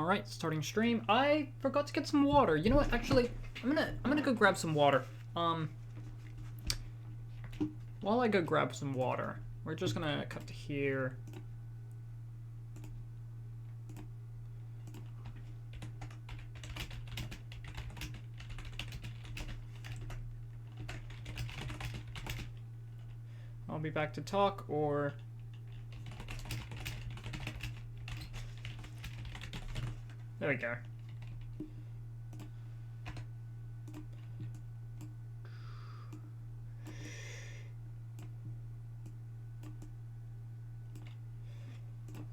Alright, starting stream. I forgot to get some water. You know what? Actually, I'm gonna go grab some water. While I go grab some water, we're just gonna cut to here. I'll be back to talk, or... There we go.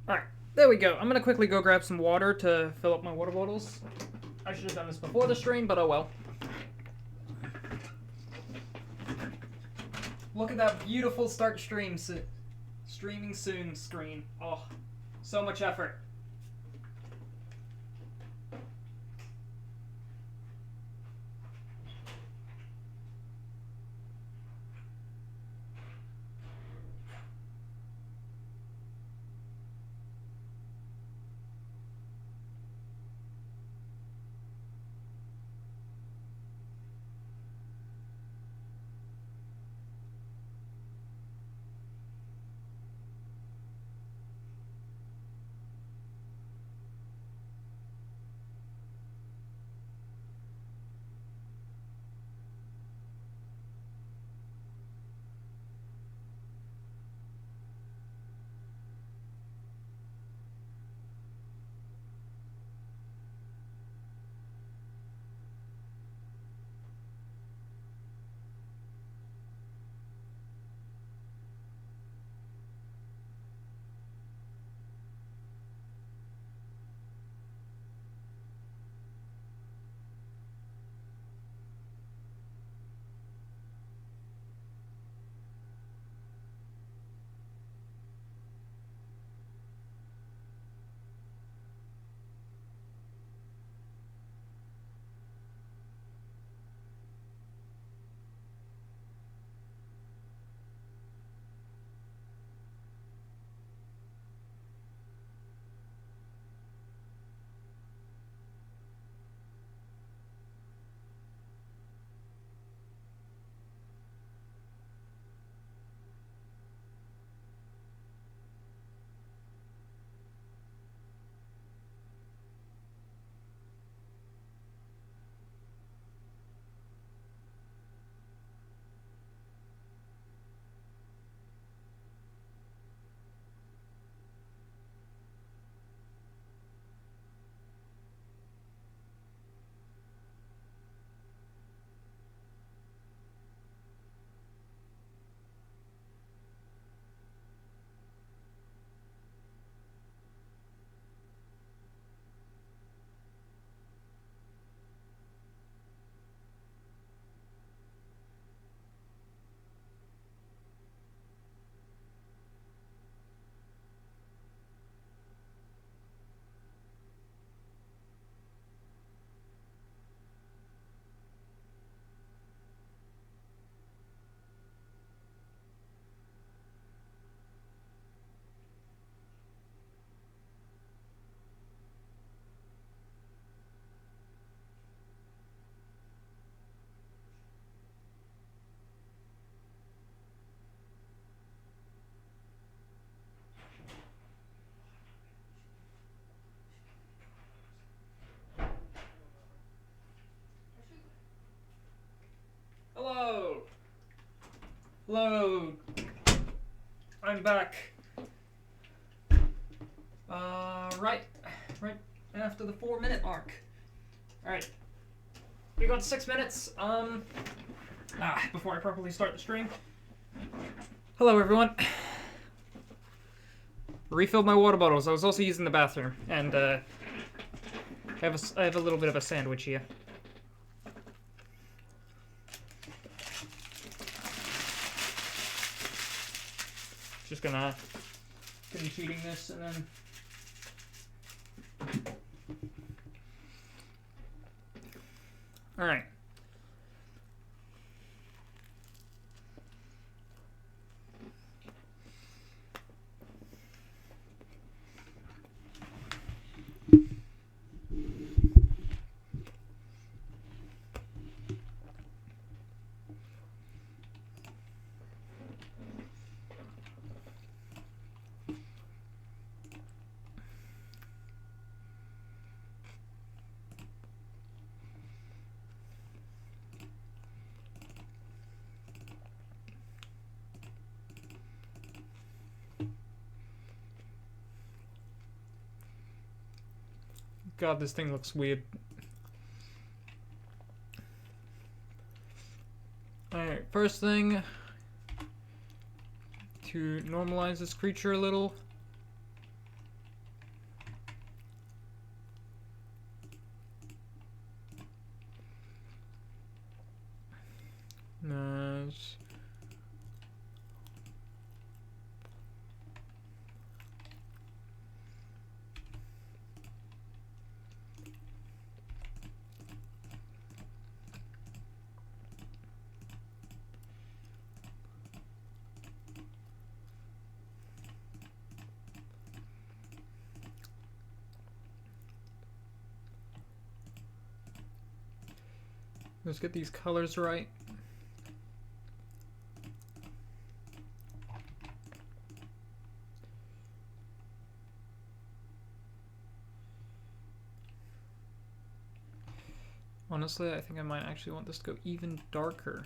Alright, there we go. I'm gonna quickly go grab some water to fill up my water bottles. I should have done this before the stream, but oh well. Look at that beautiful start streaming soon screen. Oh, so much effort. Hello! Hello! I'm back. Right after the 4-minute mark. Alright. We got 6 minutes. Before I properly start the stream. Hello, everyone. Refilled my water bottles. I was also using the bathroom, and I have a little bit of a sandwich here. Just gonna finish eating this and then. All right. God, this thing looks weird. Alright, first thing, to normalize this creature a little. Nice. Let's get these colors right. Honestly, I think I might actually want this to go even darker.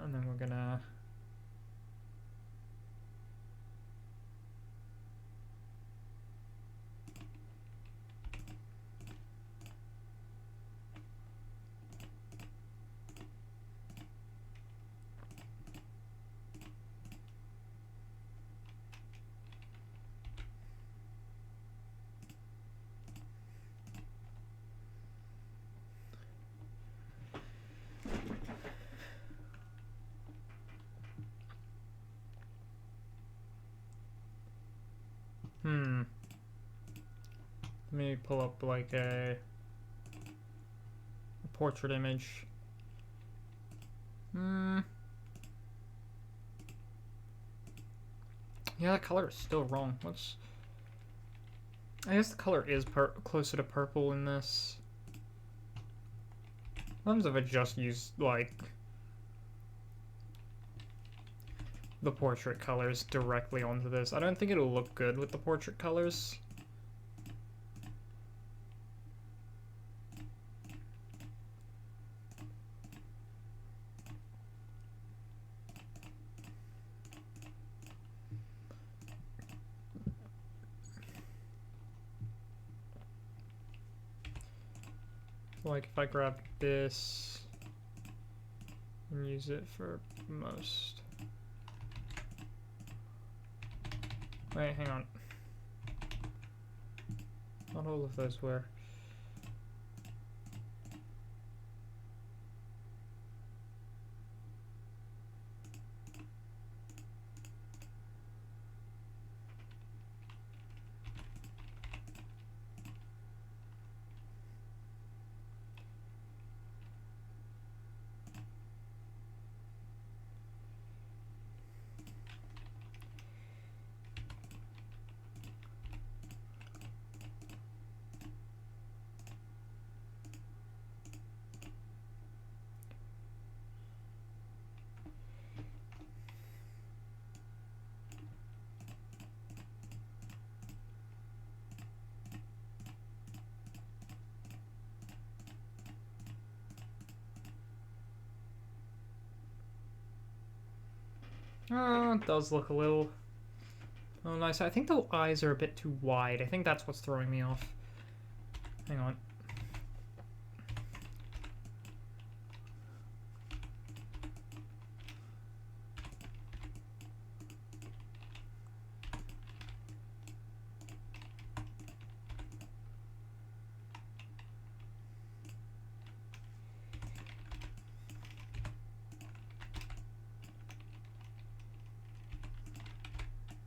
And then we're gonna let me pull up like a portrait image. Yeah, that color is still wrong. I guess the color is closer to purple in this. Sometimes if I just use like the portrait colors directly onto this, I don't think it'll look good with the portrait colors. Like if I grab this and use it for most. Wait, hang on. Not all of those were. Oh, it does look a little nice. I think the eyes are a bit too wide. I think that's what's throwing me off. Hang on.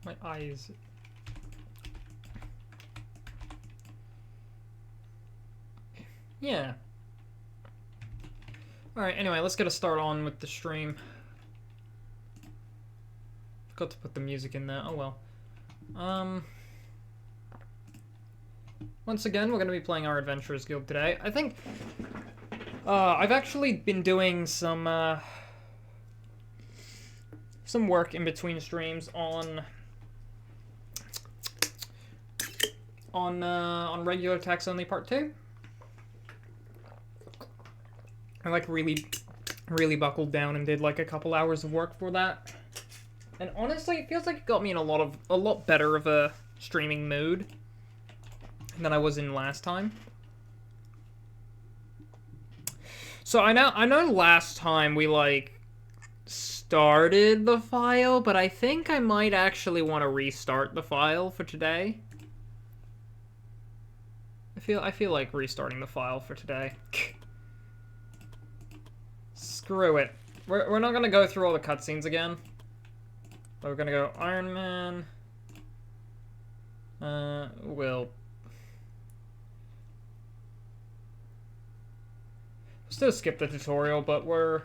My eyes. Yeah. Alright, anyway, let's get a start on with the stream. Forgot to put the music in there. Oh well. Once again, we're going to be playing our Adventurers Guild today. I think I've actually been doing some work in between streams on regular text only part 2. I like really buckled down and did like a couple hours of work for that. And honestly, it feels like it got me in a lot better of a streaming mood than I was in last time. So I know last time we like started the file, but I think I might actually want to restart the file for today. I feel like restarting the file for today. Screw it. We're not gonna go through all the cutscenes again. But we're gonna go Iron Man. We'll still skip the tutorial, but we're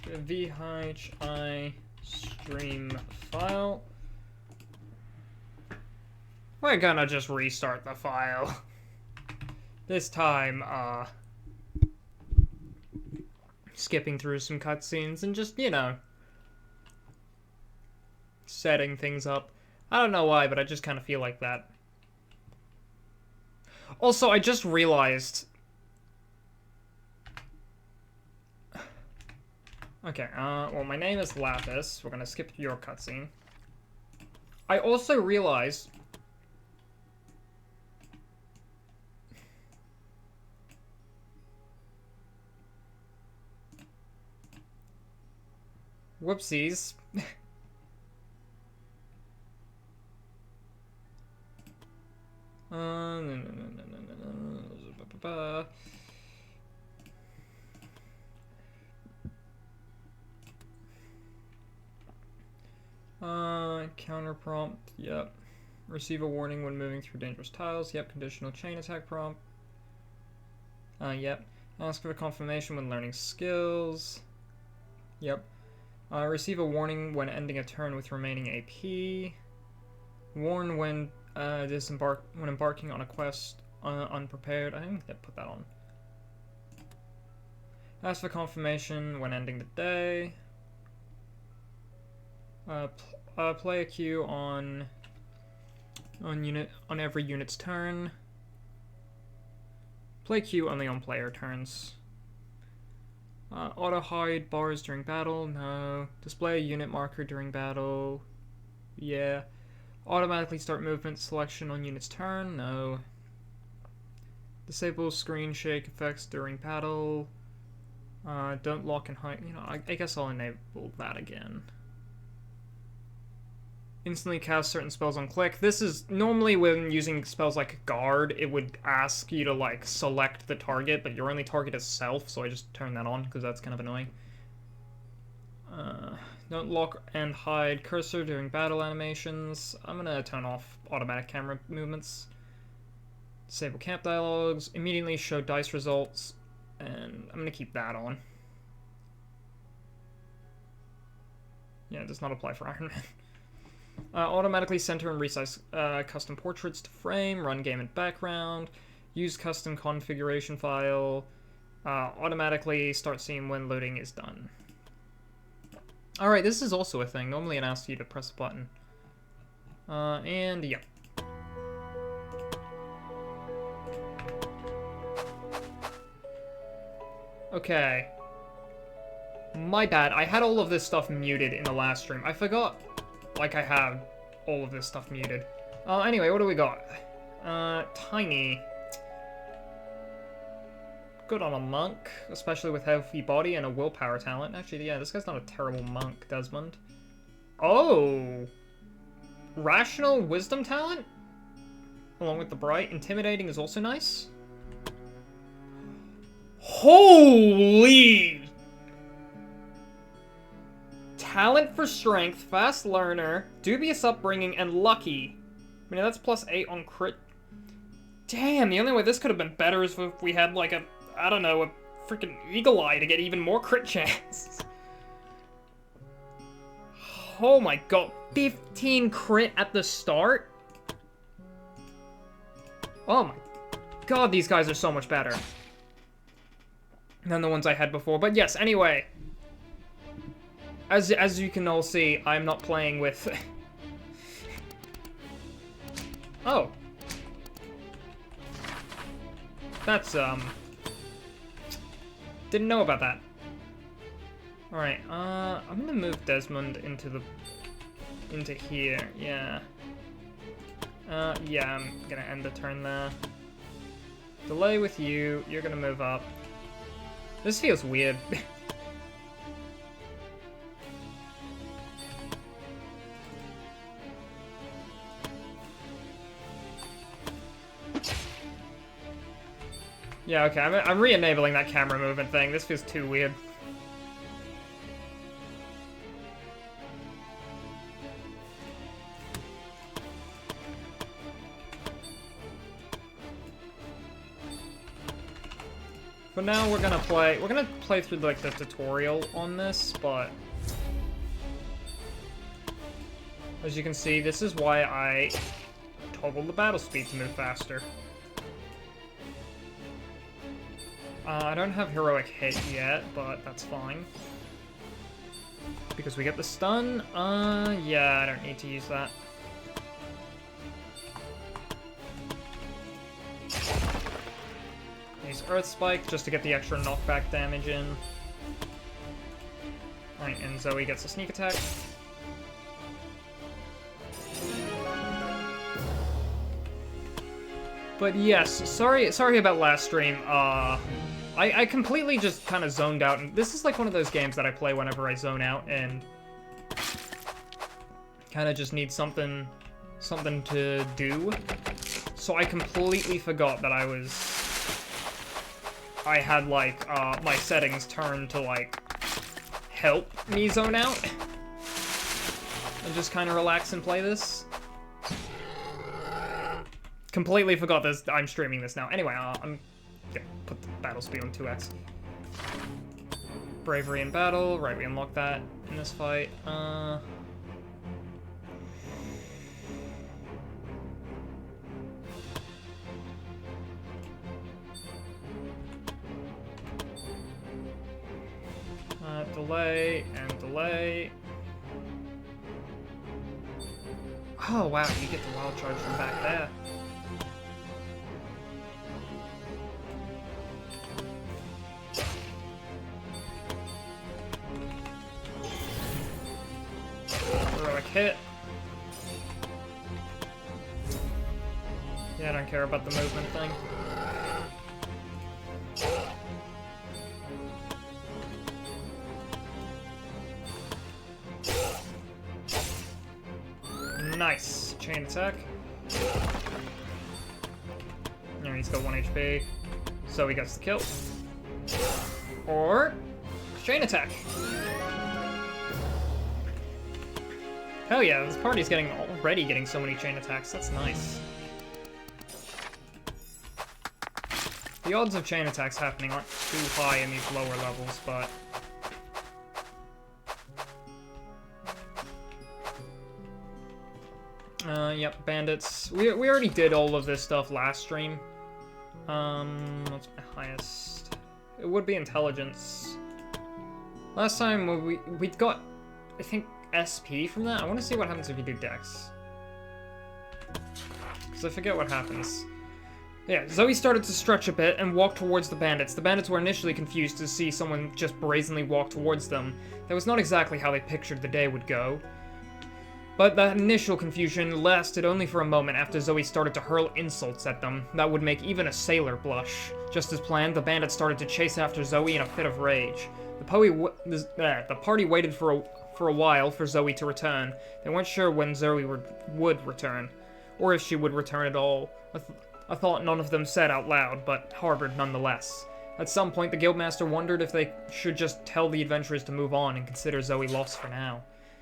VOD-2 stream file. We're gonna just restart the file. This time, skipping through some cutscenes and just, you know, setting things up. I don't know why, but I just kind of feel like that. Also, I just realized... Okay, well, my name is Lapis. We're gonna skip your cutscene. I also realized... Whoopsies. Counter prompt, yep. Receive a warning when moving through dangerous tiles, yep. Conditional chain attack prompt, yep. Ask for confirmation when learning skills, yep. Receive a warning when ending a turn with remaining AP. Warn when embarking on a quest unprepared. I think they put that on. Ask for confirmation when ending the day. Play a queue on every unit's turn. Play queue only on player turns. Auto-hide bars during battle, no. Display a unit marker during battle, yeah. Automatically start movement selection on unit's turn, no. Disable screen shake effects during battle. Don't lock and hide, you know, I guess I'll enable that again. Instantly cast certain spells on click. This is normally when using spells like guard, it would ask you to like select the target, but your only target is self, so I just turn that on because that's kind of annoying. Don't lock and hide cursor during battle animations. I'm gonna turn off automatic camera movements. Disable camp dialogues. Immediately show dice results, and I'm gonna keep that on. Yeah, it does not apply for Iron Man. Automatically center and resize custom portraits to frame, run game in background, use custom configuration file, automatically start scene when loading is done. Alright, this is also a thing. Normally it asks you to press a button. And yeah. Okay. My bad. I had all of this stuff muted in the last stream. I forgot. Like I have all of this stuff muted. Anyway, what do we got? Tiny. Good on a monk, especially with healthy body and a willpower talent. Actually, yeah, this guy's not a terrible monk, Desmond. Oh! Rational wisdom talent? Along with the bright. Intimidating is also nice. Holy! Talent for strength, fast learner, dubious upbringing, and lucky. I mean, that's +8 on crit. Damn, the only way this could have been better is if we had, like, I don't know, a freaking Eagle Eye to get even more crit chance. Oh my god, 15 crit at the start? Oh my god, these guys are so much better than the ones I had before. But yes, anyway. As you can all see, I'm not playing with... Oh. That's, didn't know about that. Alright, I'm gonna move Desmond into here, yeah. Yeah, I'm gonna end the turn there. Delay with you, you're gonna move up. This feels weird. Yeah, okay, I'm re-enabling that camera movement thing. This feels too weird. For now, we're gonna play through, like, the tutorial on this, but... As you can see, this is why I toggled the battle speed to move faster. I don't have heroic hit yet, but that's fine. Because we get the stun? Yeah, I don't need to use that. Use Earth Spike just to get the extra knockback damage in. Alright, and Zoe gets a sneak attack. But yes, sorry about last stream. I completely just kind of zoned out, and this is like one of those games that I play whenever I zone out and kind of just need something to do. So I completely forgot that I had like my settings turned to like help me zone out and just kind of relax and play this. Completely forgot this. I'm streaming this now. Anyway, I'm gonna put the battle speed on 2x. Bravery in battle. Right, we unlock that in this fight. Delay and delay. Oh wow, you get the wild charge from back there. Heroic hit. Yeah, I don't care about the movement thing. Nice. Chain attack. Yeah, he's got 1 HP. So he gets the kill. Or... chain attack. Hell yeah, this party's already getting so many chain attacks. That's nice. The odds of chain attacks happening aren't too high in these lower levels, but... Yep, bandits. We already did all of this stuff last stream. What's my highest? It would be intelligence. Last time we got, I think, SP from that. I want to see what happens if you do dex. Because I forget what happens. Yeah, Zoe started to stretch a bit and walk towards the bandits. The bandits were initially confused to see someone just brazenly walk towards them. That was not exactly how they pictured the day would go. But that initial confusion lasted only for a moment after Zoe started to hurl insults at them that would make even a sailor blush. Just as planned, the bandits started to chase after Zoe in a fit of rage. The party waited for a while for Zoe to return. They weren't sure when Zoe would return, or if she would return at all. A thought none of them said out loud, but harbored nonetheless. At some point, the Guildmaster wondered if they should just tell the adventurers to move on and consider Zoe lost for now.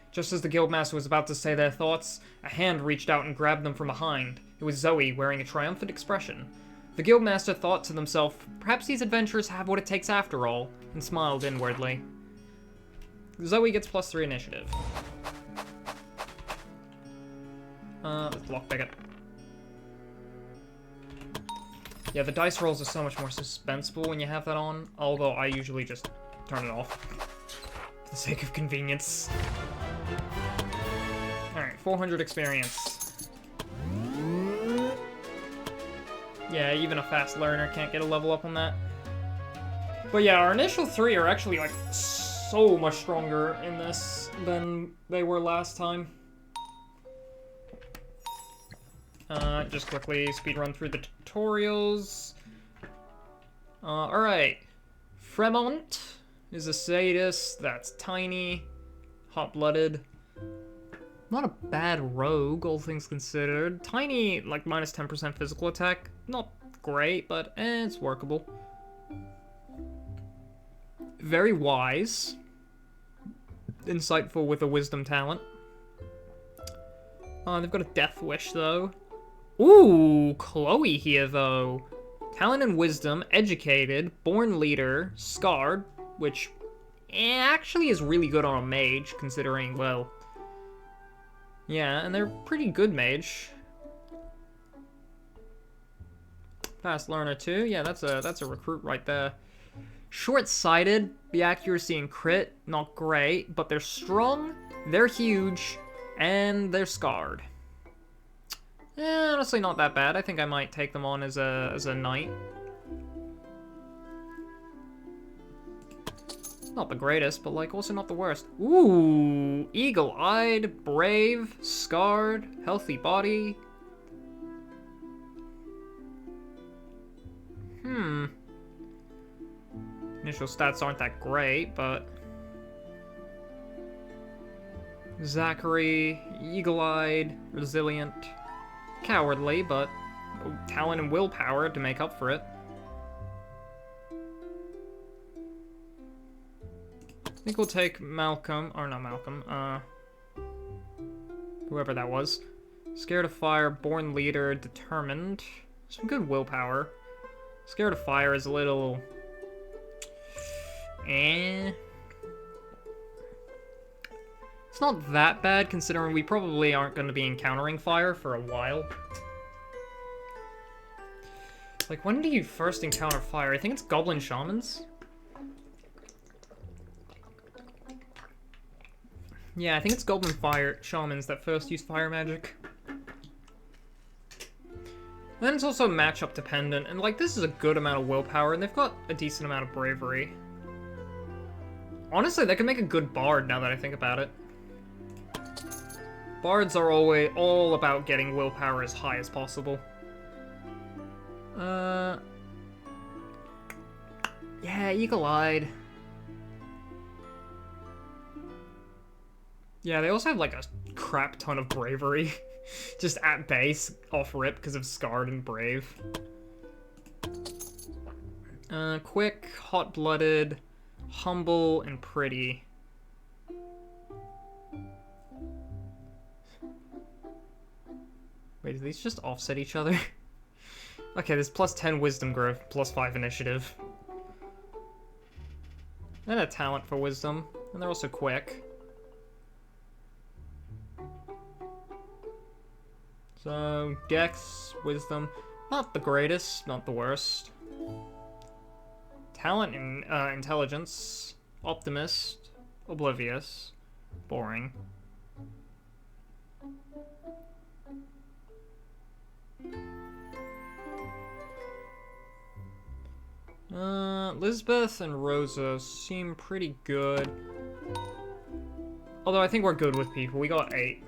Just as the Guildmaster was about to say their thoughts, a hand reached out and grabbed them from behind. It was Zoe, wearing a triumphant expression. The guildmaster thought to themselves, perhaps these adventurers have what it takes after all, and smiled inwardly. Zoe gets +3 initiative. Let's lockpick it. Yeah, the dice rolls are so much more suspenseful when you have that on, although I usually just turn it off for the sake of convenience. Alright, 400 experience. Yeah, even a fast learner can't get a level up on that. But yeah, our initial 3 are actually, like, so much stronger in this than they were last time. Just quickly speedrun through the tutorials. Alright. Fremont is a sadist that's tiny, hot-blooded. Not a bad rogue, all things considered. Tiny, like, minus 10% physical attack. Not great, but it's workable. Very wise. Insightful with a wisdom talent. They've got a death wish, though. Ooh, Chloe here, though. Talent and wisdom, educated, born leader, scarred, which actually is really good on a mage, considering, well... Yeah, and they're pretty good mage. Fast learner, too. Yeah, that's a recruit right there. Short-sighted, the accuracy and crit, not great, but they're strong, they're huge, and they're scarred. Honestly, not that bad. I think I might take them on as a knight. Not the greatest, but, like, also not the worst. Ooh, eagle-eyed, brave, scarred, healthy body. Initial stats aren't that great, but... Zachary, eagle-eyed, resilient, cowardly, but talent and willpower to make up for it. I think we'll take Malcolm, or not Malcolm, whoever that was. Scared of fire, born leader, determined. Some good willpower. Scared of fire is a little... It's not that bad, considering we probably aren't going to be encountering fire for a while. Like, when do you first encounter fire? I think it's Goblin Shamans. Yeah, I think it's Goblin Shamans that first use fire magic. Then it's also matchup dependent, and like, this is a good amount of willpower, and they've got a decent amount of bravery. Honestly, they can make a good bard now that I think about it. Bards are always all about getting willpower as high as possible. Yeah, eagle-eyed. Yeah, they also have like a crap ton of bravery. Just at base, off rip because of Scarred and Brave. Quick, hot-blooded, humble, and pretty. Wait, do these just offset each other? Okay, there's plus 10 wisdom growth, plus 5 initiative. And a talent for wisdom, and they're also quick. So, Dex, wisdom, not the greatest, not the worst. Talent and intelligence, optimist, oblivious, boring. Lisbeth and Rosa seem pretty good. Although I think we're good with people. We got 8.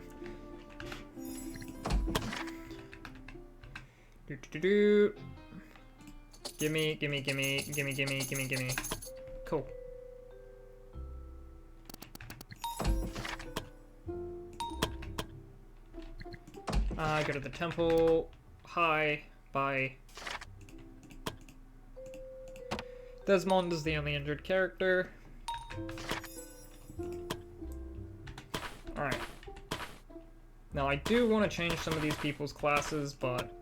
Gimme. Cool. Go to the temple. Hi. Bye. Desmond is the only injured character. Alright. Now I do want to change some of these people's classes, but...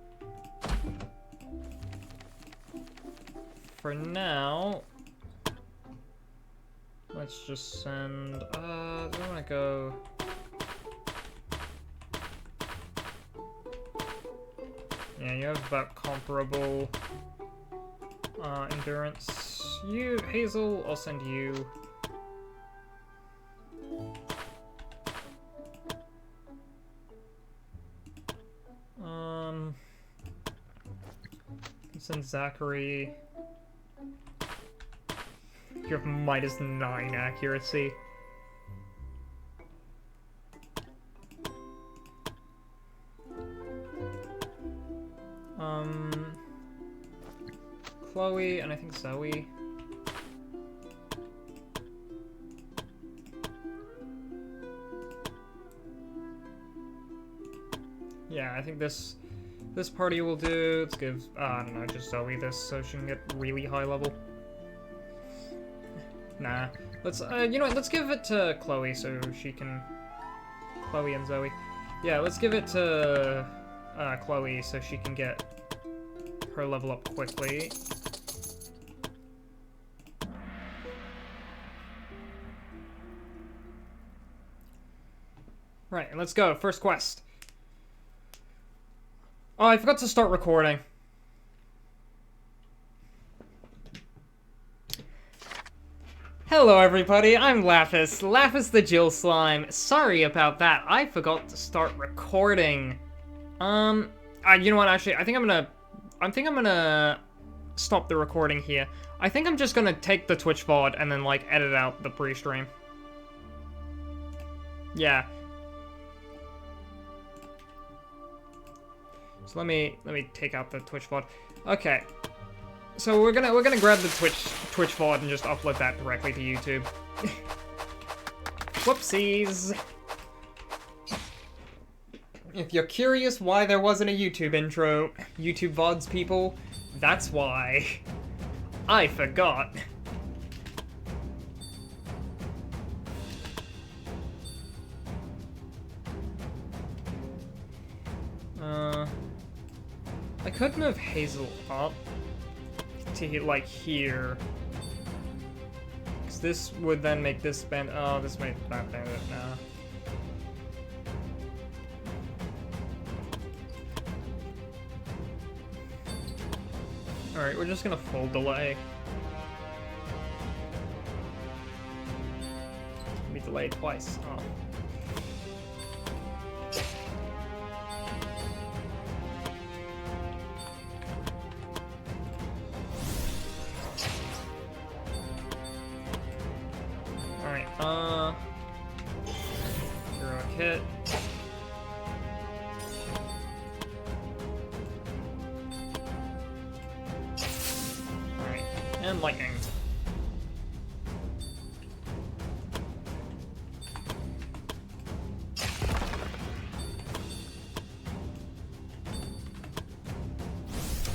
for now, let's just send, do I wanna go... Yeah, you have about comparable endurance. You, Hazel, I'll send you. Send Zachary. You have -9 accuracy. Chloe and I think Zoe. Yeah, I think this party will do. Let's give, I don't know, just Zoe this so she can get really high level. Nah. Let's, you know what, let's give it to Chloe so she can... Chloe and Zoe. Yeah, let's give it to Chloe so she can get her level up quickly. Right, let's go. First quest. Oh, I forgot to start recording. Hello everybody, I'm Lapis the Jill Slime. Sorry about that, I forgot to start recording. You know what, actually, I think I'm gonna stop the recording here. I think I'm just gonna take the Twitch VOD and then, like, edit out the pre-stream. Yeah. So let me take out the Twitch VOD. Okay. So we're gonna grab the Twitch VOD and just upload that directly to YouTube. Whoopsies. If you're curious why there wasn't a YouTube intro, YouTube VODs people, that's why. I forgot. I could move Hazel up to, like, here. Because this would then make this bend. Oh, this might not bend it now. Alright, we're just gonna full delay. We delayed twice. Oh. Heroic hit. Alright, and lightning.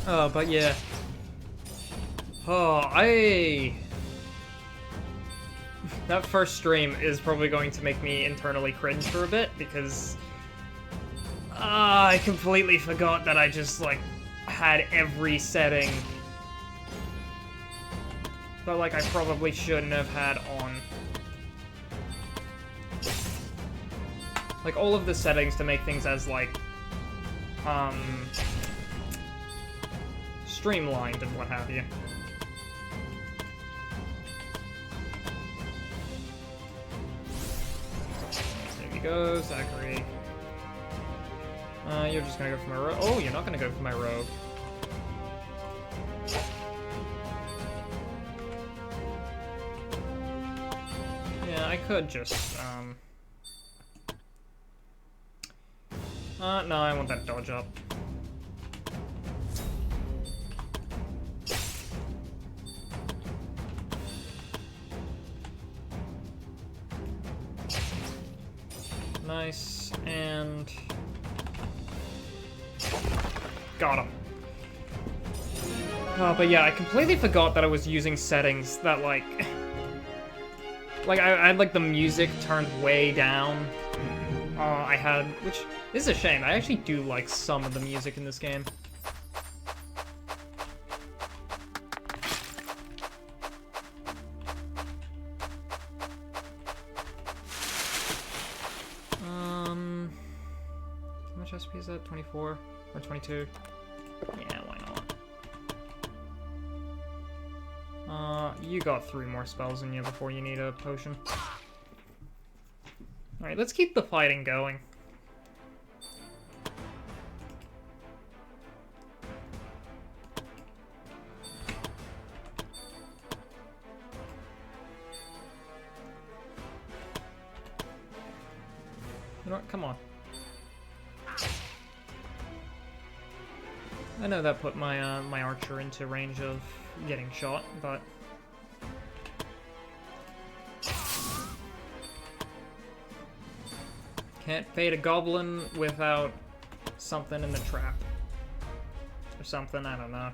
Oh, but yeah. Oh, that first stream is probably going to make me internally cringe for a bit, because I completely forgot that I just, like, had every setting that, like, I probably shouldn't have had on. Like, all of the settings to make things as, like, streamlined and what have you. Go, Zachary. You're just gonna go for my rogue. Oh, you're not gonna go for my rogue. Yeah, I could just, no, I want that dodge up. Nice, and... got him. Oh, but yeah, I completely forgot that I was using settings that, like... I had, like, the music turned way down. I had... which is a shame. I actually do like some of the music in this game. much SP is that? 24 or 22? Yeah, why not? You got 3 more spells in you before you need a potion. Alright, let's keep the fighting going. You know what? Come on. I know that put my my archer into range of getting shot, but can't fade a goblin without something in the trap. Or something, I don't know.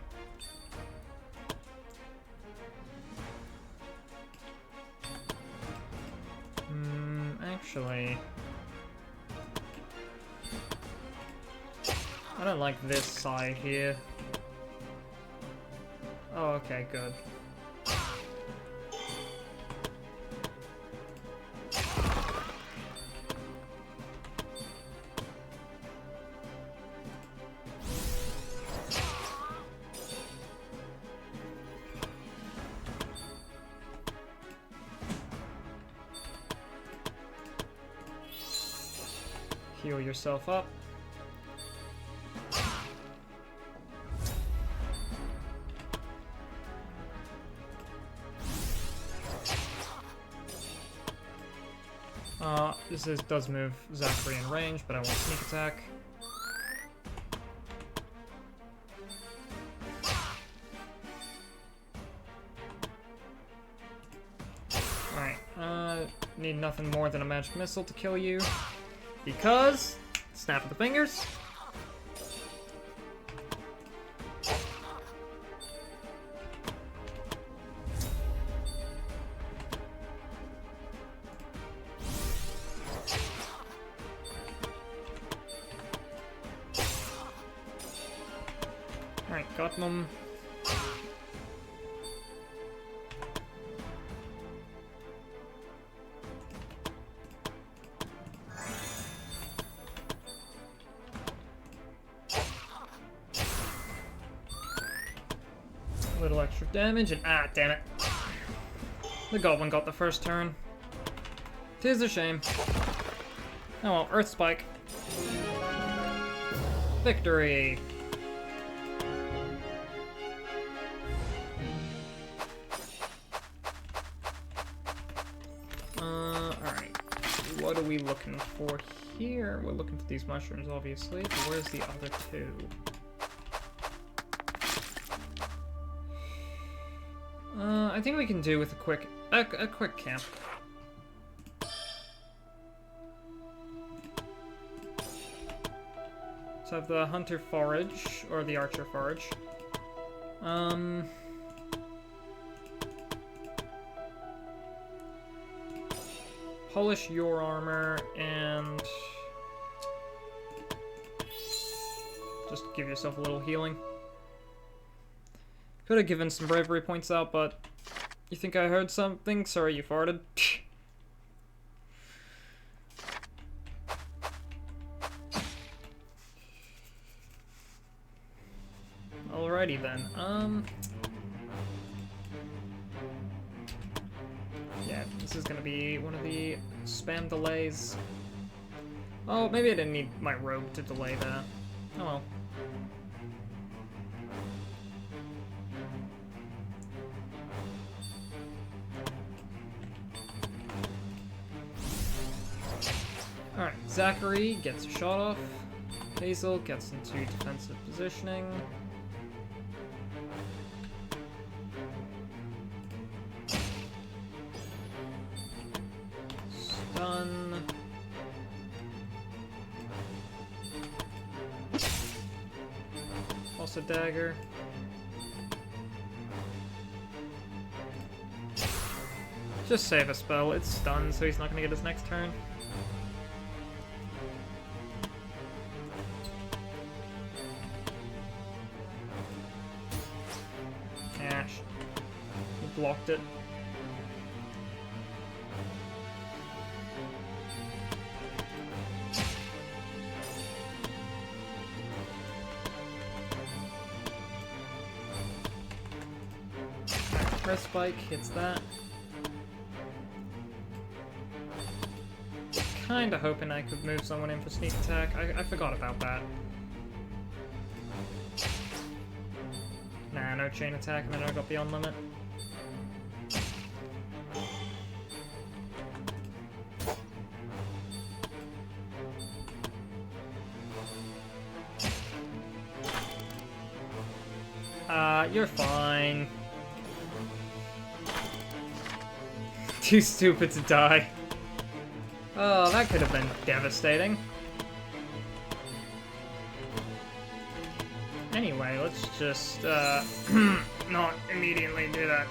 Actually, I don't like this side here. Oh, okay, good. Heal yourself up. This does move Zachary in range, but I won't sneak attack. Alright, need nothing more than a magic missile to kill you. Because, snap of the fingers. Alright, got them. A little extra damage and damn it. The goblin got the first turn. 'Tis a shame. Oh well, Earth Spike. Victory! Alright. What are we looking for here? We're looking for these mushrooms, obviously. But where's the other 2? I think we can do with a quick camp. So I have the hunter forage, or the archer forage. Polish your armor, and just give yourself a little healing. Could have given some bravery points out, but you think I heard something? Sorry, you farted. Alrighty then. Yeah, this is gonna be one of the spam delays. Oh, maybe I didn't need my rogue to delay that. Oh well. Alright, Zachary gets a shot off. Hazel gets into defensive positioning. Stun. Also dagger. Just save a spell, it's stunned, so he's not gonna get his next turn. Ash. He blocked it. Earth Spike hits that. Kinda hoping I could move someone in for sneak attack. I forgot about that. Nah, no chain attack, and then I got beyond limit. You're fine. Too stupid to die. Oh, that could have been devastating. Anyway, let's just, not immediately do that.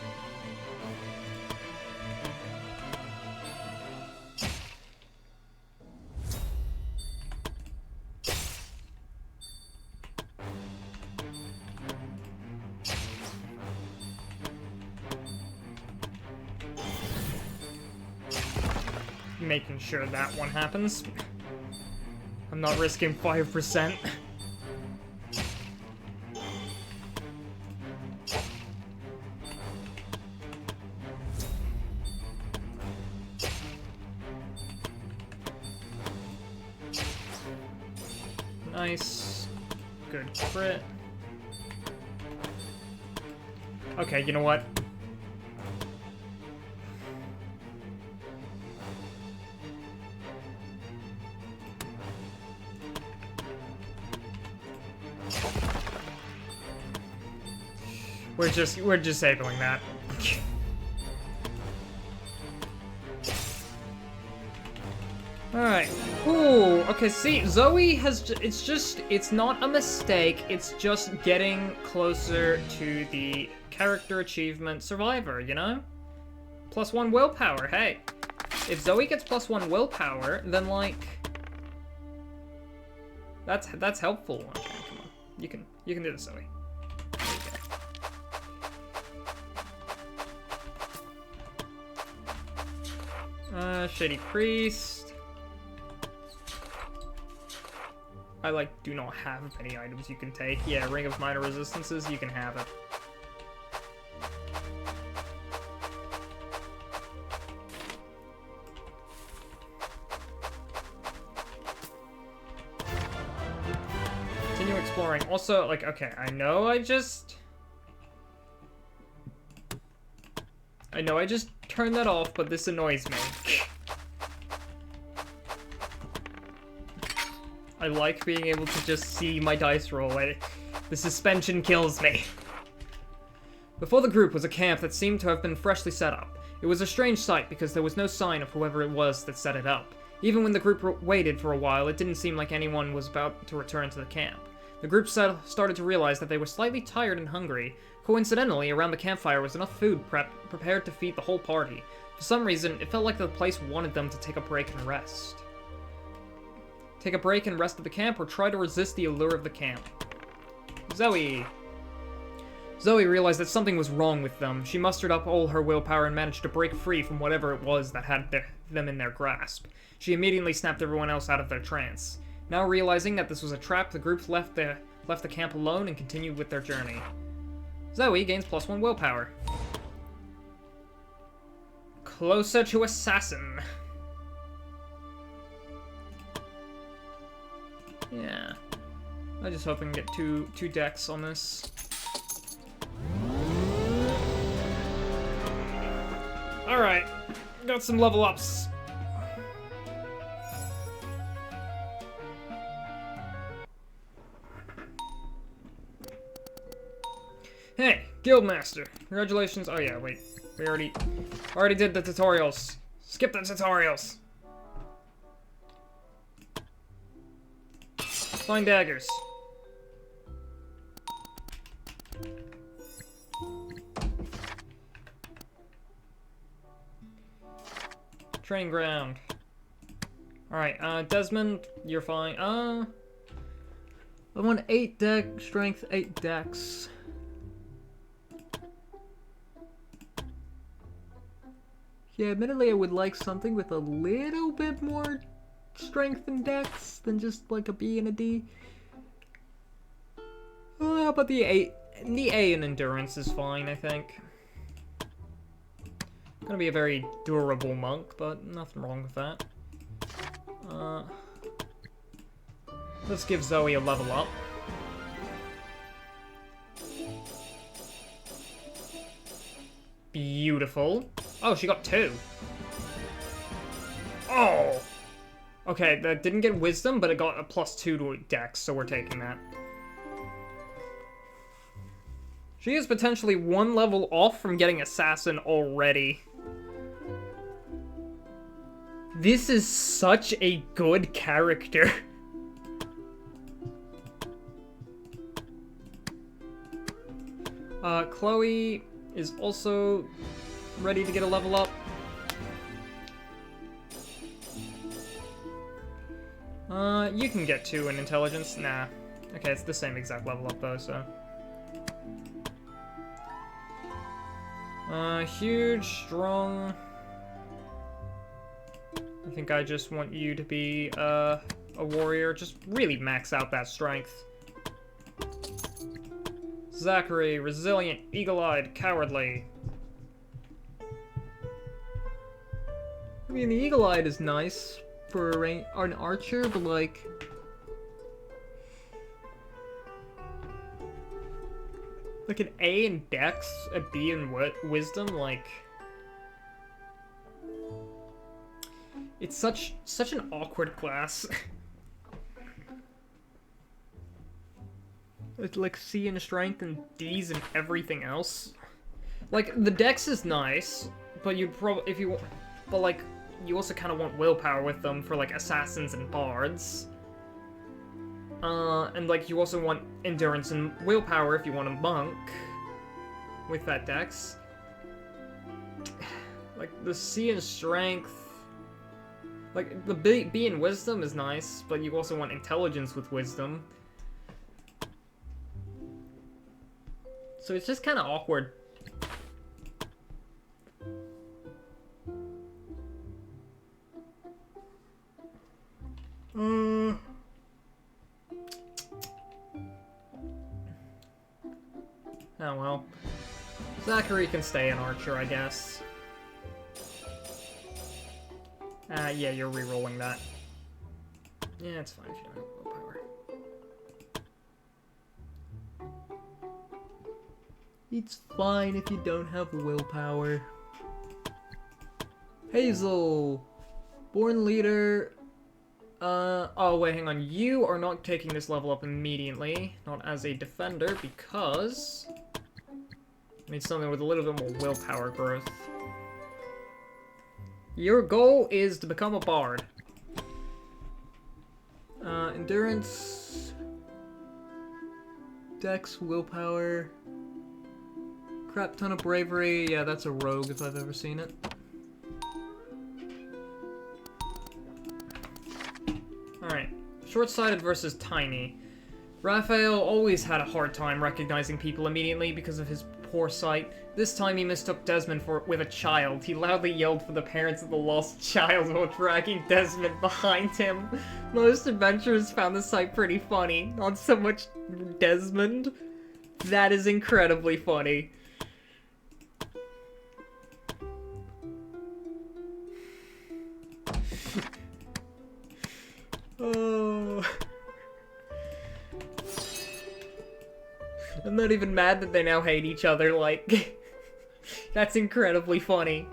Making sure that one happens. I'm not risking 5%. Nice. Good crit. Okay, you know what? We're disabling that. Alright. Ooh, okay, see, Zoe has, it's not a mistake, it's just getting closer to the character achievement survivor, you know? +1 willpower, hey. If Zoe gets +1 willpower, then, like, that's helpful. Okay, come on. You can do this, Zoe. Shady Priest. I, like, do not have any items you can take. Yeah, Ring of Minor Resistances, you can have it. Continue exploring. Also, like, okay, I know I just turned that off, but this annoys me. I like being able to just see my dice roll. The suspension kills me. Before the group was a camp that seemed to have been freshly set up. It was a strange sight because there was no sign of whoever it was that set it up. Even when the group waited for a while, it didn't seem like anyone was about to return to the camp. The group started to realize that they were slightly tired and hungry. Coincidentally, around the campfire was enough food prepared to feed the whole party. For some reason, it felt like the place wanted them to take a break and rest. Take a break and rest at the camp, or try to resist the allure of the camp. Zoe realized that something was wrong with them. She mustered up all her willpower and managed to break free from whatever it was that had them in their grasp. She immediately snapped everyone else out of their trance. Now realizing that this was a trap, the group left the camp alone and continued with their journey. Zoe gains +1 willpower. Closer to assassin. Yeah. I just hope I can get two decks on this. Alright. Got some level ups. Hey, Guildmaster. Congratulations. Oh yeah, wait. We already did the tutorials. Skip the tutorials. Flying daggers. Training ground. Alright, Desmond, you're fine. I want 8 deck strength, 8 decks. Yeah, admittedly I would like something with a little bit more strength and dex than just like a B and a D. Well, how about the A? The A in endurance is fine, I think. Gonna be a very durable monk, but nothing wrong with that. Let's give Zoe a level up. Beautiful. Oh, she got 2. Oh! Okay, that didn't get wisdom, but it got a +2 to dex, so we're taking that. She is potentially 1 level off from getting assassin already. This is such a good character. Chloe is also ready to get a level up. You can get 2 in intelligence. Nah. Okay, it's the same exact level up though, so. Huge, strong. I think I just want you to be, a warrior. Just really max out that strength. Zachary, resilient, eagle-eyed, cowardly. I mean, the eagle-eyed is nice for an archer, but like... Like an A in Dex, a B in Wisdom, like... It's such an awkward class. It's like C in Strength and D's in everything else. Like, the Dex is nice, but you'd probably, if you... But like, you also kind of want willpower with them for like assassins and bards. And like you also want endurance and willpower if you want a monk with that dex. Like the C in strength, like the B in wisdom is nice, but you also want intelligence with wisdom. So it's just kind of awkward. Oh well. Zachary can stay an archer, I guess. Yeah, you're re-rolling that. Yeah, it's fine if you don't have willpower. It's fine if you don't have willpower. Hazel! Born leader. Oh wait, hang on. You are not taking this level up immediately. Not as a defender, because... I need something with a little bit more willpower growth. Your goal is to become a bard. Endurance... Dex, willpower... Crap ton of bravery. Yeah, that's a rogue if I've ever seen it. Alright. Short-sighted versus tiny. Raphael always had a hard time recognizing people immediately because of his poor sight. This time he mistook Desmond with a child. He loudly yelled for the parents of the lost child while dragging Desmond behind him. Most adventurers found the sight pretty funny. Not so much Desmond. That is incredibly funny. Oh. I'm not even mad that they now hate each other, like... That's incredibly funny.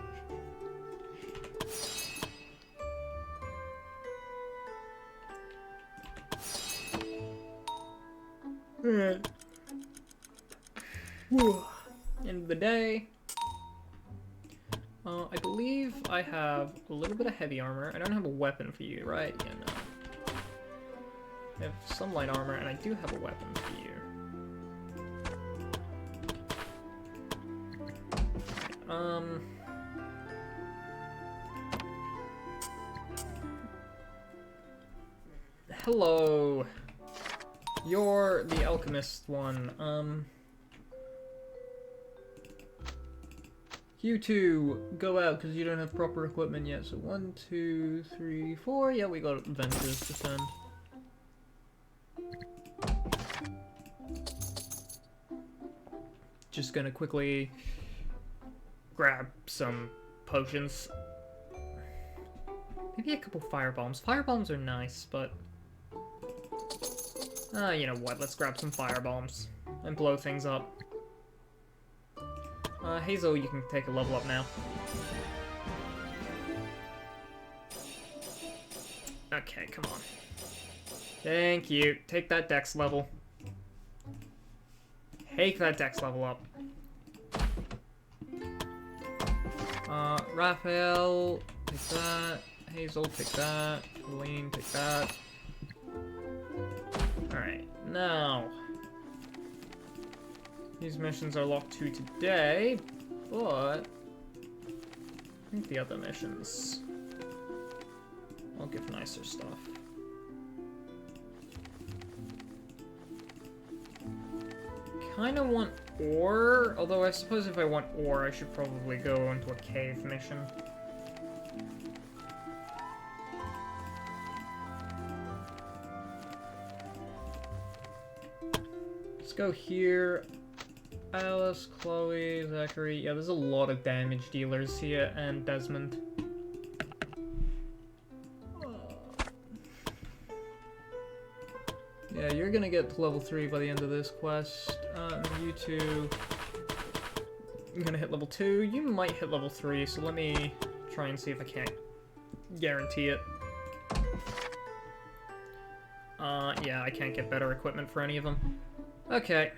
Alright. End of the day. I believe I have a little bit of heavy armor. I don't have a weapon for you, right? Yeah, no. I have some light armor, and I do have a weapon for you. Hello. You're the alchemist one. You two go out because you don't have proper equipment yet. So 1, 2, 3, 4. Yeah, we got adventures to send. Just gonna quickly grab some potions. Maybe a couple fire bombs. Fire bombs are nice, but... you know what, let's grab some fire bombs and blow things up. Hazel, you can take a level up now. Okay, come on. Thank you. Take that dex level. Take that dex level up. Raphael, take that. Hazel, take that. Helene, take that. Alright, now. These missions are locked to today, but I think the other missions I'll give nicer stuff. Kinda want ore, although I suppose if I want ore, I should probably go into a cave mission. Let's go here. Alice, Chloe, Zachary. Yeah, there's a lot of damage dealers here, and Desmond. Yeah, you're gonna get to level 3 by the end of this quest. And you two... I'm gonna hit level 2. You might hit level 3, so let me try and see if I can't guarantee it. Yeah, I can't get better equipment for any of them. Okay.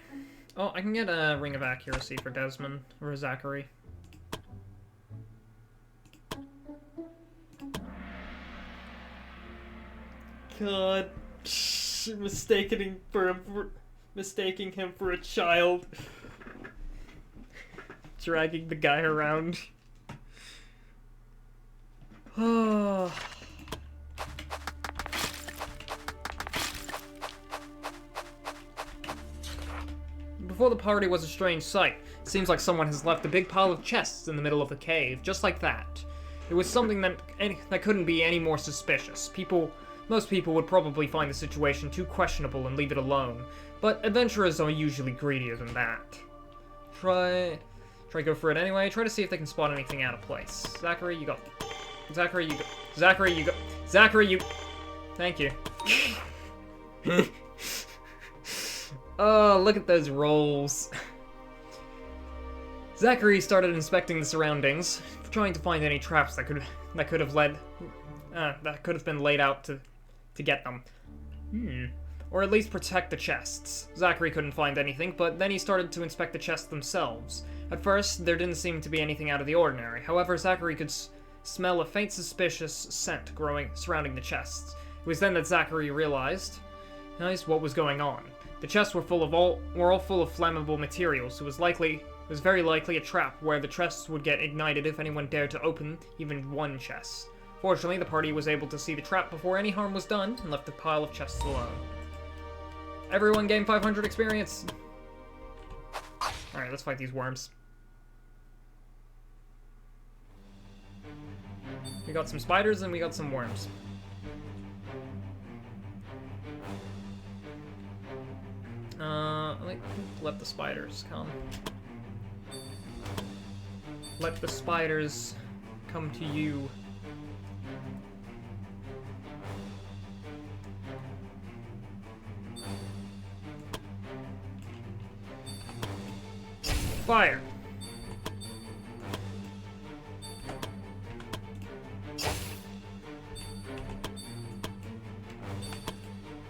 Oh, I can get a Ring of Accuracy for Desmond, or Zachary. God. Mistaking him for a child. Dragging the guy around. Oh. Before the party was a strange sight. It seems like someone has left a big pile of chests in the middle of the cave, just like that. It was something that couldn't be any more suspicious. Most people would probably find the situation too questionable and leave it alone, but adventurers are usually greedier than that. Try go for it anyway. Try to see if they can spot anything out of place. Zachary, you go. Zachary, you go. Zachary, you go. Zachary, you... Thank you. Oh, look at those rolls. Zachary started inspecting the surroundings, trying to find any traps that could have been laid out to get them. Or at least protect the chests. Zachary couldn't find anything, but then he started to inspect the chests themselves. At first, there didn't seem to be anything out of the ordinary. However, Zachary could smell a faint suspicious scent surrounding the chests. It was then that Zachary realized what was going on. The chests were all full of flammable materials, so it was very likely a trap where the chests would get ignited if anyone dared to open even one chest. Fortunately, the party was able to see the trap before any harm was done, and left the pile of chests alone. Everyone gained 500 experience! Alright, let's fight these worms. We got some spiders and we got some worms. Let the spiders come. Let the spiders come to you. Fire!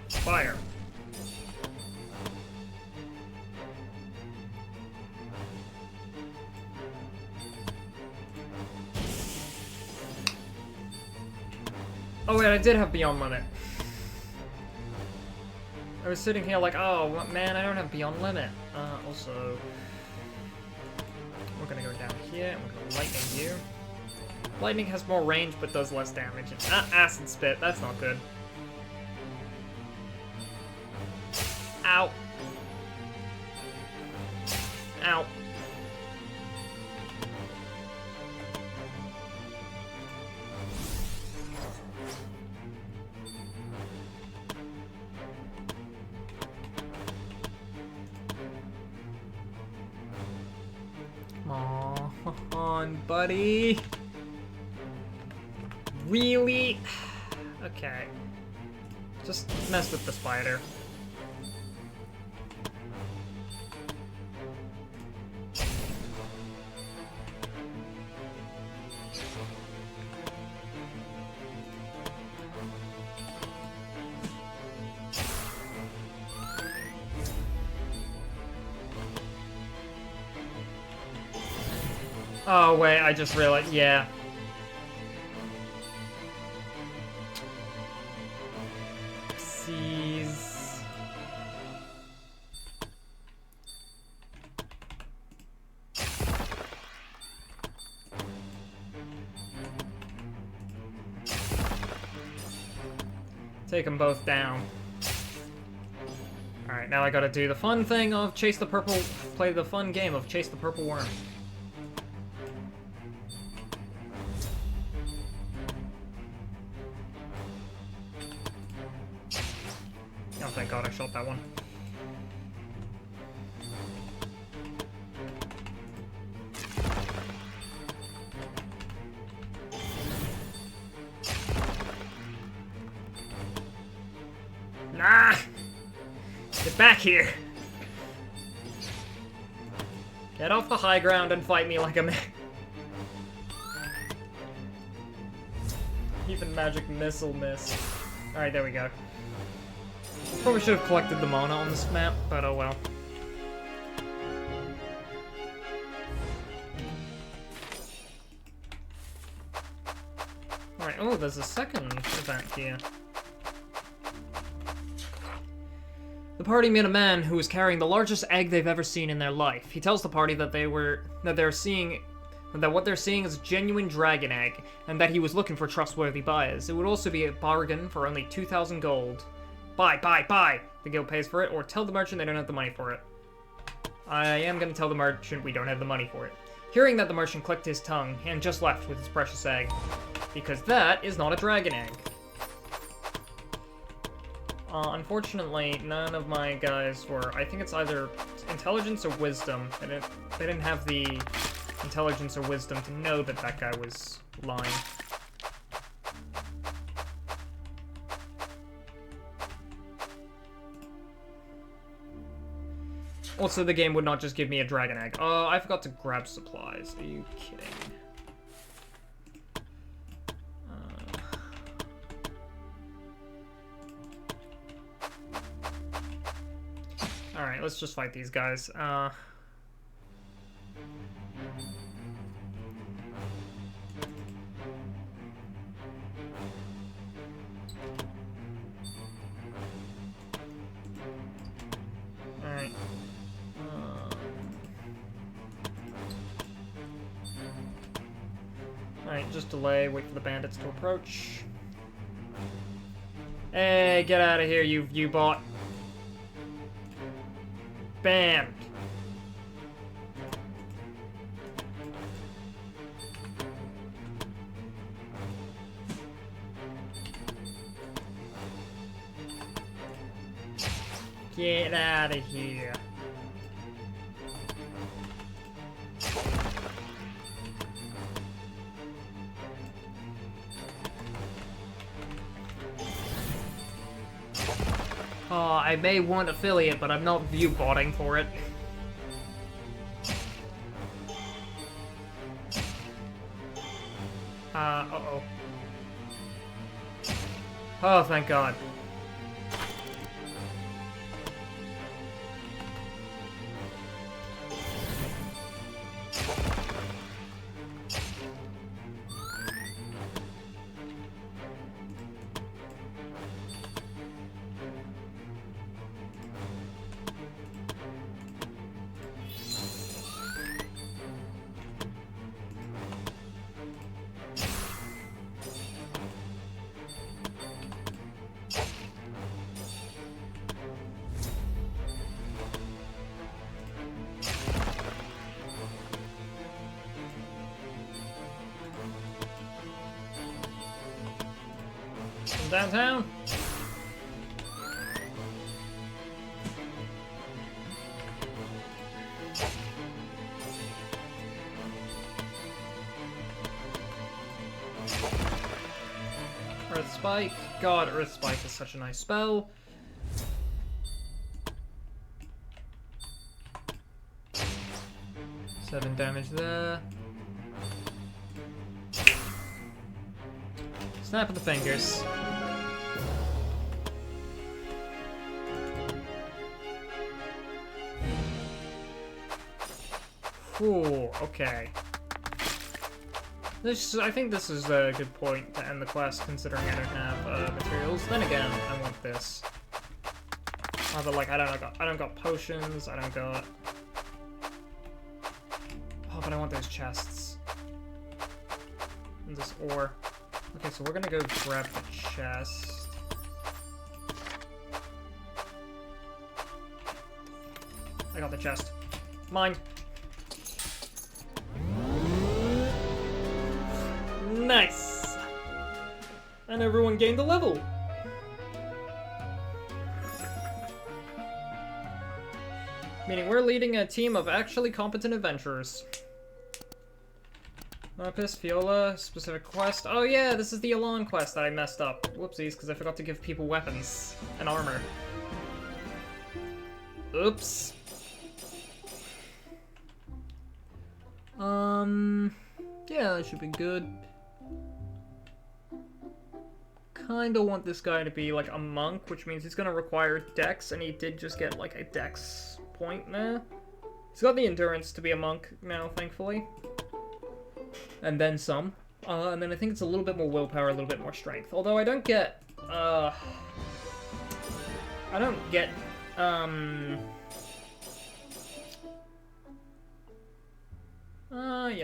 Fire! Oh wait, I did have Beyond Limit. I was sitting here like, oh man, I don't have Beyond Limit. Also, we're gonna go down here and we're gonna lightning you. Lightning has more range but does less damage. Acid Spit, that's not good. Ow. Ow. Come on, buddy. Really? Okay. Just mess with the spider. Oh, wait, I just realized, yeah. Oopsies. Take them both down. Alright, now I gotta do the fun thing of play the fun game of chase the purple worm. Oh, thank God I shot that one. Nah! Get back here! Get off the high ground and fight me like a man. Even magic missile missed. Alright, there we go. Probably should have collected the mana on this map, but oh well. Alright, oh, there's a second event here. The party met a man who was carrying the largest egg they've ever seen in their life. He tells the party that what they're seeing is a genuine dragon egg, and that he was looking for trustworthy buyers. It would also be a bargain for only 2,000 gold. Buy, buy, buy! The guild pays for it, or tell the merchant they don't have the money for it. I am gonna tell the merchant we don't have the money for it. Hearing that, the merchant clicked his tongue and just left with his precious egg. Because that is not a dragon egg. Unfortunately, none of my guys were... I think it's either intelligence or wisdom. They didn't have the intelligence or wisdom to know that that guy was lying. Also, the game would not just give me a dragon egg. I forgot to grab supplies. Are you kidding? Alright, let's just fight these guys. Alright. Alright, just delay, wait for the bandits to approach. Hey, get out of here, you bot. Banned. Get out of here. I may want affiliate, but I'm not view botting for it. Uh-oh. Oh, thank God. Downtown? Earth Spike. God, Earth Spike is such a nice spell. Seven damage there. Snap of the fingers. Ooh, okay. I think this is a good point to end the quest, considering I don't have materials. Then again, I want this. But like, I don't got potions. I don't got. Oh, but I want those chests. And this ore. Okay, so we're gonna go grab the chest. I got the chest. Mine. Nice! And everyone gained a level. Meaning we're leading a team of actually competent adventurers. Marcus, Fiola, specific quest. Oh yeah, this is the Elan quest that I messed up. Whoopsies, because I forgot to give people weapons and armor. Oops. Yeah, that should be good. Kinda want this guy to be like a monk, which means he's gonna require dex, and he did just get like a dex point there. He's got the endurance to be a monk now, thankfully. And then some. And then I think it's a little bit more willpower, a little bit more strength. Although I don't get, yeah,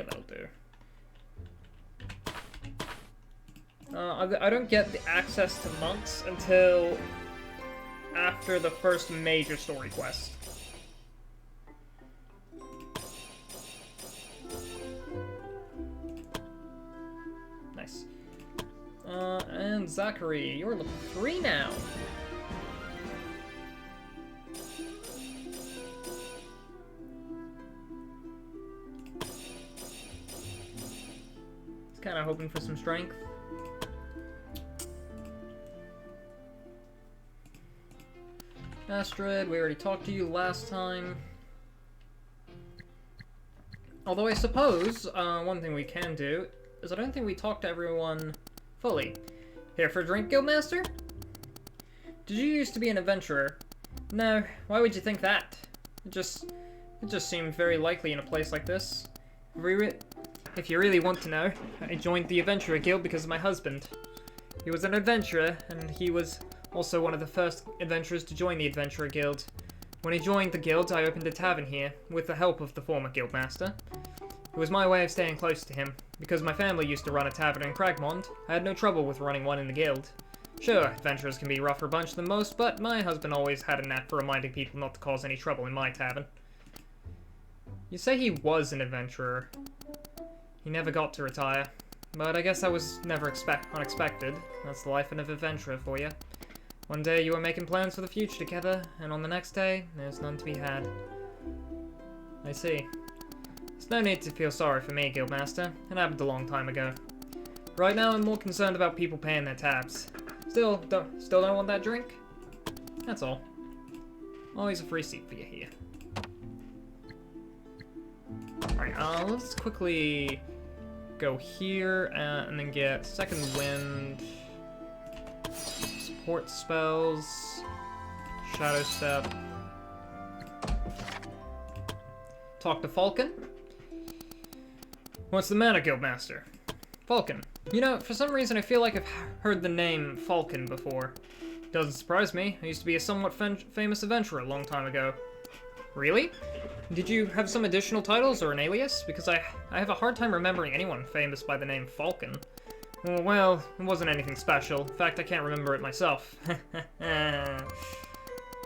that'll do. I don't get the access to monks until after the first major story quest. Nice. And Zachary, you're level 3 now. Kind of hoping for some strength. Astrid, we already talked to you last time. Although I suppose, one thing we can do is I don't think we talked to everyone fully. Here for a drink, Guildmaster? Did you used to be an adventurer? No, why would you think that? It just seemed very likely in a place like this. If you really want to know, I joined the Adventurer Guild because of my husband. He was an adventurer, and he was also one of the first adventurers to join the Adventurer Guild. When he joined the guild, I opened a tavern here, with the help of the former guildmaster. It was my way of staying close to him. Because my family used to run a tavern in Cragmond, I had no trouble with running one in the guild. Sure, adventurers can be a rougher bunch than most, but my husband always had a knack for reminding people not to cause any trouble in my tavern. You say he was an adventurer. He never got to retire, but I guess that was never unexpected. That's the life of an adventurer for you. One day you were making plans for the future together, and on the next day, there's none to be had. I see. There's no need to feel sorry for me, Guildmaster. It happened a long time ago. Right now, I'm more concerned about people paying their tabs. Still don't want that drink? That's all. Always a free seat for you here. Alright, let's quickly go here, and then get Second Wind, Support Spells, Shadow Step, talk to Falcon. What's the matter, Guildmaster? Falcon. You know, for some reason I feel like I've heard the name Falcon before. Doesn't surprise me, I used to be a somewhat famous adventurer a long time ago. Really? Did you have some additional titles or an alias? Because I have a hard time remembering anyone famous by the name Falcon. Well, it wasn't anything special. In fact, I can't remember it myself. I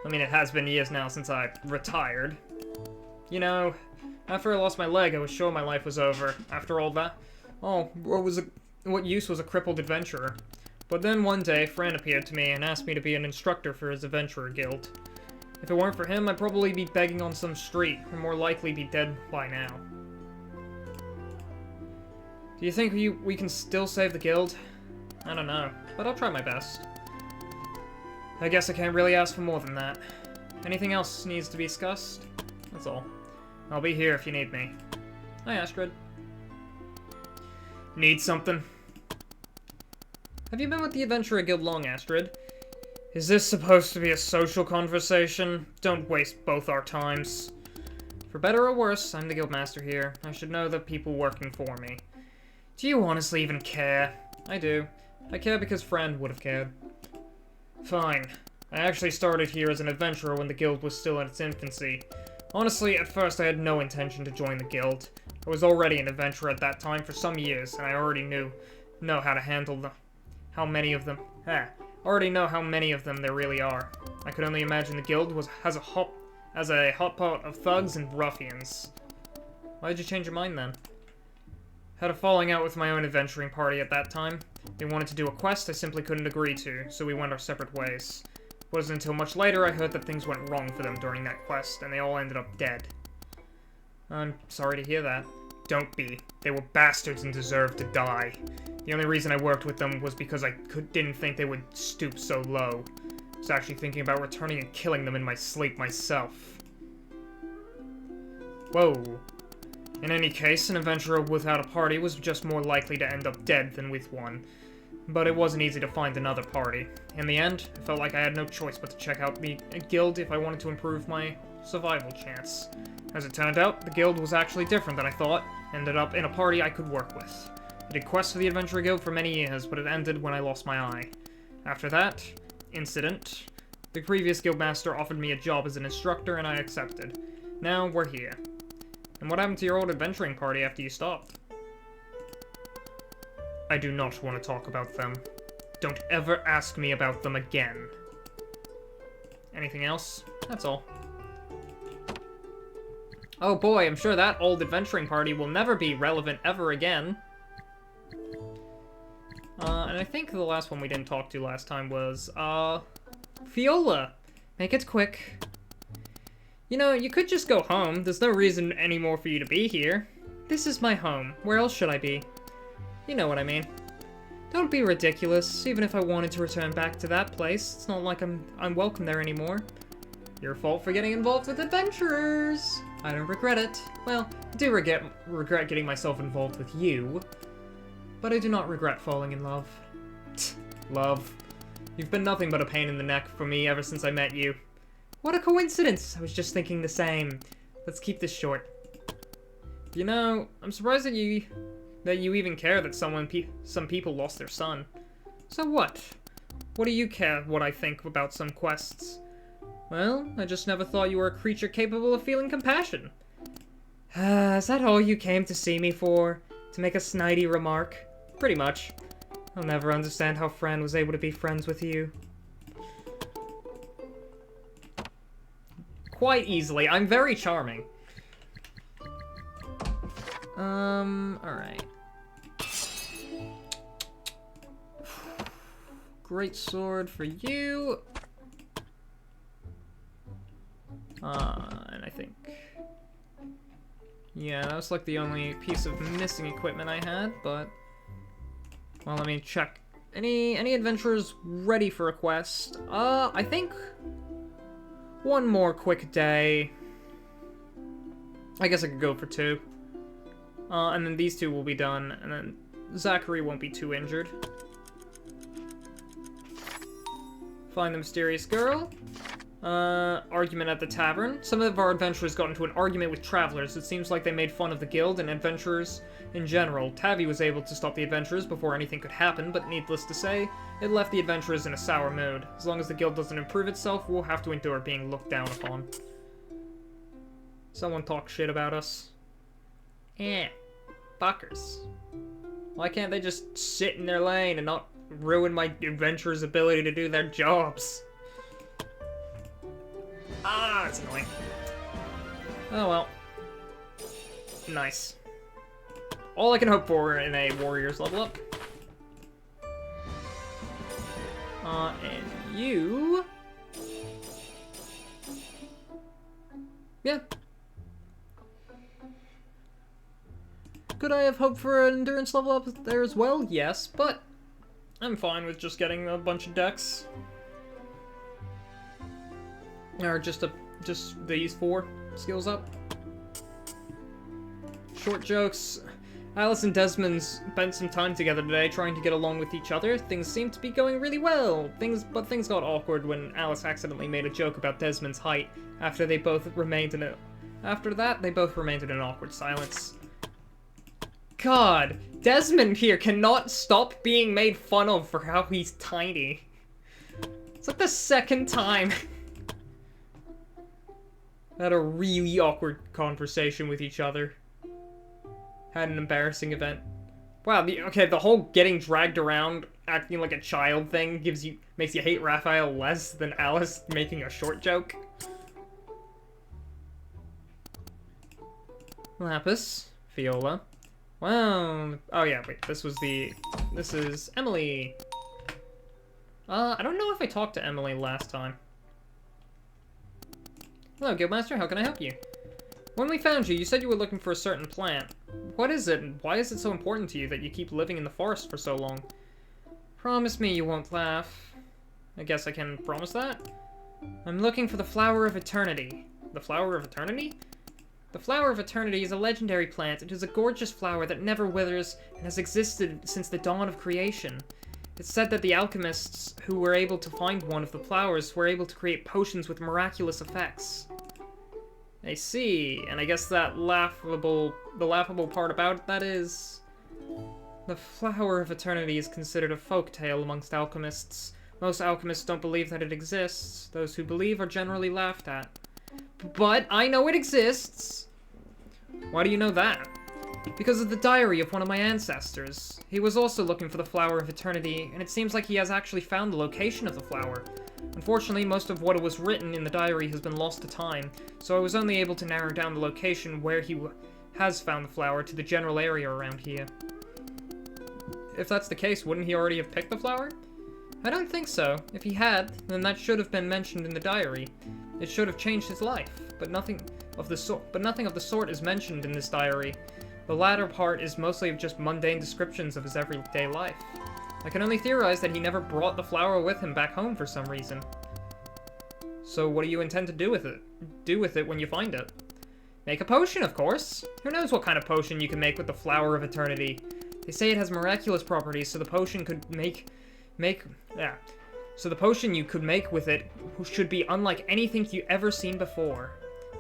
mean, it has been years now since I retired. You know, after I lost my leg, I was sure my life was over. After all that, what use was a crippled adventurer? But then one day, Fran appeared to me and asked me to be an instructor for his adventurer guild. If it weren't for him, I'd probably be begging on some street, or more likely be dead by now. Do you think we can still save the guild? I don't know, but I'll try my best. I guess I can't really ask for more than that. Anything else needs to be discussed? That's all. I'll be here if you need me. Hi, Astrid. Need something? Have you been with the Adventurer Guild long, Astrid? Is this supposed to be a social conversation? Don't waste both our times. For better or worse, I'm the guildmaster here. I should know the people working for me. Do you honestly even care? I do. I care because Fran would have cared. Fine. I actually started here as an adventurer when the guild was still in its infancy. Honestly, at first I had no intention to join the guild. I was already an adventurer at that time for some years, and I already know how to handle already know how many of them there really are. I could only imagine the guild has a hot pot of thugs and ruffians. Why did you change your mind then? Had a falling out with my own adventuring party at that time. They wanted to do a quest I simply couldn't agree to, so we went our separate ways. It wasn't until much later I heard that things went wrong for them during that quest, and they all ended up dead. I'm sorry to hear that. Don't be. They were bastards and deserved to die. The only reason I worked with them was because I didn't think they would stoop so low. I was actually thinking about returning and killing them in my sleep myself. Whoa. In any case, an adventurer without a party was just more likely to end up dead than with one. But it wasn't easy to find another party. In the end, I felt like I had no choice but to check out the guild if I wanted to improve my survival chance. As it turned out, the guild was actually different than I thought, ended up in a party I could work with. I did quests for the Adventurer Guild for many years, but it ended when I lost my eye. After that incident, the previous guildmaster offered me a job as an instructor and I accepted. Now we're here. And what happened to your old adventuring party after you stopped? I do not want to talk about them. Don't ever ask me about them again. Anything else? That's all. Oh boy, I'm sure that old adventuring party will never be relevant ever again. And I think the last one we didn't talk to last time was, Fiola. Make it quick. You know, you could just go home. There's no reason anymore for you to be here. This is my home. Where else should I be? You know what I mean. Don't be ridiculous. Even if I wanted to return back to that place, it's not like I'm welcome there anymore. Your fault for getting involved with adventurers. I don't regret it. Well, I do regret getting myself involved with you. But I do not regret falling in love. Love. You've been nothing but a pain in the neck for me ever since I met you. What a coincidence! I was just thinking the same. Let's keep this short. You know, I'm surprised that you even care that some people lost their son. So what? What do you care what I think about some quests? Well, I just never thought you were a creature capable of feeling compassion. Is that all you came to see me for? To make a snidey remark? Pretty much. I'll never understand how Fran was able to be friends with you. Quite easily. I'm very charming. Alright. Great sword for you. And I think... yeah, that was like the only piece of missing equipment I had, but... well, let me check. Any adventurers ready for a quest? I think... one more quick day. I guess I could go for 2. And then these 2 will be done, and then Zachary won't be too injured. Find the mysterious girl. Argument at the tavern. Some of our adventurers got into an argument with travelers. It seems like they made fun of the guild and adventurers in general. Tavi was able to stop the adventurers before anything could happen, but needless to say, it left the adventurers in a sour mood. As long as the guild doesn't improve itself, we'll have to endure being looked down upon. Someone talk shit about us. Fuckers. Why can't they just sit in their lane and not ruin my adventurers' ability to do their jobs? Ah, that's annoying. Oh well. Nice. All I can hope for in a warrior's level up. And you... yeah. Could I have hoped for an endurance level up there as well? Yes, but I'm fine with just getting a bunch of decks. Or just these 4 skills up. Short jokes. Alice and Desmond spent some time together today trying to get along with each other. Things seemed to be going really well. But things got awkward when Alice accidentally made a joke about Desmond's height. After that, they both remained in an awkward silence. God, Desmond here cannot stop being made fun of for how he's tiny. It's like the second time. Had a really awkward conversation with each other. Had an embarrassing event. Wow, the whole getting dragged around, acting like a child thing makes you hate Raphael less than Alice making a short joke. Lapis. Viola. Wow. Oh yeah, wait, this is Emily. I don't know if I talked to Emily last time. Hello, Guildmaster, how can I help you? When we found you, you said you were looking for a certain plant. What is it, and why is it so important to you that you keep living in the forest for so long? Promise me you won't laugh. I guess I can promise that? I'm looking for the Flower of Eternity. The Flower of Eternity? The Flower of Eternity is a legendary plant. It is a gorgeous flower that never withers and has existed since the dawn of creation. It's said that the alchemists who were able to find one of the flowers were able to create potions with miraculous effects. I see, and I guess the laughable part about that is... The Flower of Eternity is considered a folk tale amongst alchemists. Most alchemists don't believe that it exists. Those who believe are generally laughed at. But I know it exists! Why do you know that? Because of the diary of one of my ancestors. He was also looking for the Flower of Eternity, and it seems like he has actually found the location of the flower. Unfortunately, most of what was written in the diary has been lost to time, so I was only able to narrow down the location where he has found the flower to the general area around here. If that's the case, wouldn't he already have picked the flower? I don't think so. If he had, then that should have been mentioned in the diary. It should have changed his life, but nothing of the sort is mentioned in this diary. The latter part is mostly just mundane descriptions of his everyday life. I can only theorize that he never brought the flower with him back home for some reason. So what do you intend to do with it when you find it? Make a potion, of course! Who knows what kind of potion you can make with the Flower of Eternity? They say it has miraculous properties, so the potion So the potion you could make with it should be unlike anything you've ever seen before.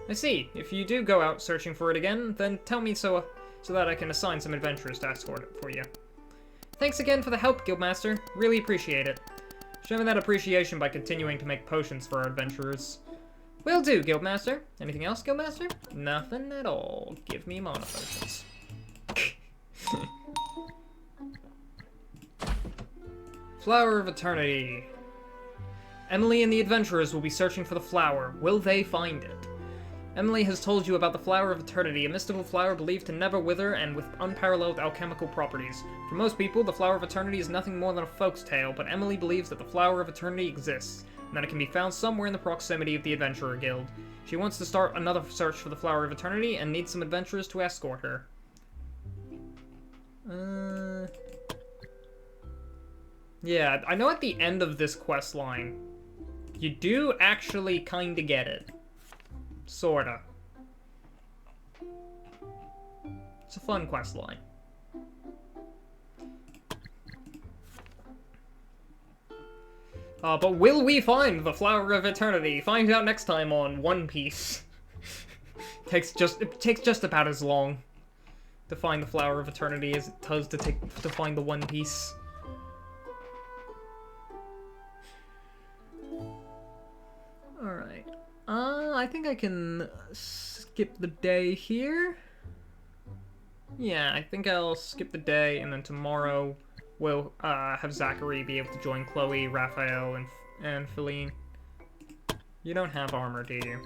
I see. If you do go out searching for it again, then tell me so that I can assign some adventurers to escort it for you. Thanks again for the help, Guildmaster. Really appreciate it. Show me that appreciation by continuing to make potions for our adventurers. Will do, Guildmaster. Anything else, Guildmaster? Nothing at all. Give me mana potions. Flower of Eternity. Emily and the adventurers will be searching for the flower. Will they find it? Emily has told you about the Flower of Eternity, a mystical flower believed to never wither and with unparalleled alchemical properties. For most people, the Flower of Eternity is nothing more than a folk's tale, but Emily believes that the Flower of Eternity exists, and that it can be found somewhere in the proximity of the Adventurer Guild. She wants to start another search for the Flower of Eternity and needs some adventurers to escort her. Yeah, I know at the end of this quest line, you do actually kinda get it. Sorta. It's a fun quest line. But will we find the Flower of Eternity? Find out next time on One Piece. It takes just about as long to find the Flower of Eternity as it does to find the One Piece. Alright. I think I can skip the day here. Yeah, I think I'll skip the day, and then tomorrow we'll have Zachary be able to join Chloe, Raphael, and Feline. You don't have armor, do you?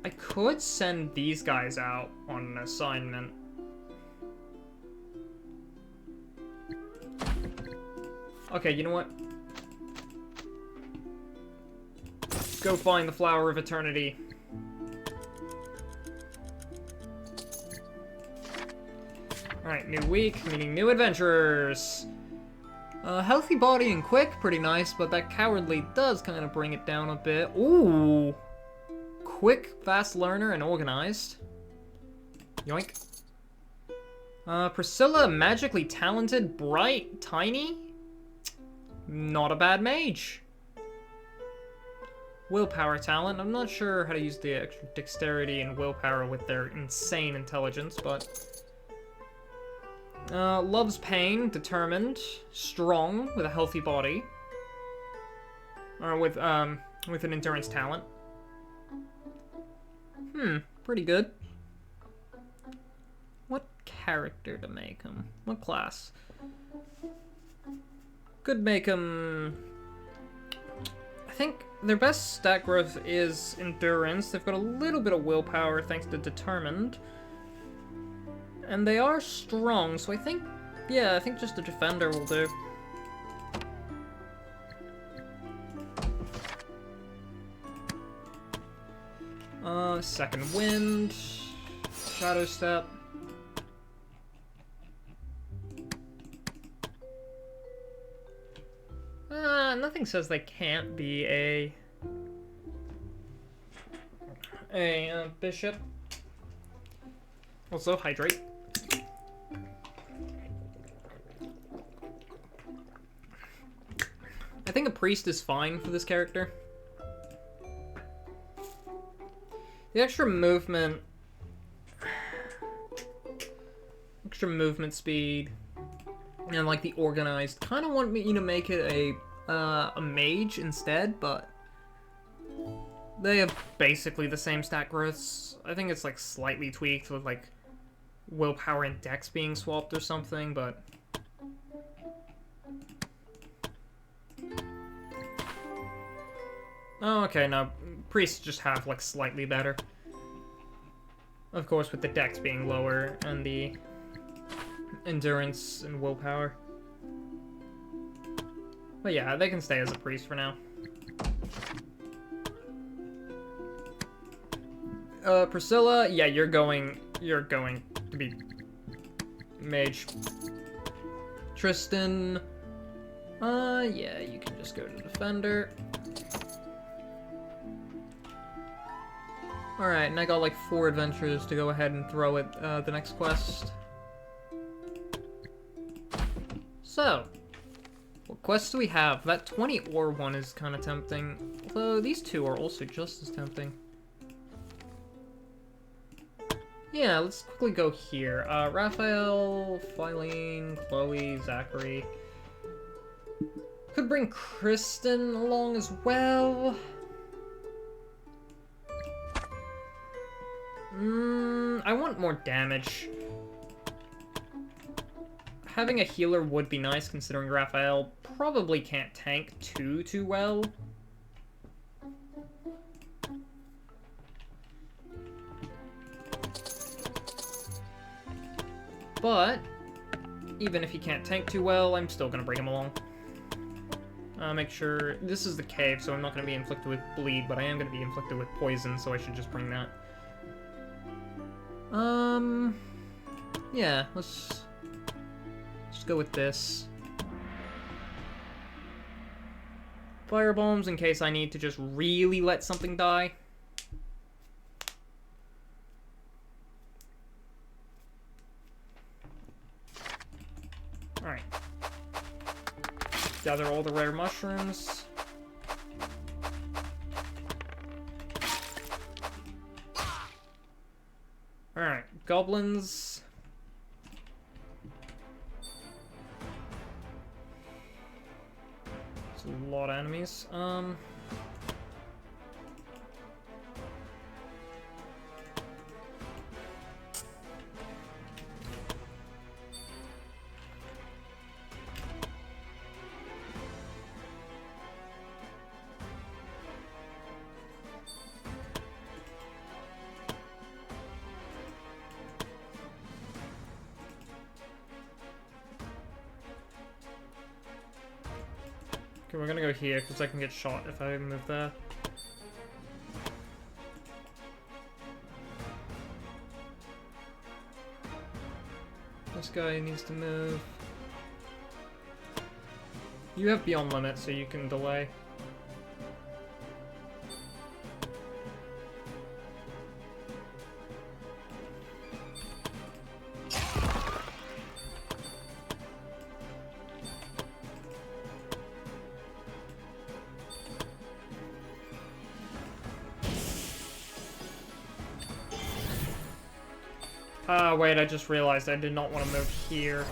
I could send these guys out on an assignment. Okay, you know what? Go find the Flower of Eternity. Alright, new week, meaning new adventurers. Healthy body and quick, pretty nice, but that cowardly does kind of bring it down a bit. Ooh! Quick, fast learner, and organized. Yoink. Priscilla, magically talented, bright, tiny? Not a bad mage. Willpower talent. I'm not sure how to use the extra dexterity and willpower with their insane intelligence, but... loves pain, determined, strong, with a healthy body. Or with an endurance talent. Pretty good. What character to make him? What class? Could make him... I think their best stat growth is endurance. They've got a little bit of willpower thanks to determined. And they are strong, so I think... Yeah, I think just a defender will do. Second wind, shadow step. Nothing says they can't be a bishop. Also, hydrate. I think a priest is fine for this character. The extra movement speed, and like the organized, kind of want me to make it a mage instead, but they have basically the same stat growths. I think it's like slightly tweaked with like willpower and dex being swapped or something, but oh, okay, no, priests just have like slightly better. Of course, with the dex being lower and the endurance and willpower. But yeah, they can stay as a priest for now. Priscilla, yeah, you're going to be mage. Tristan, yeah, you can just go to defender. Alright, and I got like 4 adventures to go ahead and throw at the next quest. So, what quests do we have? That 20 ore one is kind of tempting, although these 2 are also just as tempting. Yeah, let's quickly go here. Raphael, Philene, Chloe, Zachary. Could bring Kristen along as well. I want more damage. Having a healer would be nice, considering Raphael probably can't tank too well. But, even if he can't tank too well, I'm still gonna bring him along. Make sure... This is the cave, so I'm not gonna be inflicted with bleed, but I am gonna be inflicted with poison, so I should just bring that. Yeah, let's go with this. Fire bombs in case I need to just really let something die. Alright. Gather all the rare mushrooms. Alright, goblins. It's a lot of enemies. Okay, we're gonna go here, because I can get shot if I move there. This guy needs to move. You have beyond limit, so you can delay. Wait, I just realized I did not want to move here.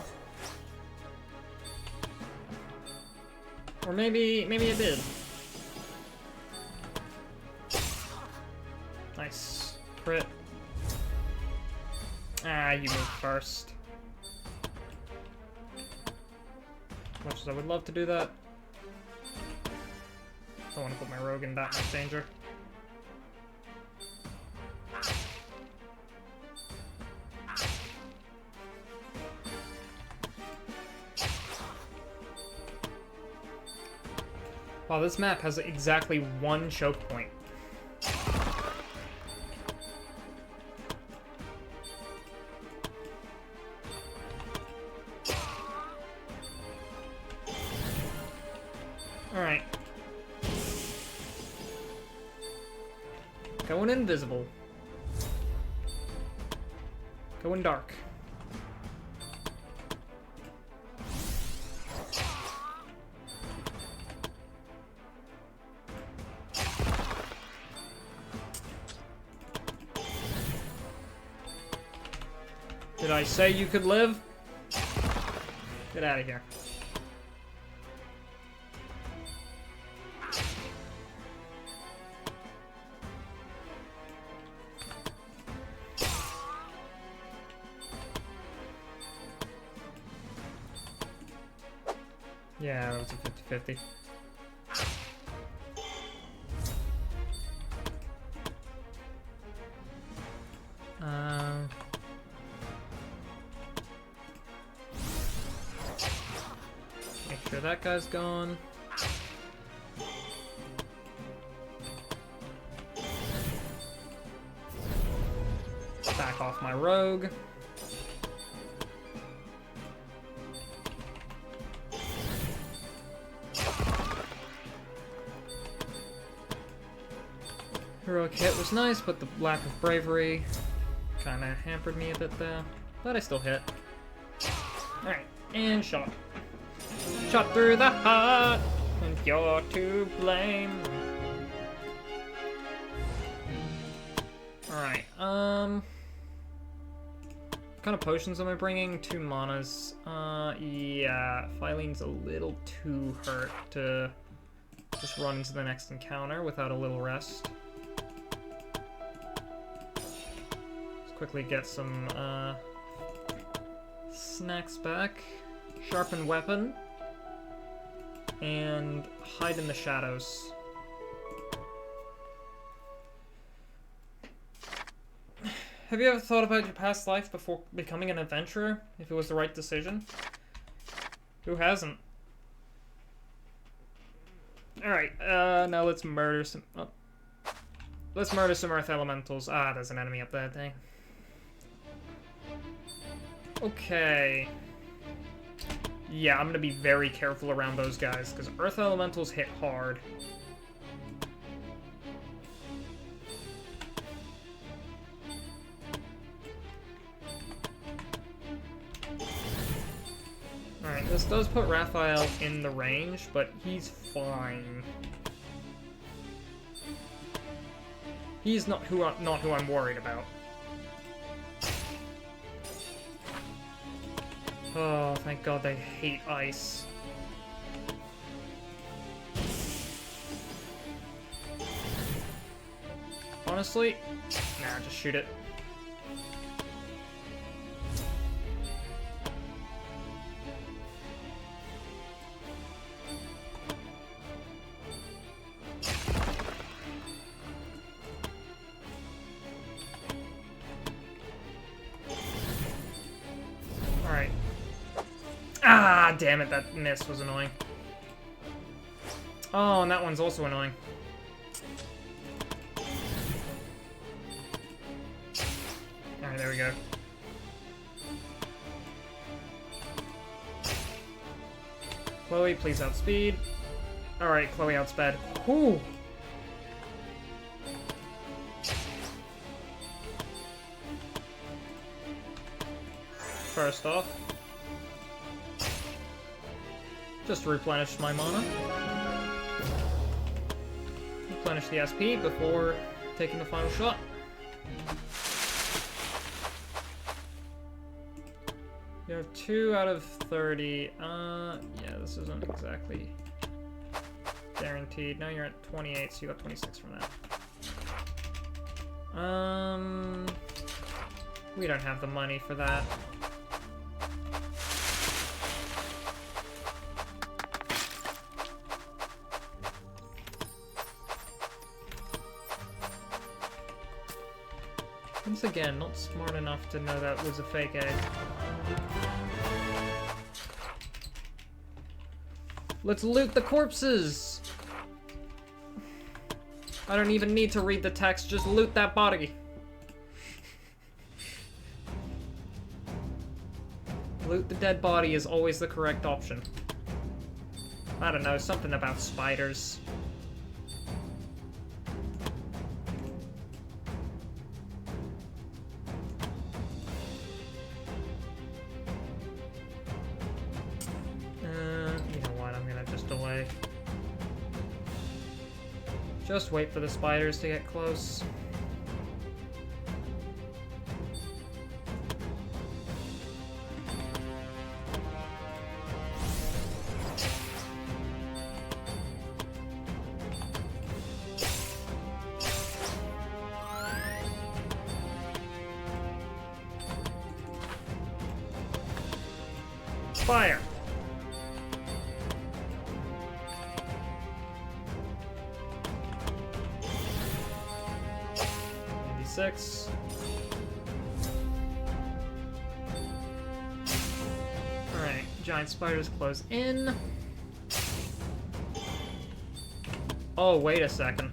Or maybe I did. Nice. Crit. Ah, you move first. As much as I would love to do that. Don't want to put my rogue in that much danger. Wow, this map has exactly one choke point. Alright. Going invisible. Going dark. Did I say you could live? Get out of here. Yeah, that was a 50-50. Make sure that guy's gone. Back off my rogue. Heroic hit was nice, but the lack of bravery kind of hampered me a bit there. But I still hit. Alright, and shot. Shot through the heart, and you're to blame. Alright, what kind of potions am I bringing? 2 manas. Yeah, Filene's a little too hurt to just run into the next encounter without a little rest. Let's quickly get some, snacks back. Sharpen weapon. And hide in the shadows. Have you ever thought about your past life before becoming an adventurer? If it was the right decision? Who hasn't? Alright, now let's murder some... Oh. Let's murder some Earth Elementals. Ah, there's an enemy up there, dang. Okay. Yeah, I'm gonna be very careful around those guys, because Earth Elementals hit hard. Alright, this does put Raphael in the range, but he's fine. He's not who I'm worried about. Oh, thank God they hate ice. Honestly, nah, just shoot it. Alright. Ah, damn it, that miss was annoying. Oh, and that one's also annoying. Alright, there we go. Chloe, please outspeed. Alright, Chloe outsped. Whoo! First off, just replenish my mana. Replenish the SP before taking the final shot. You have 2 out of 30. Yeah, this isn't exactly guaranteed. Now you're at 28, so you got 26 from that. We don't have the money for that. Once again, not smart enough to know that was a fake egg. Let's loot the corpses! I don't even need to read the text, just loot that body. Loot the dead body is always the correct option. I don't know, something about spiders. Just wait for the spiders to get close. Fire! Six. Alright, giant spiders close in. Oh, wait a second.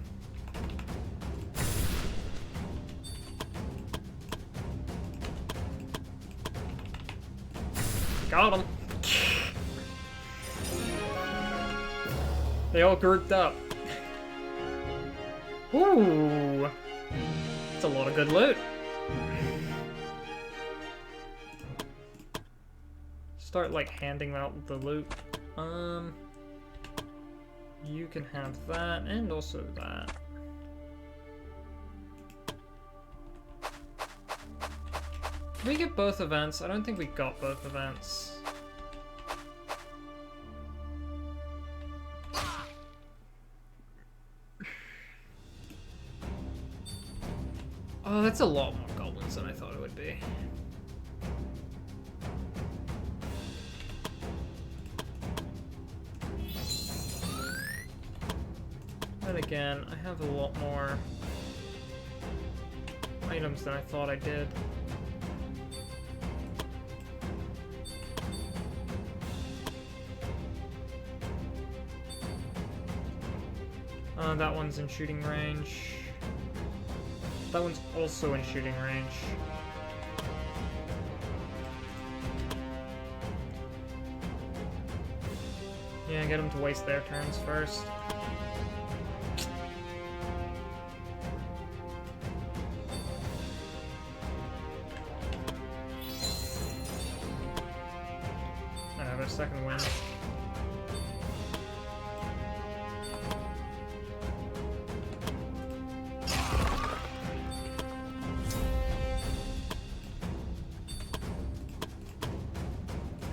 Got them. They all grouped up. Ooh. That's a lot of good loot. Start, like, handing out the loot. You can have that, and also that. Did we get both events? I don't think we got both events. Oh, that's a lot more goblins than I thought it would be. And again, I have a lot more items than I thought I did. That one's in shooting range. That one's also in shooting range. Yeah, get them to waste their turns first. I have a second win.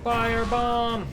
Firebomb!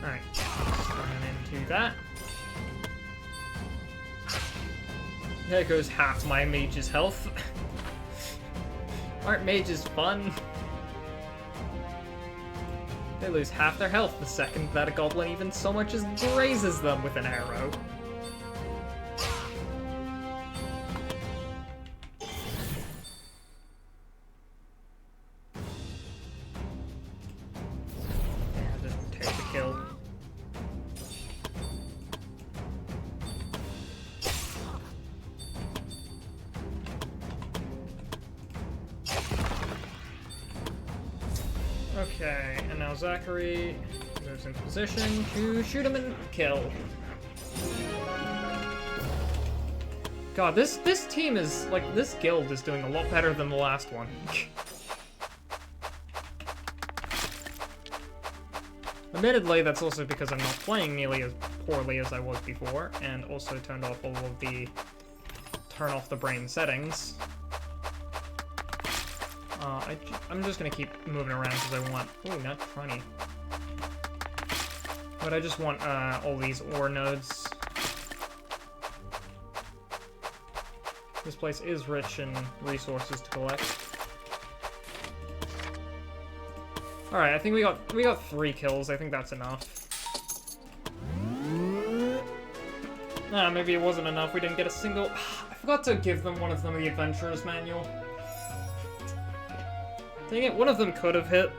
Alright, run into that. There goes half my mage's health. Aren't mages fun? They lose half their health the second that a goblin even so much as grazes them with an arrow. Yeah, just take the kill. Okay, and now Zachary moves into position to shoot him and kill. God, this team is, like, this guild is doing a lot better than the last one. Admittedly, that's also because I'm not playing nearly as poorly as I was before, and also turned off all of the turn off the brain settings. I'm just gonna keep moving around because I want... Ooh, not 20. But I just want all these ore nodes. This place is rich in resources to collect. Alright, I think we got 3 kills. I think that's enough. Nah, maybe it wasn't enough. We didn't get a single... I forgot to give them one of them the Adventurer's Manual. Dang it, one of them could have hit.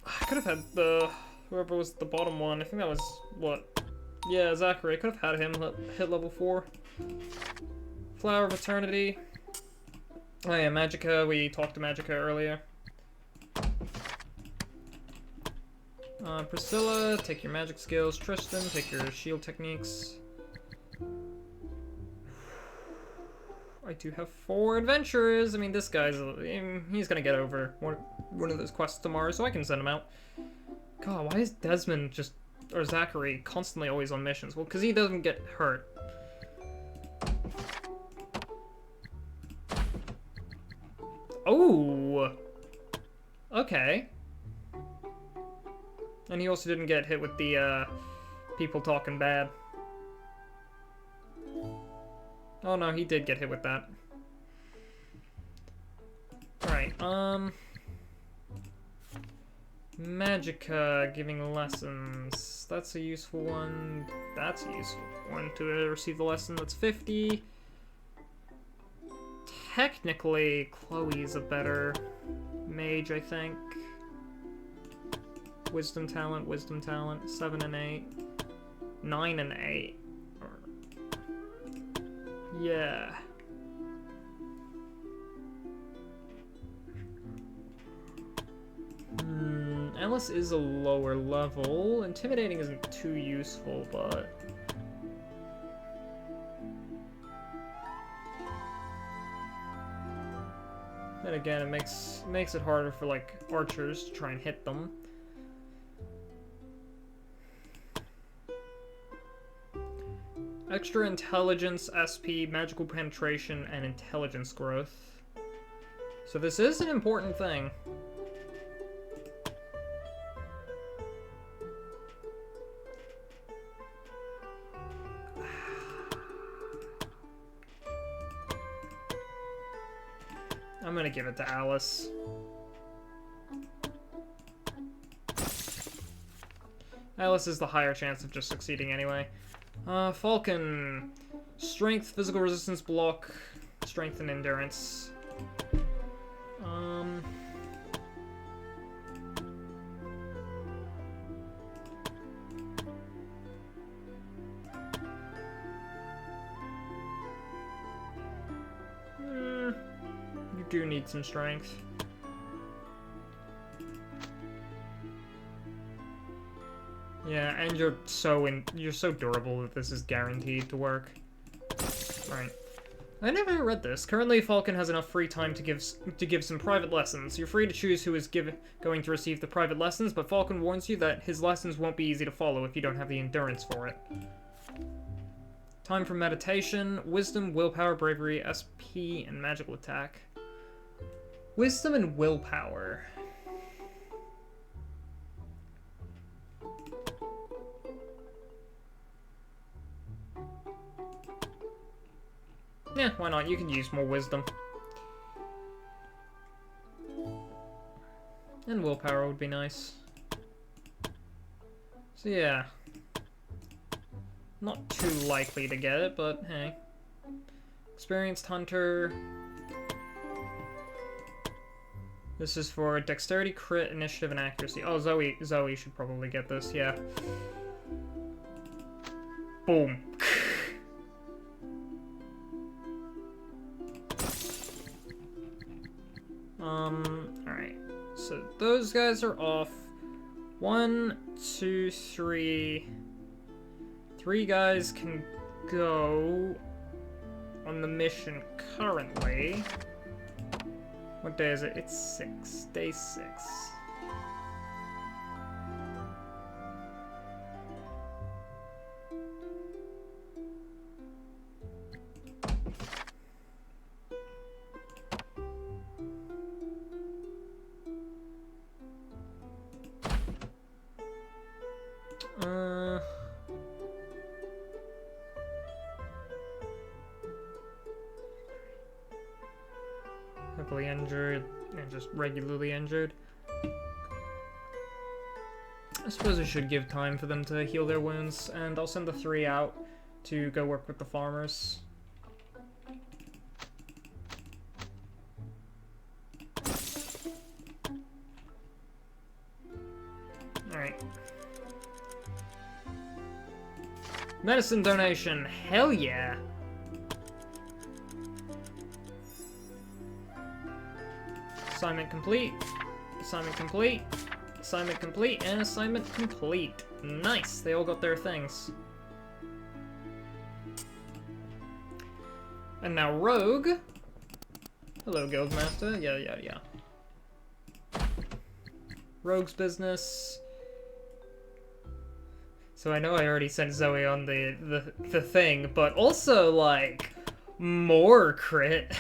I could have had the... whoever was the bottom one. I think that was... what? Yeah, Zachary. I could have had him hit level 4. Flower of Eternity. Oh yeah, Magicka. We talked to Magicka earlier. Priscilla, take your magic skills. Tristan, take your shield techniques. I do have 4 adventurers. I mean, this guy's... he's gonna get over one of those quests tomorrow, so I can send him out. God, why is Desmond just... or Zachary constantly always on missions? Well, because he doesn't get hurt. Oh! Okay. And he also didn't get hit with the, people talking bad. Oh no, he did get hit with that. Alright, Magicka, giving lessons. That's a useful one. That's a useful one to receive the lesson. That's 50. Technically, Chloe's a better mage, I think. Wisdom talent, 7 and 8. 9 and 8. Yeah. Alice is a lower level. Intimidating isn't too useful, but... then again, it makes it harder for, like, archers to try and hit them. Extra intelligence, SP, magical penetration, and intelligence growth. So this is an important thing. I'm gonna give it to Alice. Alice is the higher chance of just succeeding anyway. Falcon. Strength, physical resistance, block, strength, and endurance. You do need some strength. Yeah, and you're so durable that this is guaranteed to work. Alright. I never read this. Currently, Falcon has enough free time to give some private lessons. You're free to choose who is going to receive the private lessons, but Falcon warns you that his lessons won't be easy to follow if you don't have the endurance for it. Time for meditation, wisdom, willpower, bravery, SP, and magical attack. Wisdom and willpower. Yeah, why not? You can use more wisdom. And willpower would be nice. So yeah. Not too likely to get it, but hey. Experienced hunter. This is for dexterity, crit, initiative, and accuracy. Oh, Zoe should probably get this, yeah. Boom. Alright. So those guys are off. 1, 2, 3. 3 guys can go on the mission currently. What day is it? It's 6. Day 6. Heavily injured and just regularly injured. I suppose I should give time for them to heal their wounds, and I'll send the 3 out to go work with the farmers. Alright. Medicine donation, hell yeah! Assignment complete, assignment complete, assignment complete, and assignment complete. Nice, they all got their things. And now Rogue. Hello, Guildmaster. Yeah. Rogue's business. So I know I already sent Zoe on the thing, but also, like, more crit.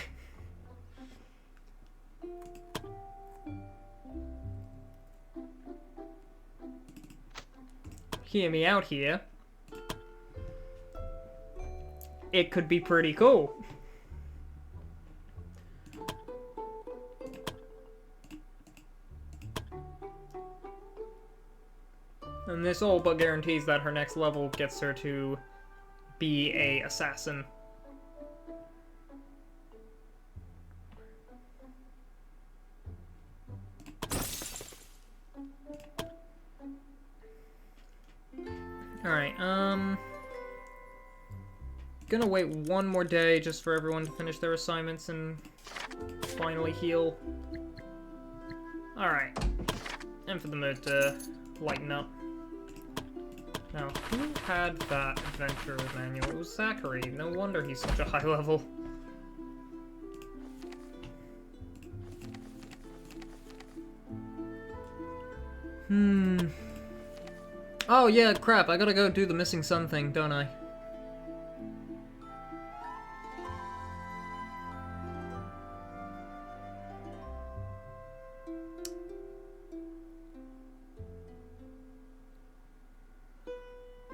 Hear me out here. It could be pretty cool. And this all but guarantees that her next level gets her to be a assassin. Alright, gonna wait one more day just for everyone to finish their assignments and finally heal. Alright, and for the mood to lighten up. Now, who had that adventure manual? It was Zachary. No wonder he's such a high level. Oh yeah, crap, I gotta go do the missing son thing, don't I?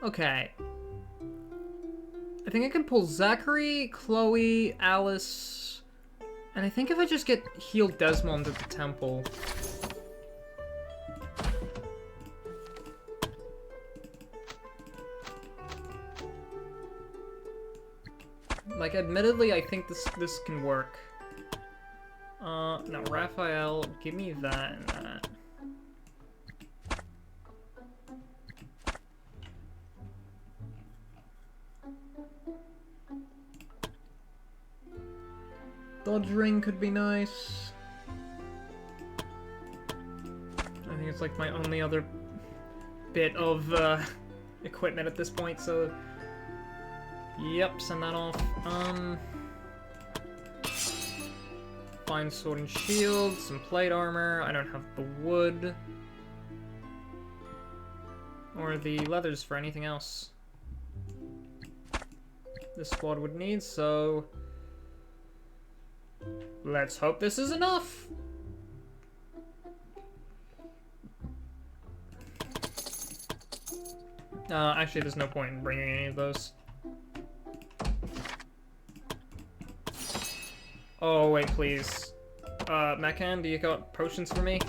Okay. I think I can pull Zachary, Chloe, Alice, and I think if I just get healed Desmond at the temple. Like, admittedly, I think this can work. No, Raphael, give me that and that. Dodge ring could be nice. I think it's like my only other bit of equipment at this point, so yep, send that off. Fine sword and shield, some plate armor. I don't have the wood or the leathers for anything else this squad would need, so let's hope this is enough. Actually, there's no point in bringing any of those. Oh, wait, please. Mekan, do you got potions for me?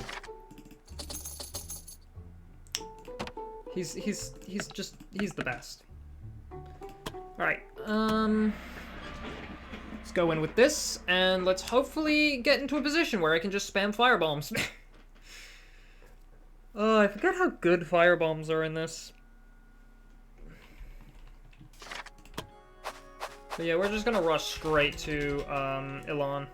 He's the best. Alright, let's go in with this, and let's hopefully get into a position where I can just spam firebombs. I forget how good firebombs are in this. But yeah, we're just gonna rush straight to, Ilan.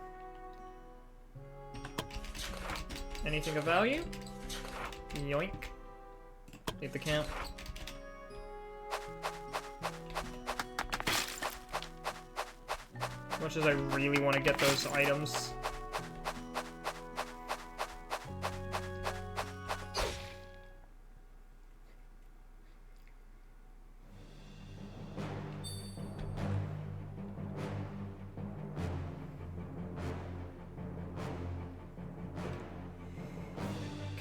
Anything of value? Yoink. Leave the camp. As much as I really want to get those items.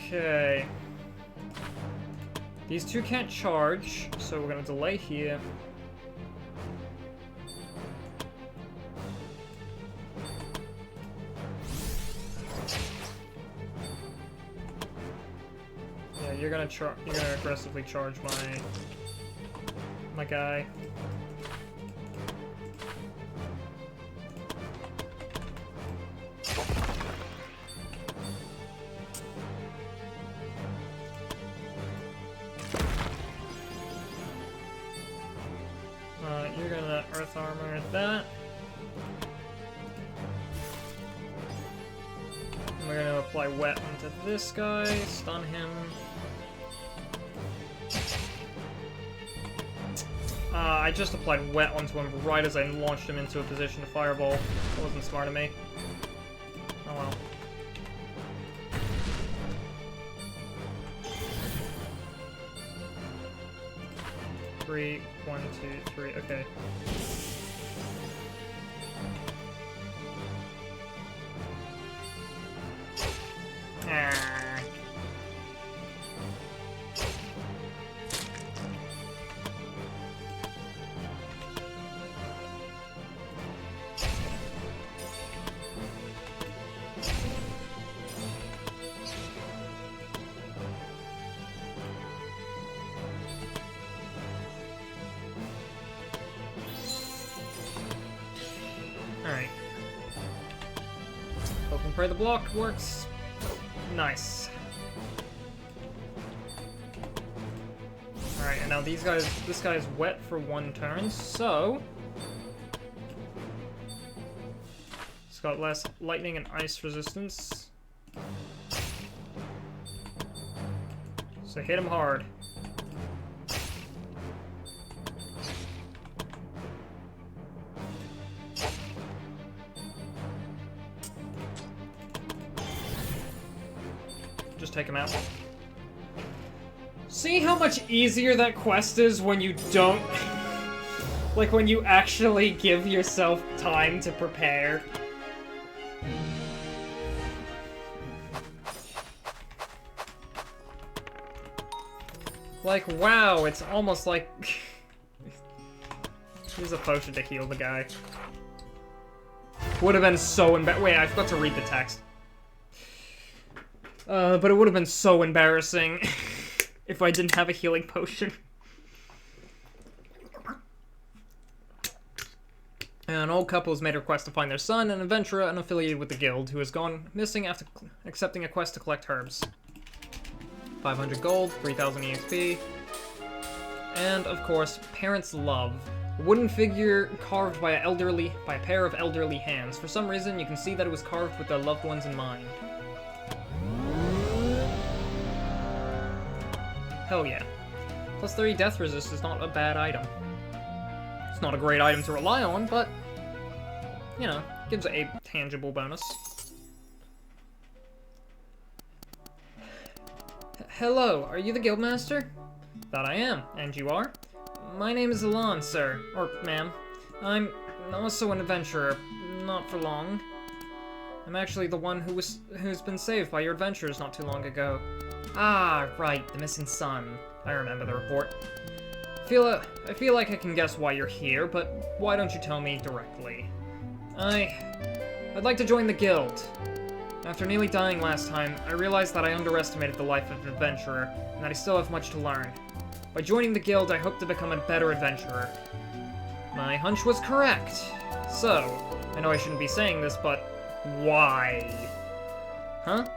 Okay. These two can't charge, so we're gonna delay here. Yeah, you're gonna aggressively charge my guy. You're gonna earth armor that. And we're gonna apply wet onto this guy, stun him. I just applied wet onto him right as I launched him into a position to fireball. That wasn't smart of me. Oh well. Three, 1, 2, 3, okay. Ah. Alright. Hope and pray the block works. Nice. Alright, and now this guy is wet for 1 turn, so it's got less lightning and ice resistance. So hit him hard. Just take him out. See how much easier that quest is when you don't... like, when you actually give yourself time to prepare. Like, wow, it's almost like... Use a potion to heal the guy. Would have been so Wait, I forgot to read the text. But it would have been so embarrassing if I didn't have a healing potion. An old couple has made a request to find their son, an adventurer unaffiliated with the guild, who has gone missing after accepting a quest to collect herbs. 500 gold, 3000 EXP, and of course, parents' love. A wooden figure carved by a pair of elderly hands. For some reason, you can see that it was carved with their loved ones in mind. Hell yeah. Plus 30 death resist is not a bad item. It's not a great item to rely on, but, you know, gives a tangible bonus. Hello, are you the guildmaster? That I am, and you are? My name is Ilan, sir, or ma'am. I'm also an adventurer, not for long. I'm actually the one who's been saved by your adventurers not too long ago. Ah, right, the missing son. I remember the report. I feel like I can guess why you're here, but why don't you tell me directly? I'd like to join the guild. After nearly dying last time, I realized that I underestimated the life of an adventurer, and that I still have much to learn. By joining the guild, I hope to become a better adventurer. My hunch was correct. So, I know I shouldn't be saying this, but why? Huh?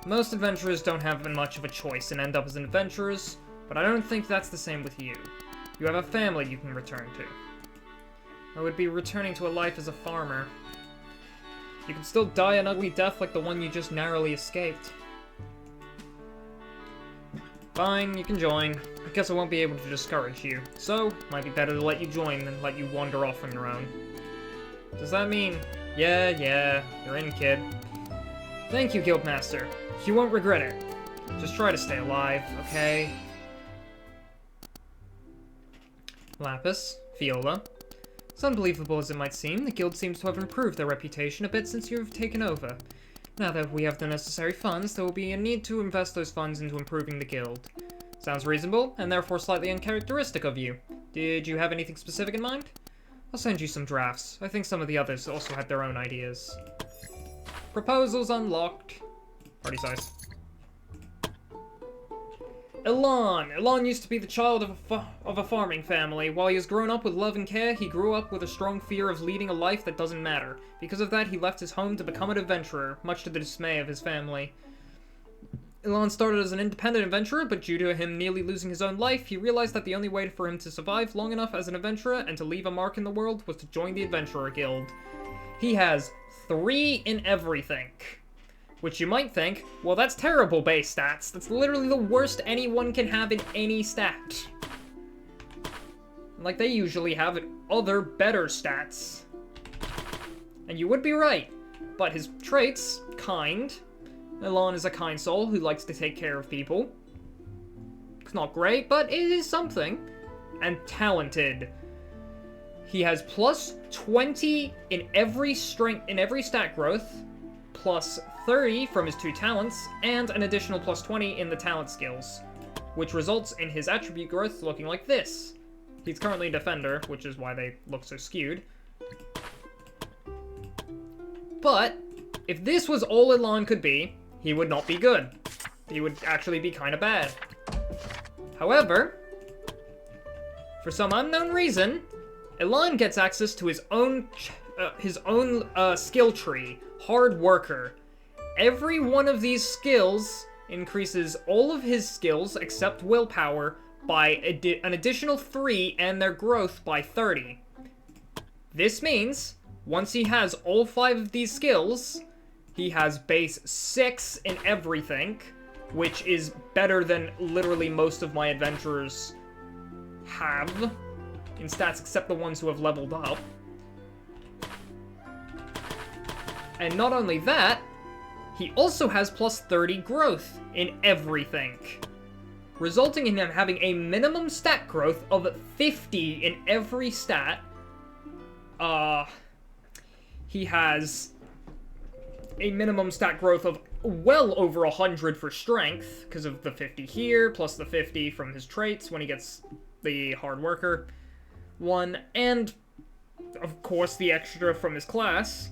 Most adventurers don't have much of a choice and end up as adventurers, but I don't think that's the same with you. You have a family you can return to. I would be returning to a life as a farmer. You can still die an ugly death like the one you just narrowly escaped. Fine, you can join. I guess I won't be able to discourage you, so might be better to let you join than let you wander off on your own. Does that mean, yeah, you're in, kid. Thank you, Guildmaster. You won't regret it. Just try to stay alive, okay? Lapis, Viola. As unbelievable as it might seem, the guild seems to have improved their reputation a bit since you have taken over. Now that we have the necessary funds, there will be a need to invest those funds into improving the guild. Sounds reasonable, and therefore slightly uncharacteristic of you. Did you have anything specific in mind? I'll send you some drafts. I think some of the others also had their own ideas. Proposals unlocked. Party size. Elan! Elan used to be the child of a farming family. While he has grown up with love and care, he grew up with a strong fear of leading a life that doesn't matter. Because of that, he left his home to become an adventurer, much to the dismay of his family. Elan started as an independent adventurer, but due to him nearly losing his own life, he realized that the only way for him to survive long enough as an adventurer and to leave a mark in the world was to join the Adventurer Guild. He has 3 in everything. Which you might think, well, that's terrible base stats. That's literally the worst anyone can have in any stat. Like they usually have other better stats. And you would be right. But his traits, kind. Elan is a kind soul who likes to take care of people. It's not great, but it is something. And talented. He has plus 20 in every stat growth, plus 30 from his 2 talents, and an additional plus 20 in the talent skills, which results in his attribute growth looking like this. He's currently a defender, which is why they look so skewed. But, if this was all Elan could be, he would not be good. He would actually be kind of bad. However, for some unknown reason, Elan gets access to his own skill tree, Hard Worker. Every one of these skills increases all of his skills except willpower by an additional 3 and their growth by 30. This means, once he has all 5 of these skills, he has base 6 in everything, which is better than literally most of my adventurers have in stats except the ones who have leveled up. And not only that, he also has plus 30 growth in everything, resulting in him having a minimum stat growth of 50 in every stat. He has a minimum stat growth of well over 100 for strength, because of the 50 here, plus the 50 from his traits when he gets the Hard Worker one, and of course the extra from his class.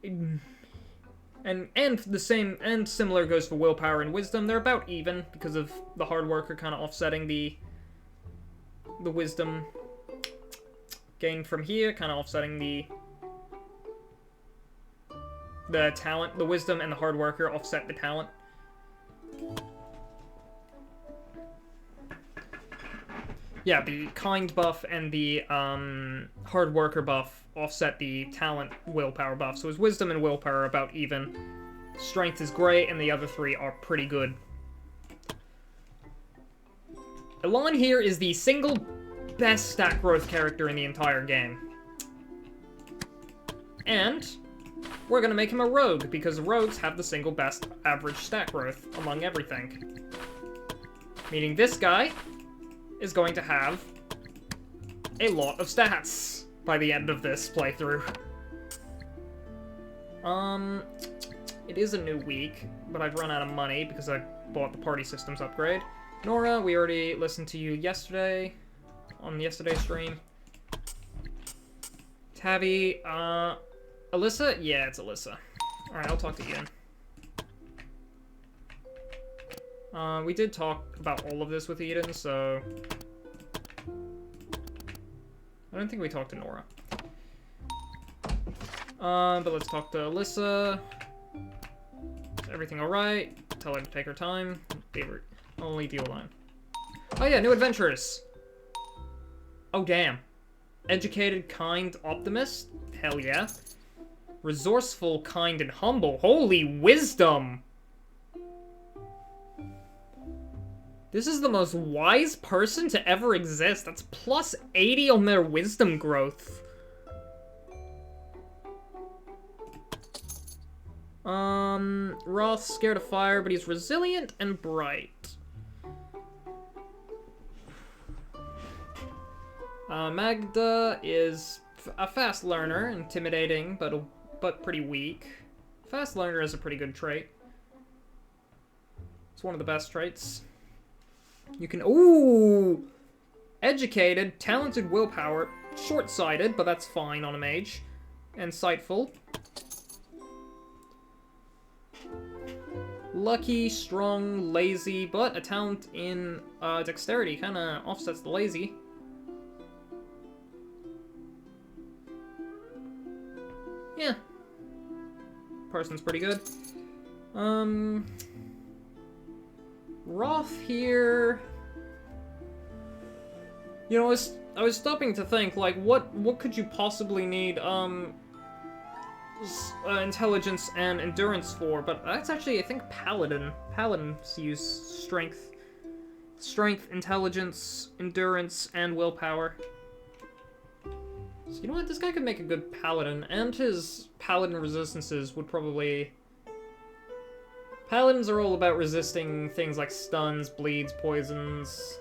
And the same and similar goes for willpower and wisdom. They're about even because of the Hard Worker kind of offsetting the wisdom gain from here, kind of offsetting the talent. The wisdom and the Hard Worker offset the talent. Yeah, the kind buff and the Hard Worker buff offset the talent willpower buff. So his wisdom and willpower are about even. Strength is great, and the other 3 are pretty good. Elan here is the single best stat growth character in the entire game. And we're gonna make him a rogue, because rogues have the single best average stat growth among everything. Meaning this guy is going to have a lot of stats by the end of this playthrough. It is a new week, but I've run out of money because I bought the party systems upgrade. Nora, we already listened to you yesterday, on yesterday's stream. Tabby, Alyssa? Yeah, it's Alyssa. Alright, I'll talk to Ian. We did talk about all of this with Eden, so... I don't think we talked to Nora. But let's talk to Alyssa. Is everything alright? Tell her to take her time. I'll leave you alone. Oh yeah, new adventurers! Oh damn. Educated, kind, optimist? Hell yeah. Resourceful, kind, and humble. Holy wisdom! This is the most wise person to ever exist. That's plus 80 on their wisdom growth. Roth's scared of fire, but he's resilient and bright. Magda is a fast learner, intimidating, but pretty weak. Fast learner is a pretty good trait. It's one of the best traits. You can... Ooh! Educated, talented willpower, short-sighted, but that's fine on a mage. Insightful. Lucky, strong, lazy, but a talent in dexterity kinda offsets the lazy. Yeah. Person's pretty good. Roth here... You know, I was stopping to think, like, what could you possibly need, intelligence and endurance for, but that's actually, I think, Paladin. Paladins use strength. Strength, intelligence, endurance, and willpower. So you know what, this guy could make a good Paladin, and his Paladin resistances would probably... Paladins are all about resisting things like stuns, bleeds, poisons,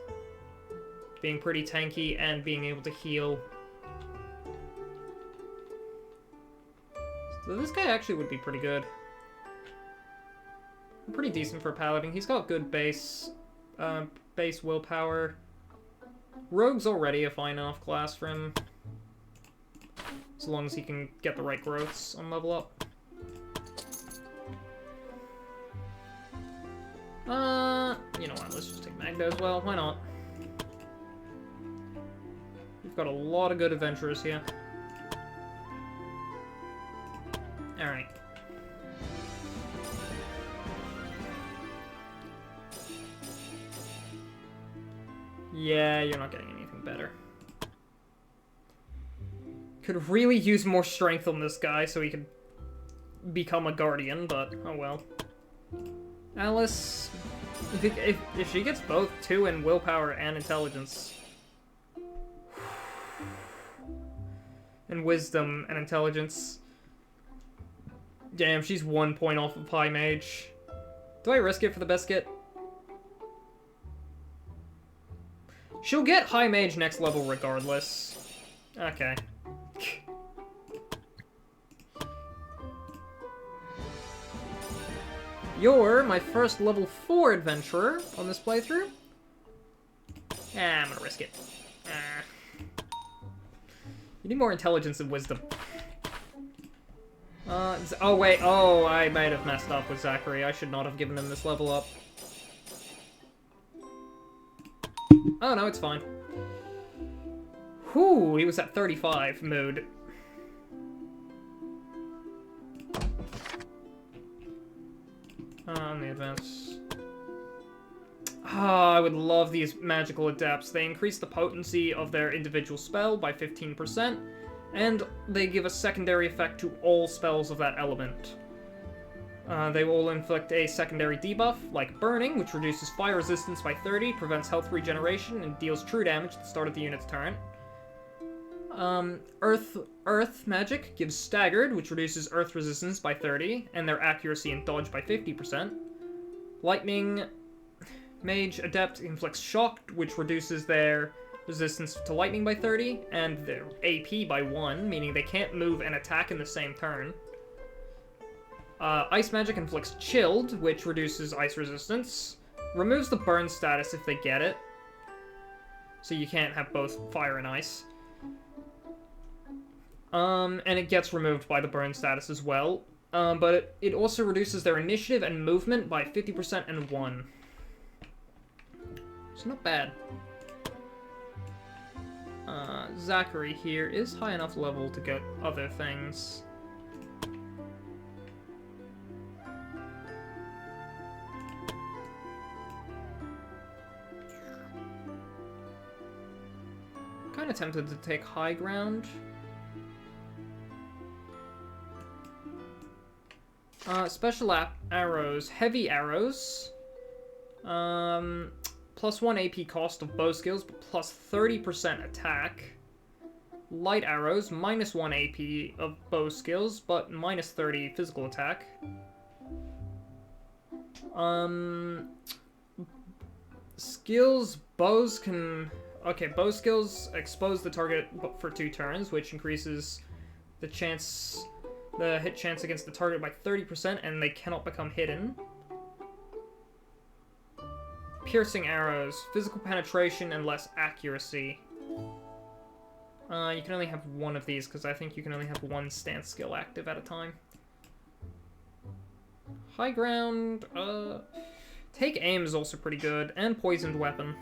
being pretty tanky, and being able to heal. So this guy actually would be pretty good. Pretty decent for a Paladin. He's got good base willpower. Rogue's already a fine enough class for him. As long as he can get the right growths on level up. You know what, let's just take Magda as well, why not? We've got a lot of good adventurers here. Alright. Yeah, you're not getting anything better. Could really use more strength on this guy so he could become a guardian, but oh well. Alice, if she gets both 2 in willpower and intelligence, and wisdom and intelligence, damn, she's 1 point off of High Mage. Do I risk it for the biscuit? She'll get High Mage next level regardless. Okay. You're my first level 4 adventurer on this playthrough. I'm gonna risk it. You need more intelligence and wisdom. Oh wait, oh, I might have messed up with Zachary. I should not have given him this level up. Oh no, it's fine. Whew, he was at 35 mood. On the advance. Ah, I would love these magical adepts. They increase the potency of their individual spell by 15%, and they give a secondary effect to all spells of that element. They will inflict a secondary debuff, like Burning, which reduces fire resistance by 30, prevents health regeneration, and deals true damage at the start of the unit's turn. Earth magic gives Staggered, which reduces earth resistance by 30, and their accuracy and dodge by 50%. Lightning Mage Adept inflicts Shock, which reduces their resistance to lightning by 30, and their AP by 1, meaning they can't move and attack in the same turn. Ice Magic inflicts Chilled, which reduces ice resistance. Removes the burn status if they get it. So you can't have both fire and ice. And it gets removed by the burn status as well. But it also reduces their initiative and movement by 50% and 1. It's not bad. Zachary here is high enough level to get other things. Kinda tempted to take high ground. Special arrows. Heavy arrows. Plus 1 AP cost of bow skills, but plus 30% attack. Light arrows, minus 1 AP of bow skills, but minus 30 physical attack. Skills, bows can... Okay, bow skills expose the target for 2 turns, which increases the hit chance against the target by 30%, and they cannot become hidden. Piercing arrows, physical penetration, and less accuracy. You can only have one of these, because I think you can only have one stance skill active at a time. High ground, take aim is also pretty good, and poisoned weapon.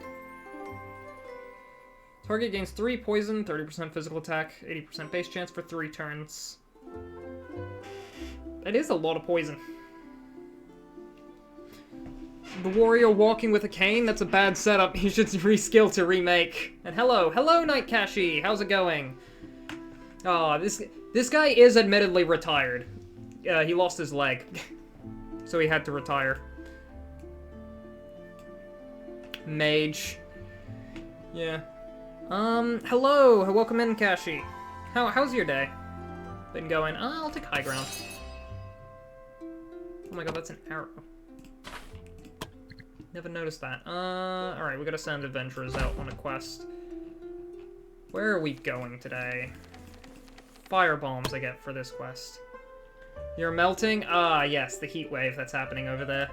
Target gains 3 poison, 30% physical attack, 80% base chance for 3 turns. That is a lot of poison. The warrior walking with a cane, that's a bad setup. You should reskill to remake. And hello Night Kashi, how's it going? Oh, this guy is admittedly retired. He lost his leg, so he had to retire. Mage. Yeah. Hello, welcome in, Kashi. How's your day been going? I'll take high ground. Oh my god, that's an arrow. Never noticed that. Alright, we gotta send adventurers out on a quest. Where are we going today? Fire bombs I get for this quest. You're melting? Ah, yes, the heat wave that's happening over there.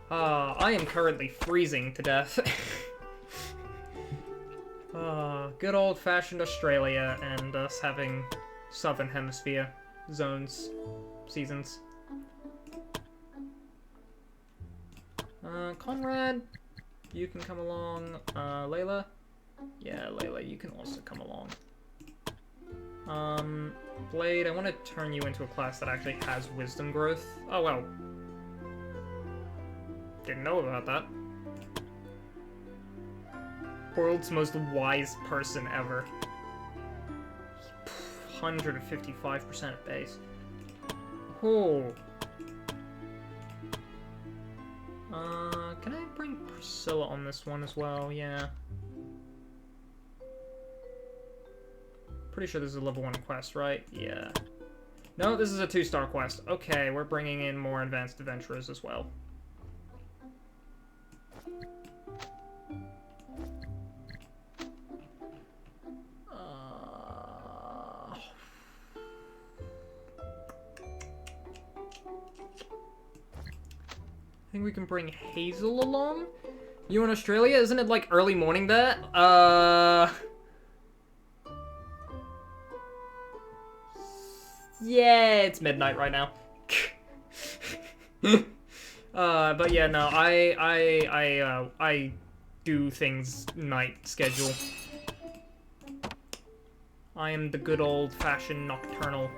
I am currently freezing to death. Good old-fashioned Australia and us having Southern Hemisphere zones, seasons. Conrad, you can come along. Layla? Yeah, Layla, you can also come along. Blade, I want to turn you into a class that actually has wisdom growth. Oh, well. Didn't know about that. World's most wise person ever. 155% base. Oh. Can I bring Priscilla on this one as well? Yeah. Pretty sure this is a level 1 quest, right? Yeah. No, this is a 2-star quest. Okay, we're bringing in more advanced adventurers as well. I think we can bring Hazel along? You in Australia? Isn't it like early morning there? Yeah, it's midnight right now. But yeah, no, I do things night schedule. I am the good old-fashioned nocturnal.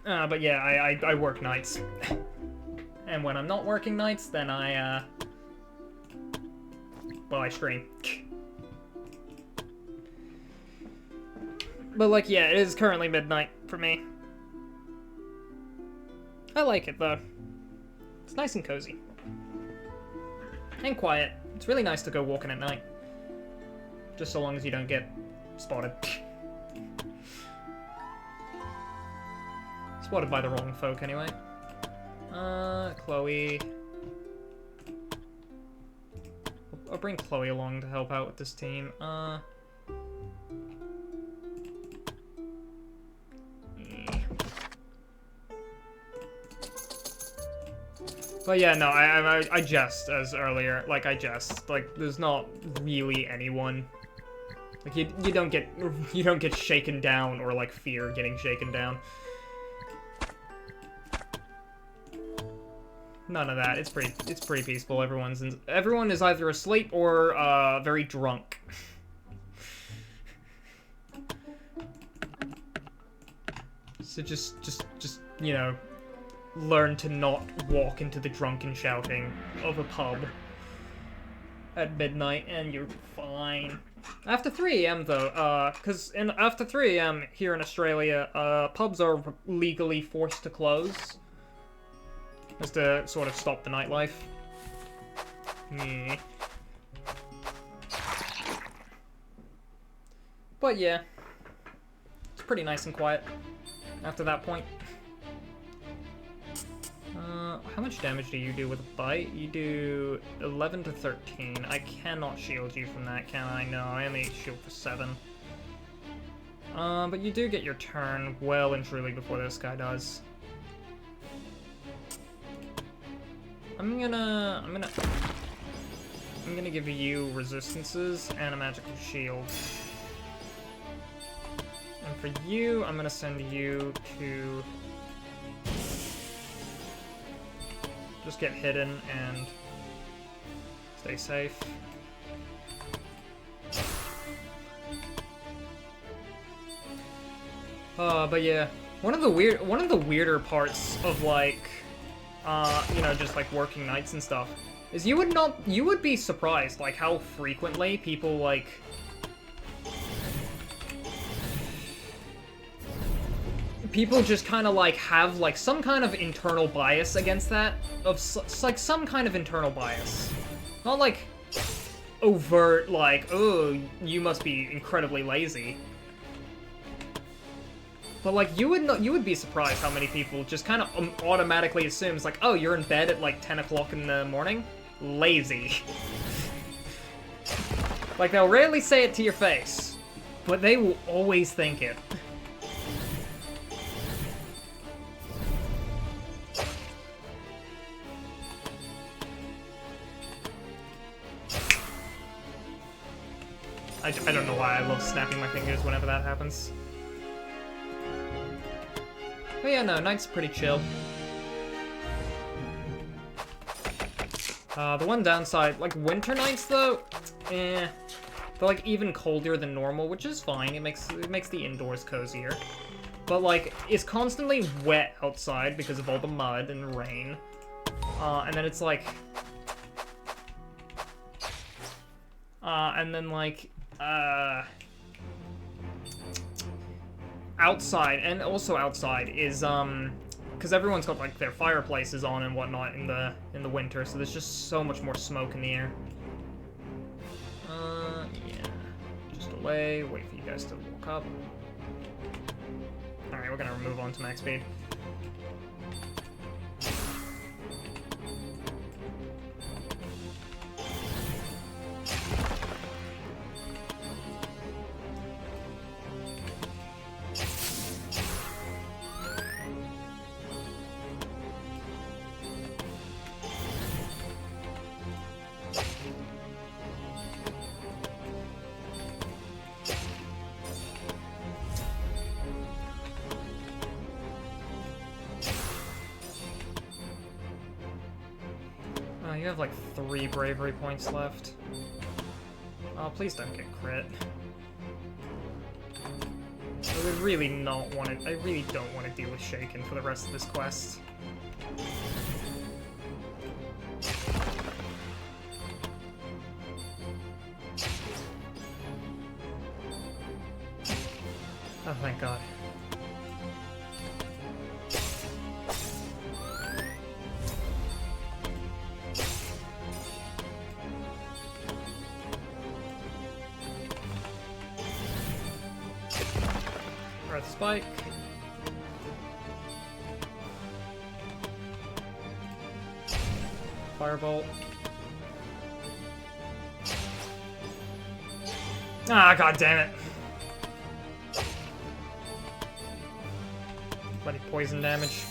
But yeah, I work nights. And when I'm not working nights, then well, I stream. But like, yeah, it is currently midnight for me. I like it, though. It's nice and cozy. And quiet. It's really nice to go walking at night. Just so long as you don't get spotted. Spotted by the wrong folk, anyway. Chloe. I'll bring Chloe along to help out with this team. But yeah, no, I jest as earlier. Like, I jest. Like, there's not really anyone. Like, you don't get shaken down or like fear getting shaken down. None of that. It's pretty peaceful. Everyone is either asleep or very drunk. So just you know, learn to not walk into the drunken shouting of a pub at midnight, and you're fine. After 3 a.m. though, because after 3 a.m. here in Australia, pubs are legally forced to close, as to sort of stop the nightlife. But yeah, it's pretty nice and quiet after that point. How much damage do you do with a bite? You do 11 to 13. I cannot shield you from that, can I? No, I only shield for 7. But you do get your turn well and truly before this guy does. I'm gonna give you resistances and a magical shield. And for you, I'm gonna send you to just get hidden and stay safe. But yeah, one of the weirder parts of like, you know, just like working nights and stuff is you would be surprised like how frequently people like just kind of like have like some kind of internal bias against that, like some kind of internal bias, not like overt like, oh, you must be incredibly lazy, but like you would be surprised how many people just kind of automatically assumes like, oh, you're in bed at like 10 o'clock in the morning, lazy. Like they'll rarely say it to your face, but they will always think it. I don't know why I love snapping my fingers whenever that happens. But yeah, no, night's pretty chill. The one downside, like winter nights though, they're like even colder than normal, which is fine. It makes the indoors cozier. But like, it's constantly wet outside because of all the mud and rain. And then it's like, and then like, outside, and also outside is because everyone's got like their fireplaces on and whatnot in the winter, so there's just so much more smoke in the air. Yeah, just away, wait for you guys to walk up. All right, we're gonna move on to max speed. You have like 3 bravery points left. Oh, please don't get crit. I really don't want to deal with Shaken for the rest of this quest. Oh, thank God. Spike. Firebolt. Ah, God damn it. Bloody poison damage.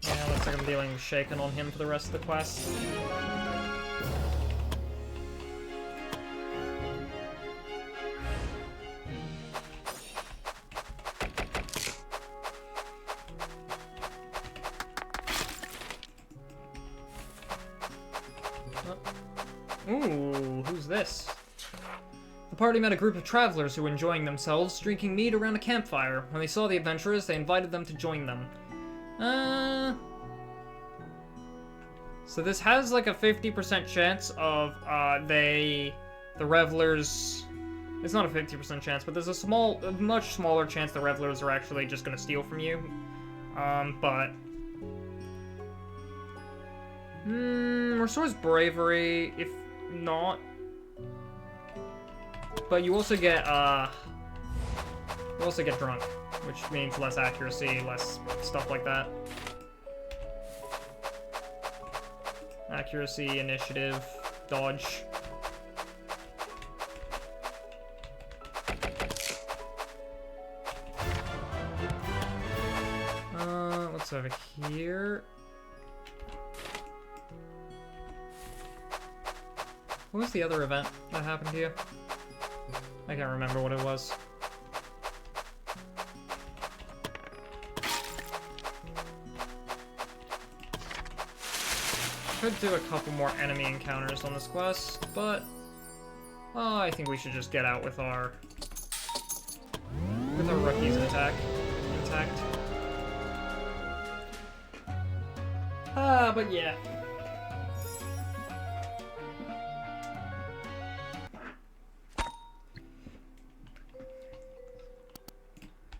Yeah, looks like I'm dealing with Shaken on him for the rest of the quest. Ooh, who's this? The party met a group of travelers who were enjoying themselves, drinking mead around a campfire. When they saw the adventurers, they invited them to join them. So this has like a 50% chance of, the revelers... It's not a 50% chance, but there's a much smaller chance the revelers are actually just gonna steal from you. But... restores bravery, if not. But you also get drunk, which means less accuracy, less stuff like that. Accuracy, initiative, dodge. What's over here? What was the other event that happened here? I can't remember what it was. Could do a couple more enemy encounters on this quest, but I think we should just get out with our rookies intact. But yeah.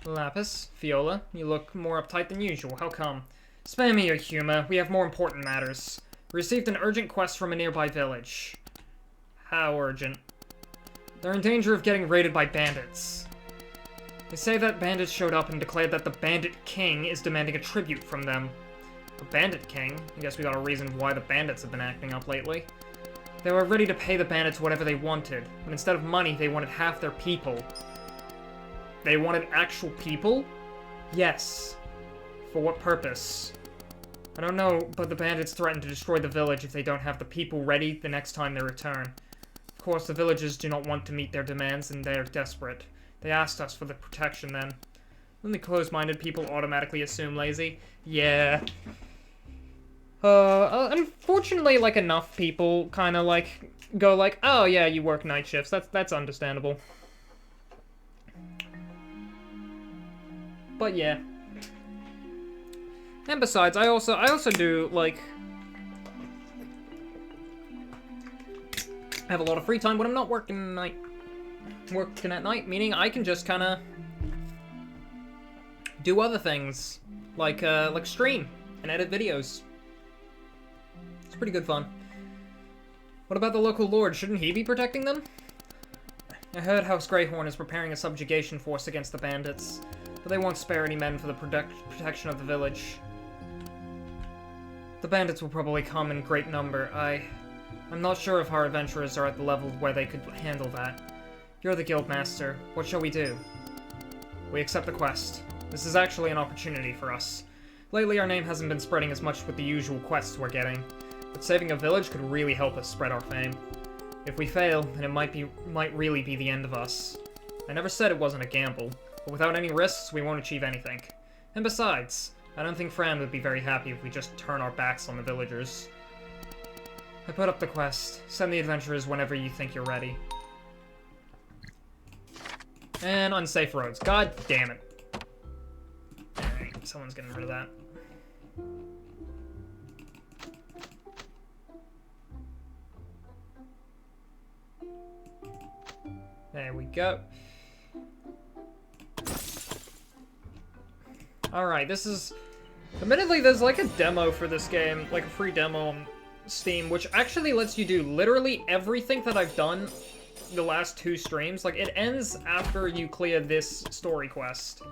Lapis, Fiola, you look more uptight than usual. How come? Spare me your humor. We have more important matters. We received an urgent quest from a nearby village. How urgent? They're in danger of getting raided by bandits. They say that bandits showed up and declared that the Bandit King is demanding a tribute from them. The Bandit King? I guess we got a reason why the bandits have been acting up lately. They were ready to pay the bandits whatever they wanted, but instead of money, they wanted half their people. They wanted actual people? Yes. For what purpose? I don't know, but the bandits threaten to destroy the village if they don't have the people ready the next time they return. Of course, the villagers do not want to meet their demands, and they are desperate. They asked us for the protection then. Only closed-minded people automatically assume lazy. Yeah. Unfortunately, like, enough people kind of, like, go like, oh yeah, you work night shifts. That's understandable. But yeah. And besides, I also do, like, have a lot of free time when I'm not working at night, meaning I can just kind of do other things, like stream and edit videos. It's pretty good fun. What about the local lord? Shouldn't he be protecting them? I heard House Greyhorn is preparing a subjugation force against the bandits, but they won't spare any men for the protection of the village. The bandits will probably come in great number. I'm not sure if our adventurers are at the level where they could handle that. You're the guild master. What shall we do? We accept the quest. This is actually an opportunity for us. Lately, our name hasn't been spreading as much with the usual quests we're getting, but saving a village could really help us spread our fame. If we fail, then it might really be the end of us. I never said it wasn't a gamble, but without any risks, we won't achieve anything. And besides, I don't think Fran would be very happy if we just turn our backs on the villagers. I put up the quest. Send the adventurers whenever you think you're ready. And unsafe roads. God damn it. Alright, someone's getting rid of that. There we go. Alright, this is... Admittedly, there's like a demo for this game, like a free demo on Steam, which actually lets you do literally everything that I've done the last 2 streams. Like, it ends after you clear this story quest.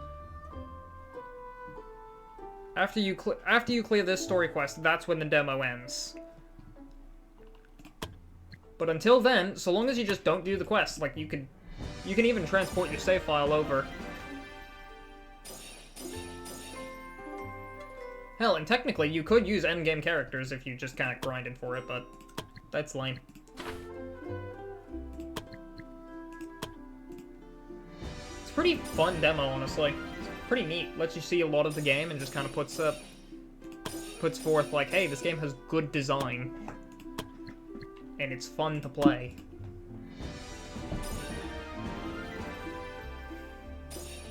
After you clear this story quest, that's when the demo ends. But until then, so long as you just don't do the quest, like, you can even transport your save file over. Hell, and technically, you could use endgame characters if you just kind of grinded for it, but that's lame. It's a pretty fun demo, honestly. It's pretty neat. Lets you see a lot of the game and just kind of puts forth, like, hey, this game has good design. and it's fun to play.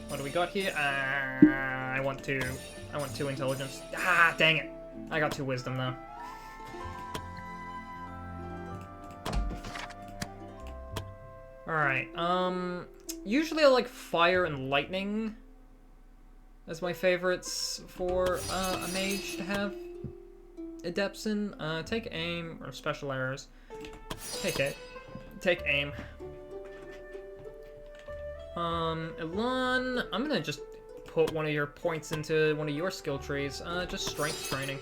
What do we got here? I want 2 intelligence. Ah, dang it. I got 2 wisdom, though. Alright, usually I like fire and lightning as my favorites for a mage to have adepts in. Take aim, or special errors. Take it. Take aim. Elan, I'm gonna just put one of your points into one of your skill trees. Just strength training.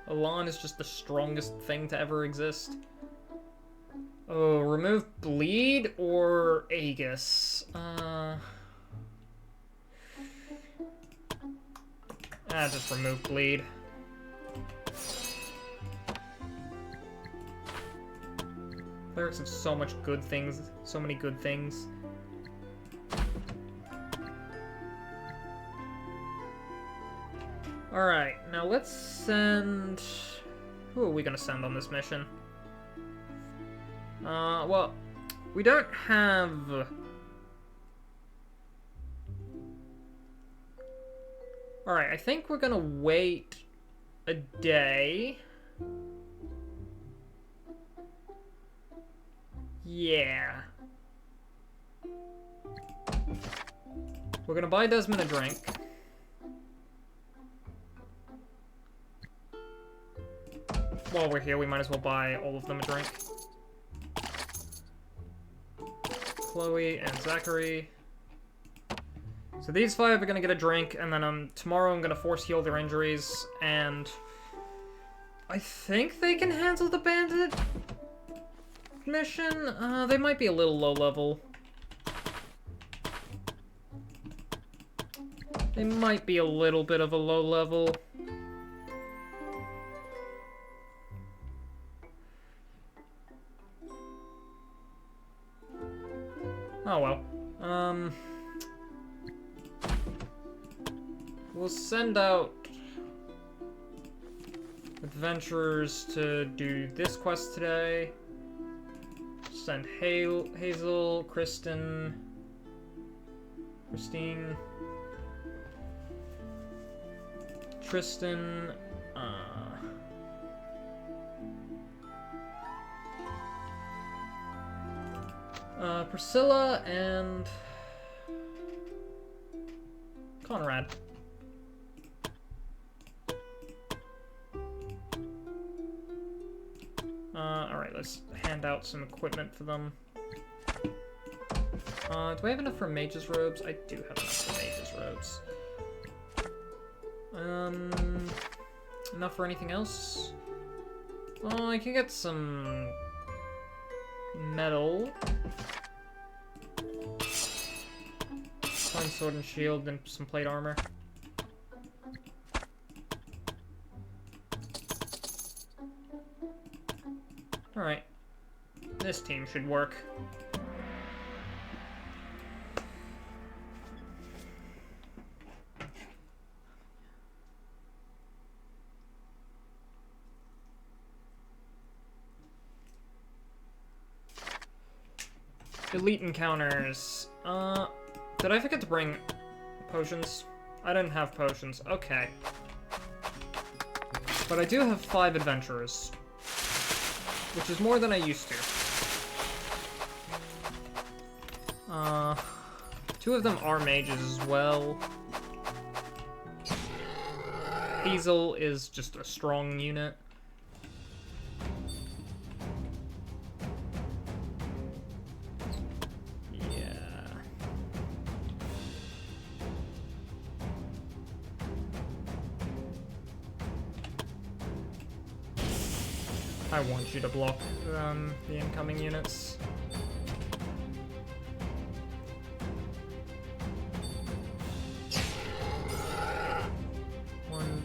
Elan is just the strongest thing to ever exist. Oh, remove bleed or Aegis? Just remove bleed. Clerics have so much good things, so many good things. Alright, now let's send... Who are we gonna send on this mission? Well, we don't have... Alright, I think we're gonna wait a day. Yeah. We're gonna buy Desmond a drink. While we're here, we might as well buy all of them a drink. Chloe and Zachary. So these 5 are gonna get a drink, and then tomorrow I'm gonna force heal their injuries, and I think they can handle the bandit mission. They might be a little low level. They might be a little bit of a low level. Oh well. We'll send out adventurers to do this quest today. Send Hazel, Christine, Tristan, Priscilla, and Conrad. Alright, let's hand out some equipment for them. Do I have enough for mage's robes? I do have enough for mage's robes. Enough for anything else? Oh, I can get some metal. Fine sword and shield and some plate armor. Alright. This team should work. Elite encounters. Did I forget to bring potions? I didn't have potions. Okay. But I do have 5 adventurers. Which is more than I used to. 2 of them are mages as well. Hazel is just a strong unit. I want you to block the incoming units. One,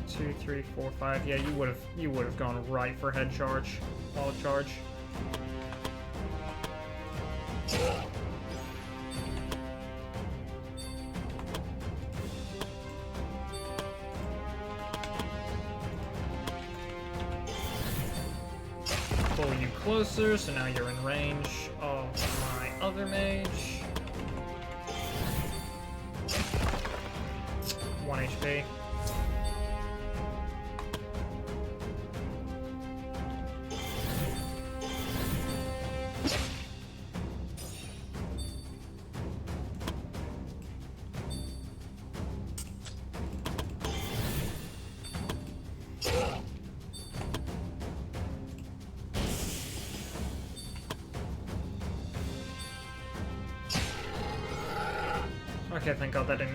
2, 3, 4, 5. Yeah, you would have gone right for head charge, wall charge. pull you closer, so now you're in range of my other mage. 1 HP. Okay, thank God that didn't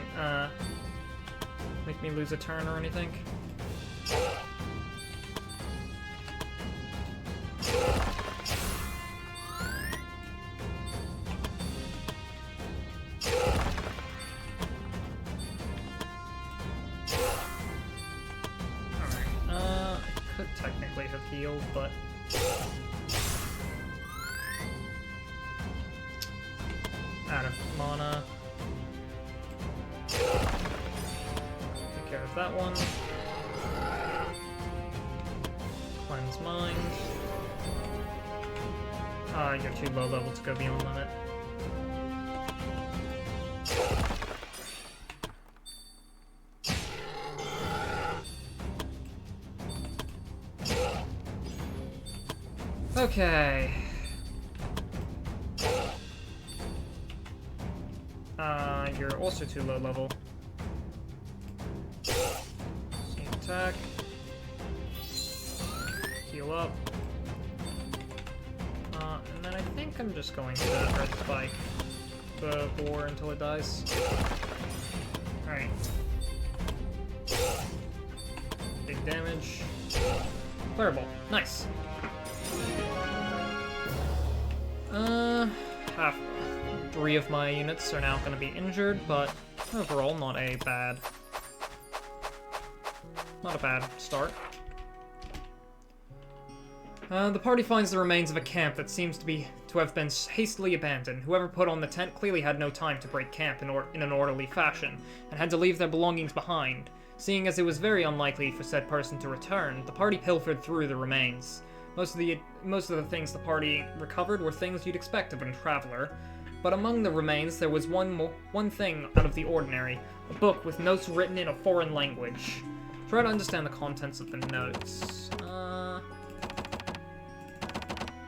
make me lose a turn or anything. Alright, I could technically have healed, but... out of mana. Take care of that one. Cleanse mind. You're too low level to go beyond limit. Okay. You're also too low level. Sneak attack. Heal up. And then I think I'm just going to Earth Spike the boar until it dies. Alright. Big damage. Fireball. Nice. Half. 3 of my units are now going to be injured, but overall not a bad start. The party finds the remains of a camp that seems to have been hastily abandoned. Whoever put on the tent clearly had no time to break camp in an orderly fashion, and had to leave their belongings behind. Seeing as it was very unlikely for said person to return, the party pilfered through the remains. Most of the things the party recovered were things you'd expect of a traveler, but among the remains there was one thing out of the ordinary, a book with notes written in a foreign language. Try to understand the contents of the notes. Well,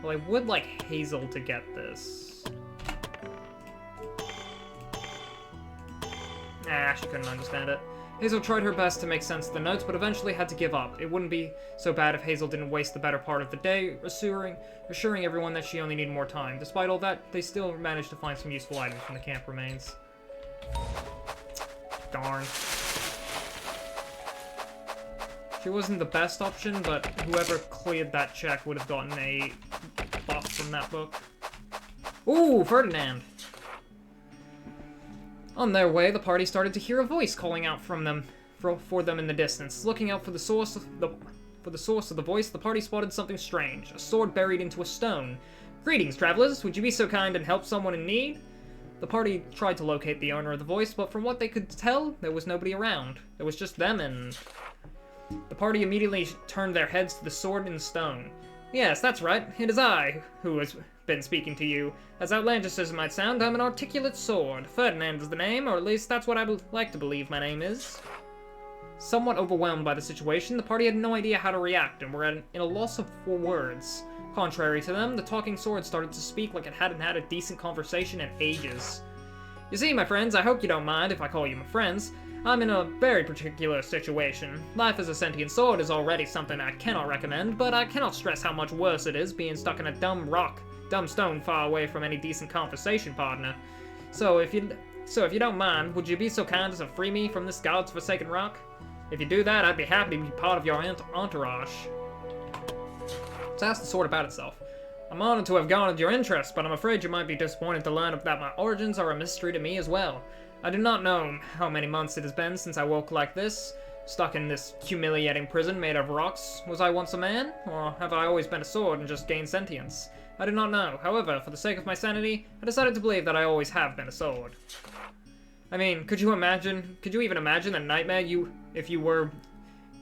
I would like Hazel to get this. She couldn't understand it. Hazel tried her best to make sense of the notes, but eventually had to give up. It wouldn't be so bad if Hazel didn't waste the better part of the day assuring everyone that she only needed more time. Despite all that, they still managed to find some useful items from the camp remains. Darn. She wasn't the best option, but whoever cleared that check would have gotten a buff from that book. Ooh, Ferdinand! On their way, the party started to hear a voice calling out for them in the distance. Looking out for the source of the voice, the party spotted something strange, a sword buried into a stone. Greetings, travelers. Would you be so kind and help someone in need? The party tried to locate the owner of the voice, but from what they could tell, there was nobody around. There was just them and... The party immediately turned their heads to the sword in the stone. Yes, that's right. It is I who has been speaking to you. As outlandish as it might sound, I'm an articulate sword. Ferdinand is the name, or at least that's what I would like to believe my name is. Somewhat overwhelmed by the situation, the party had no idea how to react and were in a loss for words. Contrary to them, the talking sword started to speak like it hadn't had a decent conversation in ages. You see, my friends, I hope you don't mind if I call you my friends. I'm in a very particular situation. Life as a sentient sword is already something I cannot recommend, but I cannot stress how much worse it is being stuck in a dumb stone far away from any decent conversation partner. So if you don't mind, would you be so kind as to free me from this god's forsaken rock? If you do that, I'd be happy to be part of your entourage. Let's ask the sword about itself. I'm honored to have garnered your interest, but I'm afraid you might be disappointed to learn that my origins are a mystery to me as well. I do not know how many months it has been since I woke like this, stuck in this humiliating prison made of rocks. Was I once a man, or have I always been a sword and just gained sentience? I do not know. However, for the sake of my sanity, I decided to believe that I always have been a sword. I mean, could you even imagine the nightmare if you were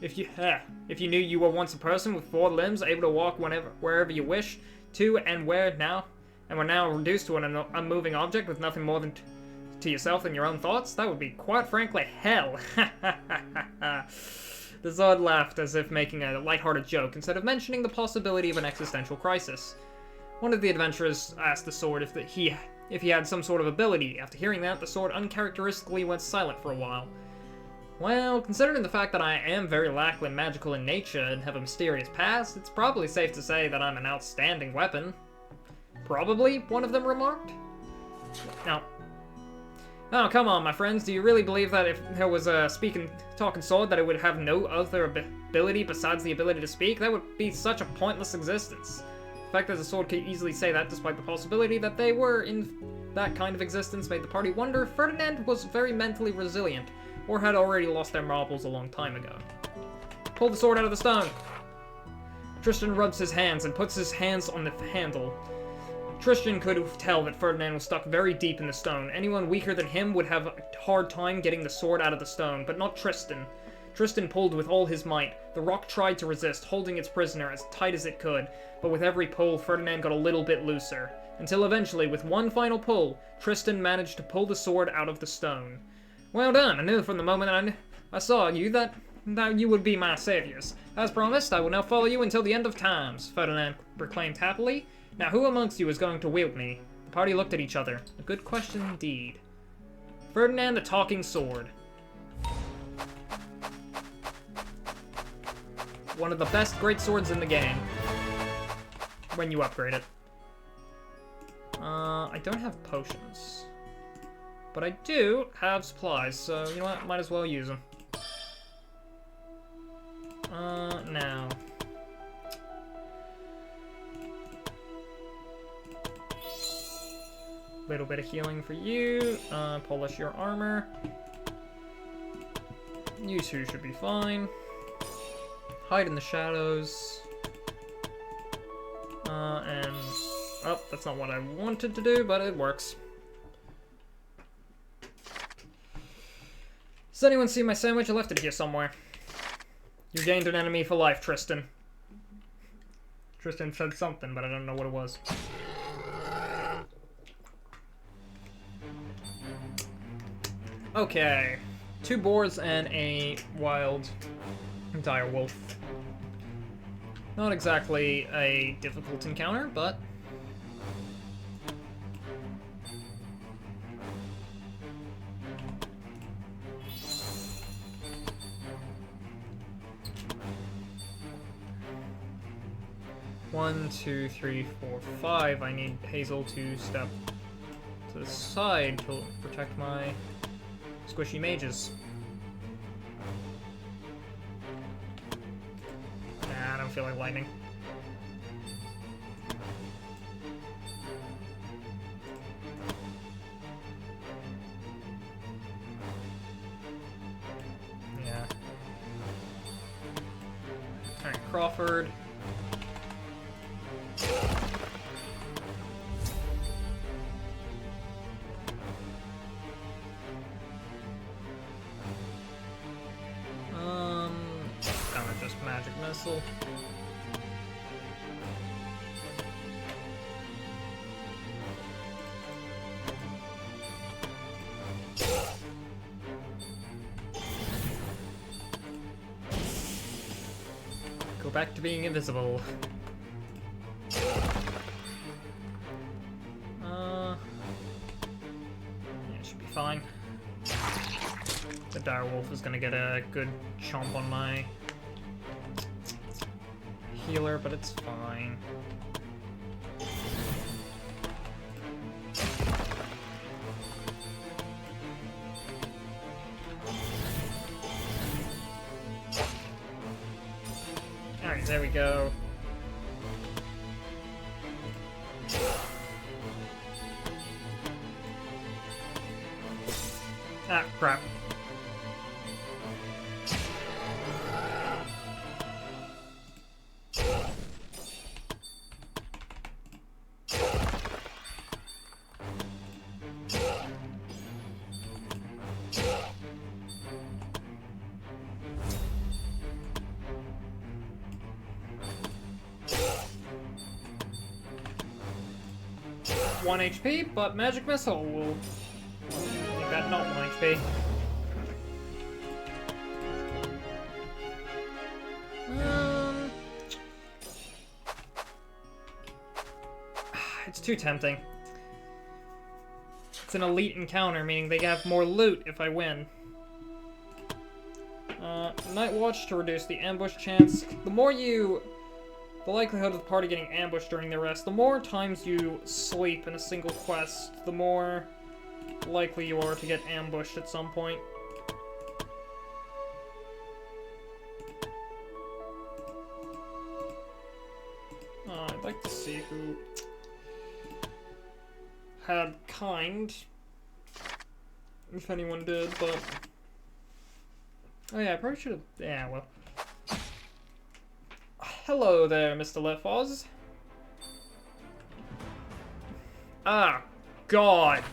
If you knew you were once a person with 4 limbs, able to walk wherever you wish to, and were now reduced to an unmoving object with nothing more than to yourself than your own thoughts, that would be, quite frankly, hell. The Zod laughed as if making a lighthearted joke instead of mentioning the possibility of an existential crisis. One of the adventurers asked the sword if he had some sort of ability. After hearing that, the sword uncharacteristically went silent for a while. Well, considering the fact that I am very lackly magical in nature and have a mysterious past, it's probably safe to say that I'm an outstanding weapon. Probably, one of them remarked. Now, oh, come on, my friends, do you really believe that if there was a talking sword that it would have no other ability besides the ability to speak? That would be such a pointless existence. The fact that the sword could easily say that, despite the possibility that they were in that kind of existence, made the party wonder if Ferdinand was very mentally resilient, or had already lost their marbles a long time ago. Pull the sword out of the stone! Tristan rubs his hands and puts his hands on the handle. Tristan could tell that Ferdinand was stuck very deep in the stone. Anyone weaker than him would have a hard time getting the sword out of the stone, but not Tristan. Tristan pulled with all his might. The rock tried to resist, holding its prisoner as tight as it could, but with every pull, Ferdinand got a little bit looser. Until eventually, with one final pull, Tristan managed to pull the sword out of the stone. Well done! I knew from the moment I saw you that you would be my saviors. As promised, I will now follow you until the end of times, Ferdinand proclaimed happily. Now who amongst you is going to wield me? The party looked at each other. A good question indeed. Ferdinand the Talking Sword. One of the best great swords in the game. When you upgrade it. I don't have potions. But I do have supplies, so you know what? Might as well use them. Now. Little bit of healing for you. Polish your armor. You two should be fine. Hide in the shadows. And... oh, that's not what I wanted to do, but it works. Does anyone see my sandwich? I left it here somewhere. You gained an enemy for life, Tristan. Tristan said something, but I don't know what it was. Okay. 2 boars and a wild dire wolf. Not exactly a difficult encounter, but... One, 2, 3, 4, 5. I need Hazel to step to the side to protect my squishy mages. Nah, I don't feel like lightning. Yeah. Alright, Crawford. Magic missile. Go back to being invisible. Yeah, should be fine. The direwolf is gonna get a good chomp on my healer, but it's fine. Alright, there we go. Ah, crap. 1 HP, but Magic Missile will make that not 1 HP. It's too tempting. It's an elite encounter, meaning they have more loot if I win. Night Watch to reduce the ambush chance. The likelihood of the party getting ambushed during their rest, the more times you sleep in a single quest, the more likely you are to get ambushed at some point. I'd like to see who had kind, if anyone did, but... Oh yeah, I probably should have... Yeah, well... Hello there, Mr. Lefoz. Ah, God.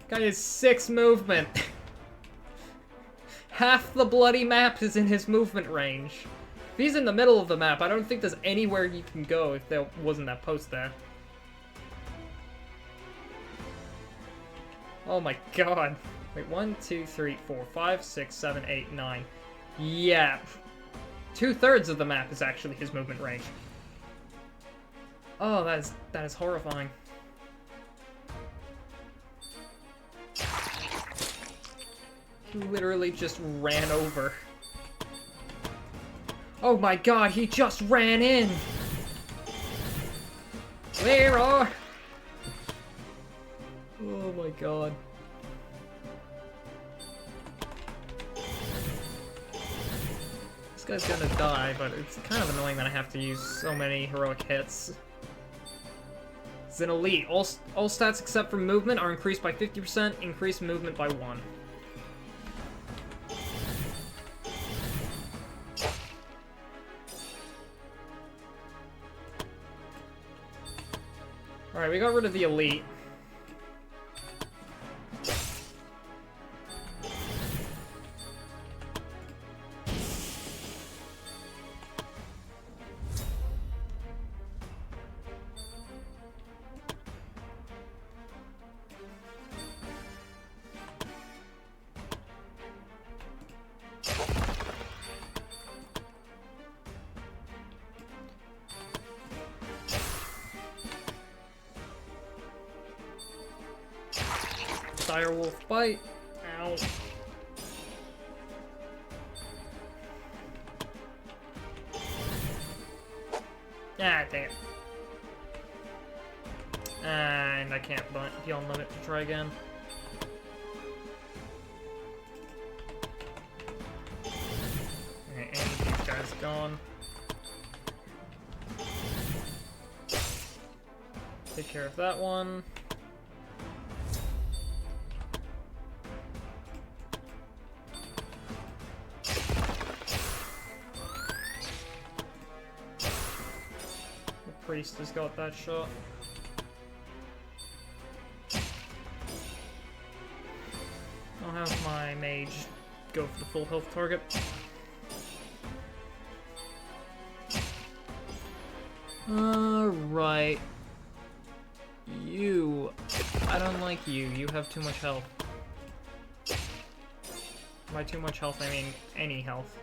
Guy has 6 movement. Half the bloody map is in his movement range. If he's in the middle of the map, I don't think there's anywhere you can go if there wasn't that post there. Oh my God. Wait, 1, 2, 3, 4, 5, 6, 7, 8, 9. Yeah. 2/3 of the map is actually his movement range. Oh, that is horrifying. He literally just ran over. Oh my God, he just ran in! Where are... Oh my God. This guy's gonna die, but it's kind of annoying that I have to use so many heroic hits. It's an elite. All stats except for movement are increased by 50%, increase movement by 1. Alright, we got rid of the elite. Direwolf bite. Ow. Ah, dang it. And I can't beyond limit to try again. Okay, and these guys gone. Take care of that one. Priest has got that shot. I'll have my mage go for the full health target. Alright. You. I don't like you. You have too much health. By too much health, I mean any health.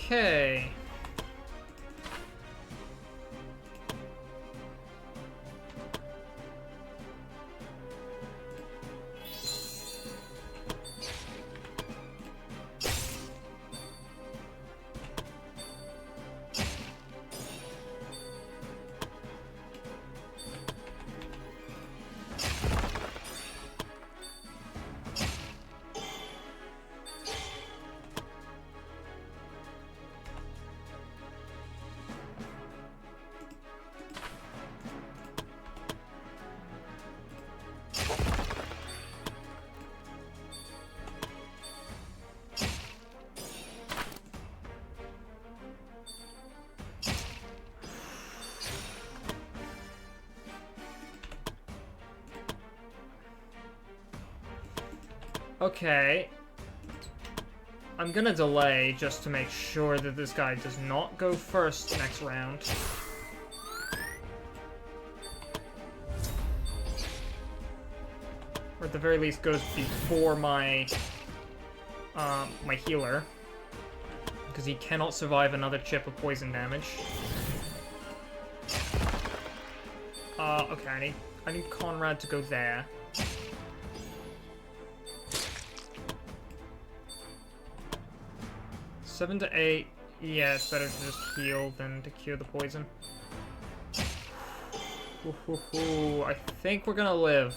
Okay. Okay. I'm gonna delay just to make sure that this guy does not go first next round. Or at the very least goes before my my healer. Because he cannot survive another chip of poison damage. Okay, I need Conrad to go there. Seven to 8. Yeah, it's better to just heal than to cure the poison. I think we're gonna live.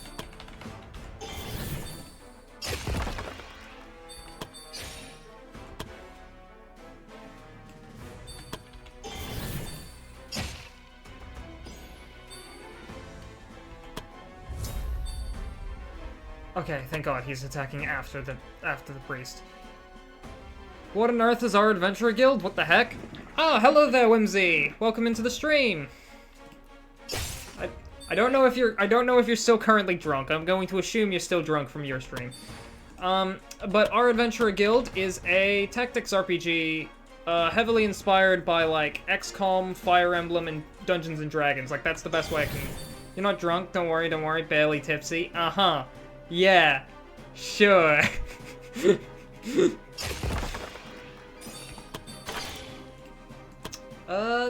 Okay, thank God he's attacking after the priest. What on earth is our adventurer guild? What the heck? Oh, hello there, Whimsy. Welcome into the stream. I don't know if you're still currently drunk. I'm going to assume you're still drunk from your stream. But our adventurer guild is a tactics RPG, heavily inspired by like XCOM, Fire Emblem, and Dungeons and Dragons. Like that's the best way I can. You're not drunk. Don't worry. Don't worry. Barely tipsy. Yeah, sure.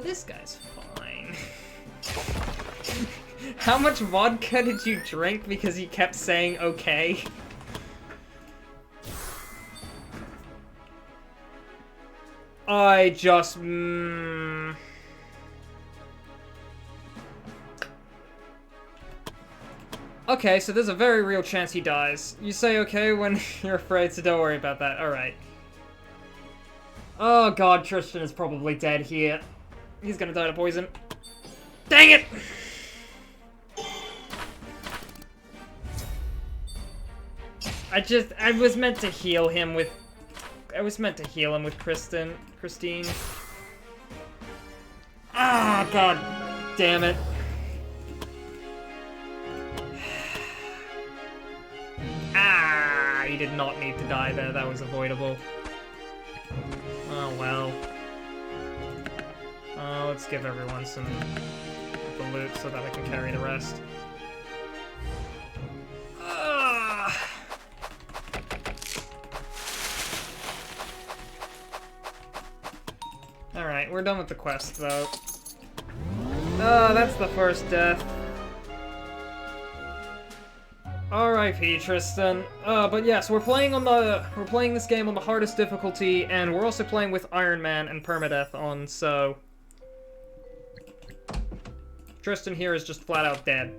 This guy's fine. How much vodka did you drink because you kept saying okay? I just... Okay, so there's a very real chance he dies. You say okay when you're afraid, so don't worry about that. Alright. Oh god, Tristan is probably dead here. He's gonna die to poison. Dang it! I was meant to heal him with... Christine. Ah, god damn it. Ah, he did not need to die there. That was avoidable. Oh, well. Let's give everyone some of the loot so that I can carry the rest. Alright, we're done with the quest, though. Oh, that's the first death. R.I.P. Tristan. But yes, we're playing this game on the hardest difficulty, and we're also playing with Iron Man and permadeath on, so Tristan here is just flat out dead.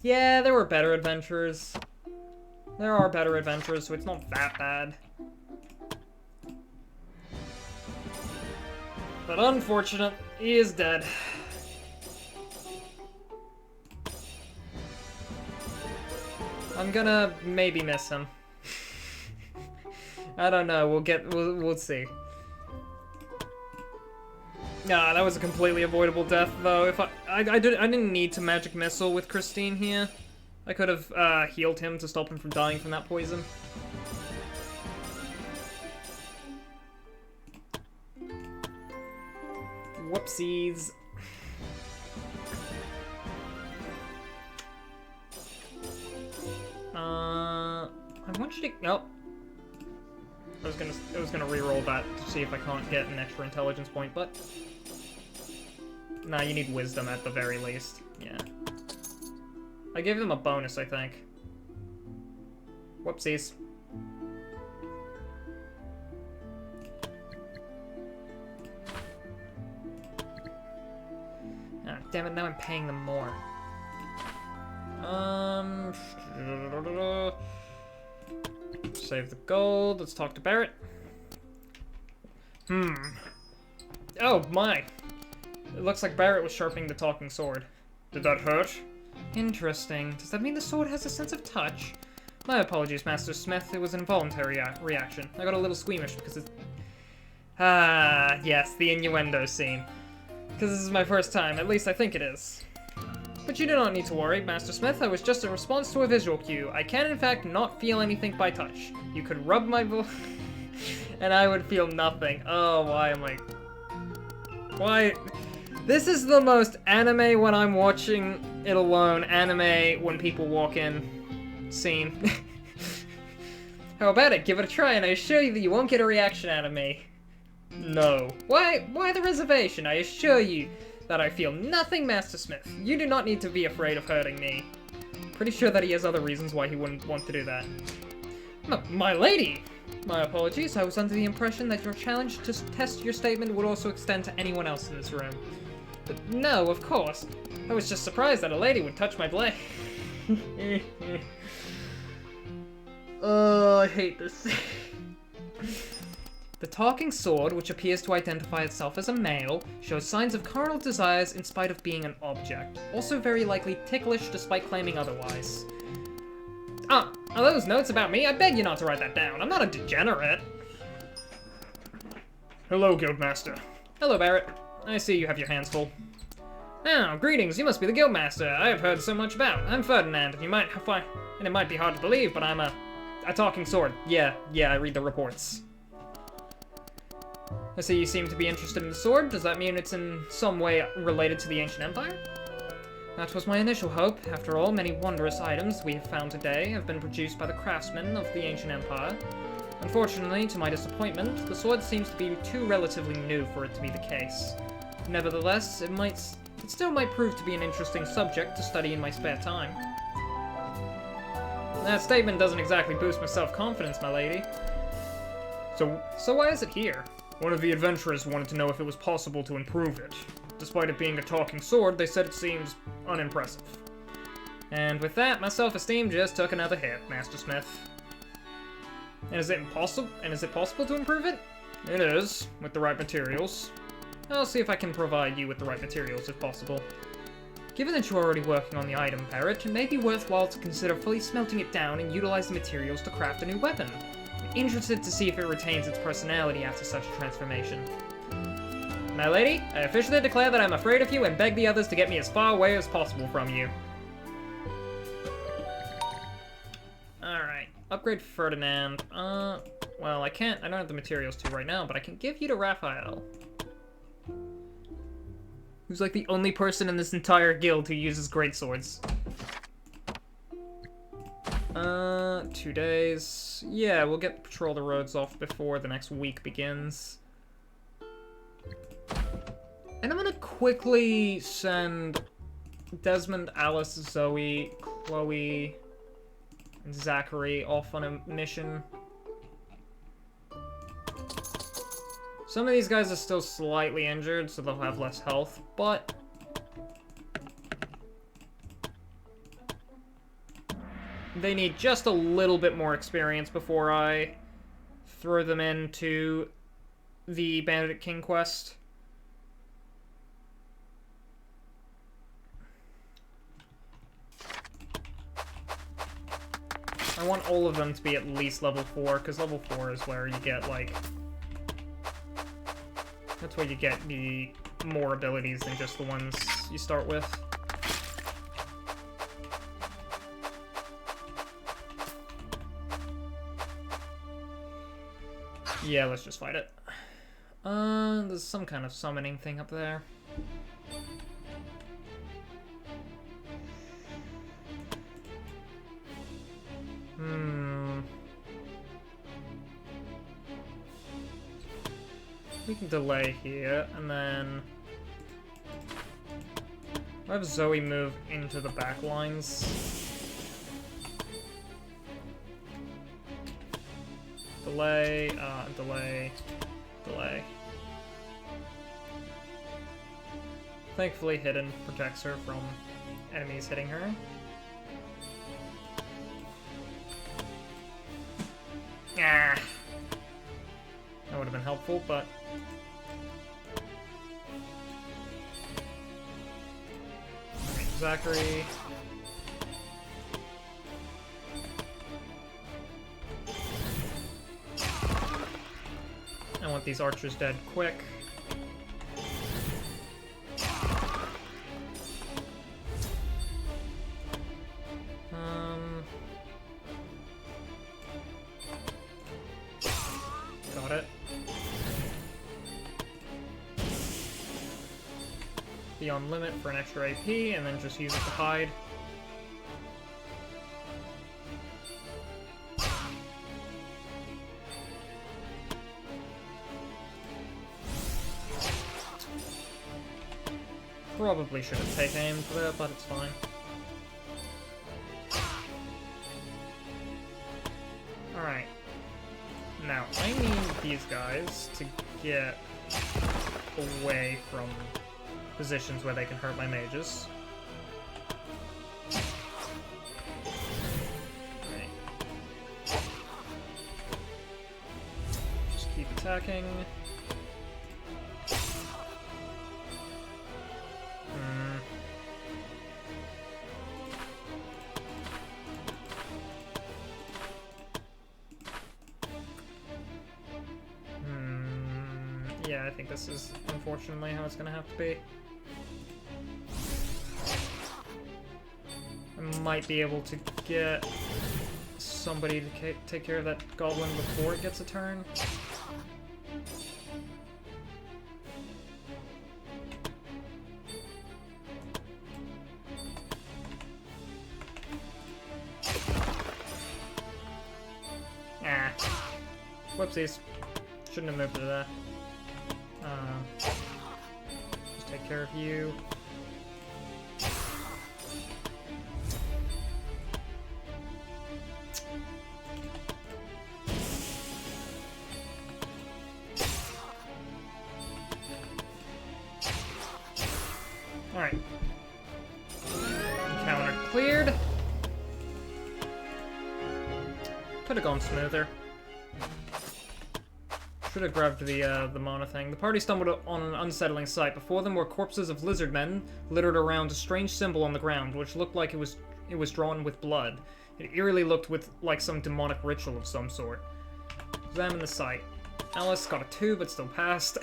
Yeah, there were better adventures. There are better adventures, so it's not that bad. But unfortunate, he is dead. I'm gonna maybe miss him. I don't know. We'll see. Nah, that was a completely avoidable death, though. If I didn't need to magic missile with Christine here. I could have healed him to stop him from dying from that poison. Whoopsies. I want you to... Oh. I was gonna re-roll that to see if I can't get an extra intelligence point, but... Nah, you need wisdom at the very least. Yeah. I gave them a bonus, I think. Whoopsies. Ah, damn it, now I'm paying them more. Save the gold. Let's talk to Barrett. Oh, my. It looks like Barrett was sharpening the talking sword. Did that hurt? Interesting. Does that mean the sword has a sense of touch? My apologies, Master Smith. It was an involuntary reaction. I got a little squeamish because it's... Ah, yes, the innuendo scene. Because this is my first time. At least I think it is. But you do not need to worry, Master Smith. I was just a response to a visual cue. I can, in fact, not feel anything by touch. You could rub my and I would feel nothing. Oh, why am I... Why... This is the most anime when I'm watching it alone, anime when people walk in scene. How about it? Give it a try and I assure you that you won't get a reaction out of me. No. Why the reservation? I assure you that I feel nothing, Master Smith. You do not need to be afraid of hurting me. Pretty sure that he has other reasons why he wouldn't want to do that. My lady! My apologies, I was under the impression that your challenge to test your statement would also extend to anyone else in this room. But no, of course. I was just surprised that a lady would touch my blade. Oh, I hate this. The talking sword, which appears to identify itself as a male, shows signs of carnal desires in spite of being an object. Also very likely ticklish despite claiming otherwise. Ah, are those notes about me? I beg you not to write that down. I'm not a degenerate. Hello, Guildmaster. Hello, Barrett. I see you have your hands full. Oh, greetings. You must be the Guildmaster I have heard so much about. I'm Ferdinand, and it might be hard to believe, but I'm a talking sword. Yeah, I read the reports. I see you seem to be interested in the sword. Does that mean it's in some way related to the Ancient Empire? That was my initial hope. After all, many wondrous items we have found today have been produced by the craftsmen of the Ancient Empire. Unfortunately, to my disappointment, the sword seems to be too relatively new for it to be the case. Nevertheless, it still might prove to be an interesting subject to study in my spare time. That statement doesn't exactly boost my self-confidence, my lady. So why is it here? One of the adventurers wanted to know if it was possible to improve it. Despite it being a talking sword, they said it seems unimpressive. And with that, my self-esteem just took another hit, Master Smith. And is it possible to improve it? It is, with the right materials. I'll see if I can provide you with the right materials if possible. Given that you're already working on the item, Barrett, it may be worthwhile to consider fully smelting it down and utilize the materials to craft a new weapon. I'm interested to see if it retains its personality after such a transformation. My lady, I officially declare that I'm afraid of you and beg the others to get me as far away as possible from you. Alright, upgrade Ferdinand. Well, I don't have the materials to right now, but I can give you to Raphael. Who's like the only person in this entire guild who uses greatswords. 2 days. Yeah, we'll get patrol the roads off before the next week begins. And I'm gonna quickly send Desmond, Alice, Zoe, Chloe, and Zachary off on a mission. Some of these guys are still slightly injured, so they'll have less health, but they need just a little bit more experience before I throw them into the Bandit King quest. I want all of them to be at least level 4, because level 4 is where you get, like... That's where you get the more abilities than just the ones you start with. Yeah, let's just fight it. There's some kind of summoning thing up there. We can delay here, and then we'll have Zoe move into the back lines. Delay, delay. Thankfully, Hidden protects her from enemies hitting her. Ah! That would have been helpful, but... Zachary. I want these archers dead quick. beyond limit for an extra AP, and then just use it to hide. Probably should have taken aim for that, but it's fine. Alright. Now, I need these guys to get away from positions where they can hurt my mages. Right. Just keep attacking. Yeah, I think this is unfortunately how it's gonna have to be. I might be able to get somebody to take care of that goblin before it gets a turn. Ah. Whoopsies. Shouldn't have moved to that. Just take care of you. Alright. Encounter cleared. Could have gone smoother. Should have grabbed the mana thing. The party stumbled on an unsettling sight. Before them were corpses of lizard men littered around a strange symbol on the ground, which looked like it was drawn with blood. It eerily looked like some demonic ritual of some sort. Examine the sight. Alice got a 2, but still passed.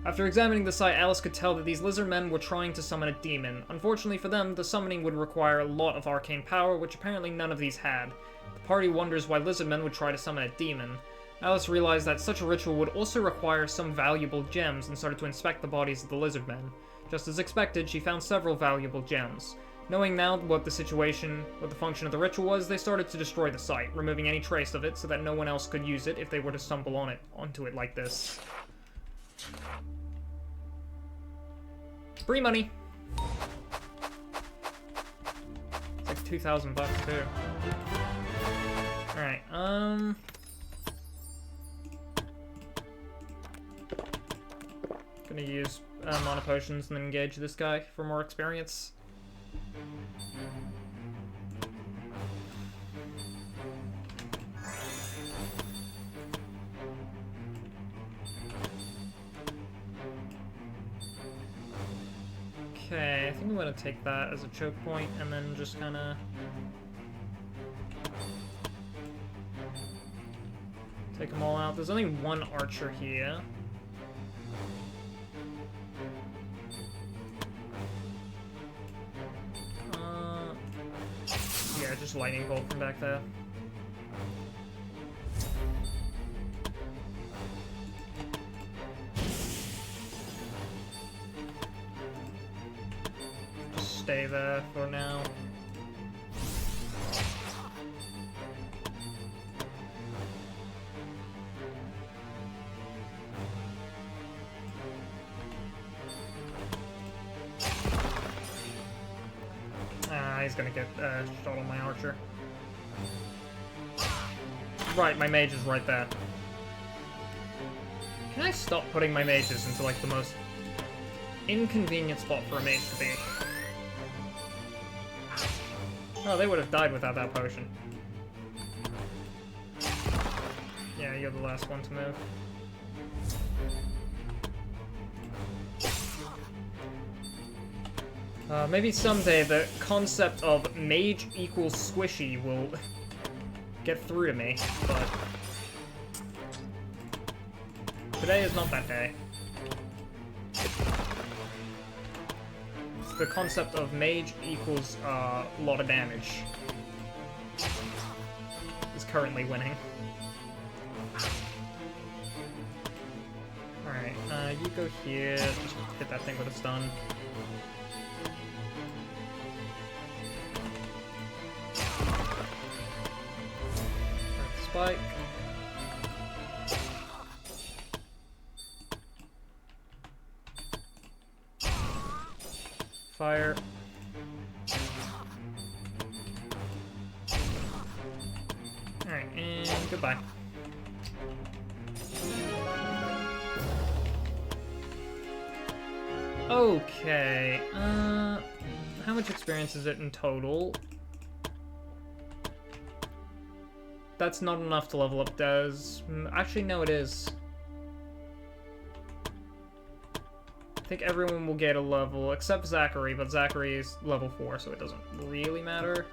After examining the sight, Alice could tell that these lizard men were trying to summon a demon. Unfortunately for them, the summoning would require a lot of arcane power, which apparently none of these had. The party wonders why lizard men would try to summon a demon. Alice realized that such a ritual would also require some valuable gems and started to inspect the bodies of the lizard men. Just as expected, she found several valuable gems. Knowing now what the function of the ritual was, they started to destroy the site, removing any trace of it so that no one else could use it if they were to stumble onto it like this. Free money! It's like 2,000 bucks too. Alright, gonna use mana potions and then engage this guy for more experience. Okay, I think I'm gonna take that as a choke point and then just kinda take them all out. There's only one archer here. Yeah, just lightning bolt from back there. Just stay there for now. He's gonna get shot on my archer. Right, my mage is right there. Can I stop putting my mages into like the most inconvenient spot for a mage to be? Oh, they would have died without that potion. Yeah, you're the last one to move. Maybe someday the concept of mage equals squishy will get through to me, but today is not that day. The concept of mage equals a lot of damage is currently winning. Alright, you go here, just hit that thing with a stun. Spike. Fire. Alright, and goodbye. Okay, how much experience is it in total? That's not enough to level up Des. Actually, no, it is. I think everyone will get a level, except Zachary, but Zachary is level 4, so it doesn't really matter.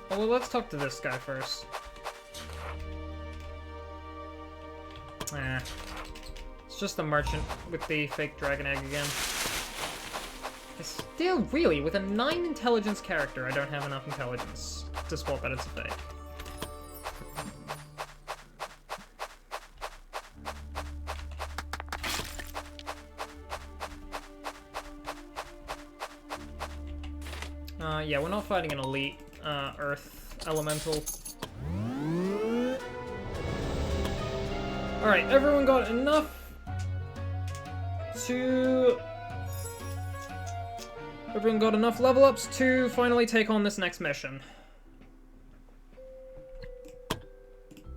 Well, let's talk to this guy first. It's just the merchant with the fake dragon egg again. Still, really, with a 9 intelligence character, I don't have enough intelligence to spot that it's a fake. Yeah, we're not fighting an elite Earth Elemental. Alright, everyone got enough to... Everyone got enough level ups to finally take on this next mission.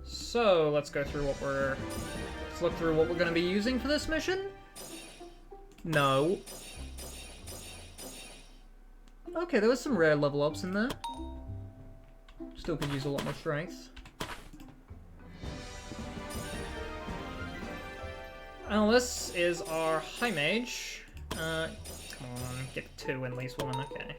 So, let's go through what we're... Let's look through what we're going to be using for this mission. No. Okay, there was some rare level ups in there. Still could use a lot more strength. Alice is our high mage. Come on, get 2 at least 1, okay.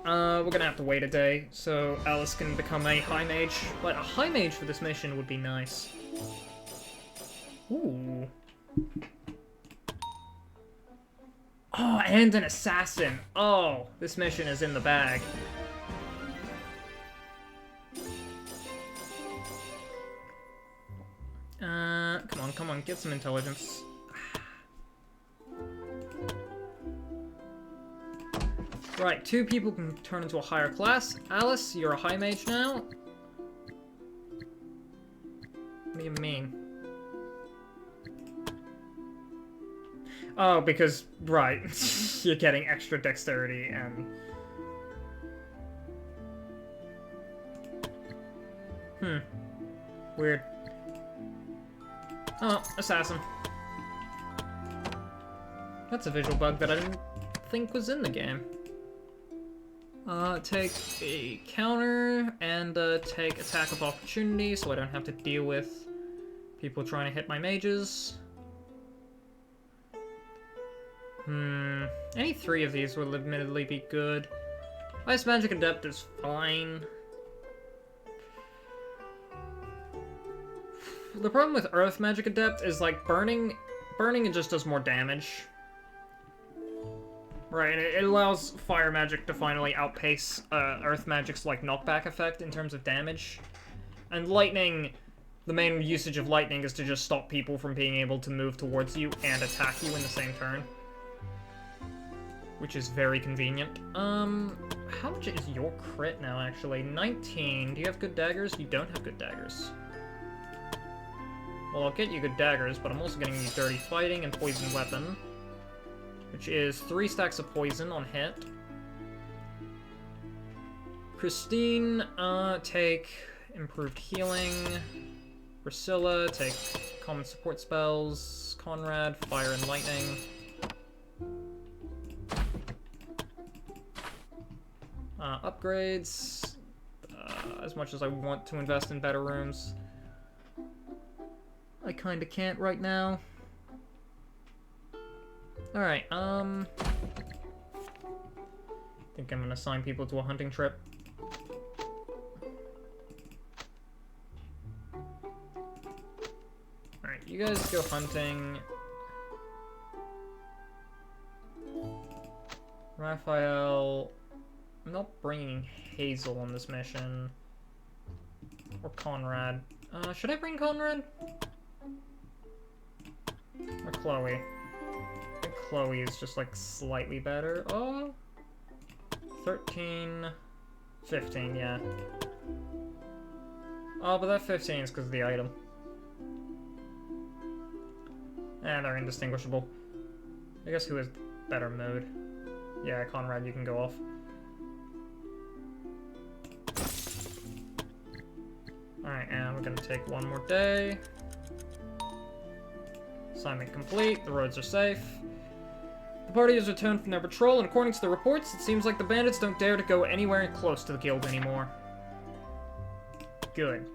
We're gonna have to wait a day, so Alice can become a high mage. But a high mage for this mission would be nice. Ooh. Oh, and an assassin. Oh, this mission is in the bag. Come on, get some intelligence. Right, 2 people can turn into a higher class. Alice, you're a high mage now. What do you mean? Oh, because, right, you're getting extra dexterity and... Weird. Oh, assassin. That's a visual bug that I didn't think was in the game. Take a counter and take attack of opportunity so I don't have to deal with people trying to hit my mages. Any 3 of these will admittedly be good. Ice Magic Adept is fine. The problem with Earth Magic Adept is, like, burning it just does more damage. Right, and it allows Fire Magic to finally outpace Earth Magic's, like, knockback effect in terms of damage. And Lightning, the main usage of Lightning is to just stop people from being able to move towards you and attack you in the same turn. Which is very convenient. How much is your crit now, actually? 19. Do you have good daggers? You don't have good daggers. Well, I'll get you good daggers, but I'm also getting you Dirty Fighting and Poison Weapon. Which is 3 stacks of poison on hit. Christine, take Improved Healing. Priscilla, take Common Support Spells. Conrad, Fire and Lightning. Upgrades. As much as I want to invest in better rooms, I kinda can't right now. Alright, think I'm gonna assign people to a hunting trip. Alright, you guys go hunting. Raphael, I'm not bringing Hazel on this mission. Or Conrad. Should I bring Conrad? Or Chloe? I think Chloe is just, like, slightly better. Oh! 13... 15, yeah. Oh, but that 15 is because of the item. And they're indistinguishable. I guess who has better mode? Yeah, Conrad, you can go off. Alright, and we're gonna take one more day. Assignment complete, the roads are safe. The party has returned from their patrol, and according to the reports, it seems like the bandits don't dare to go anywhere close to the guild anymore. Good.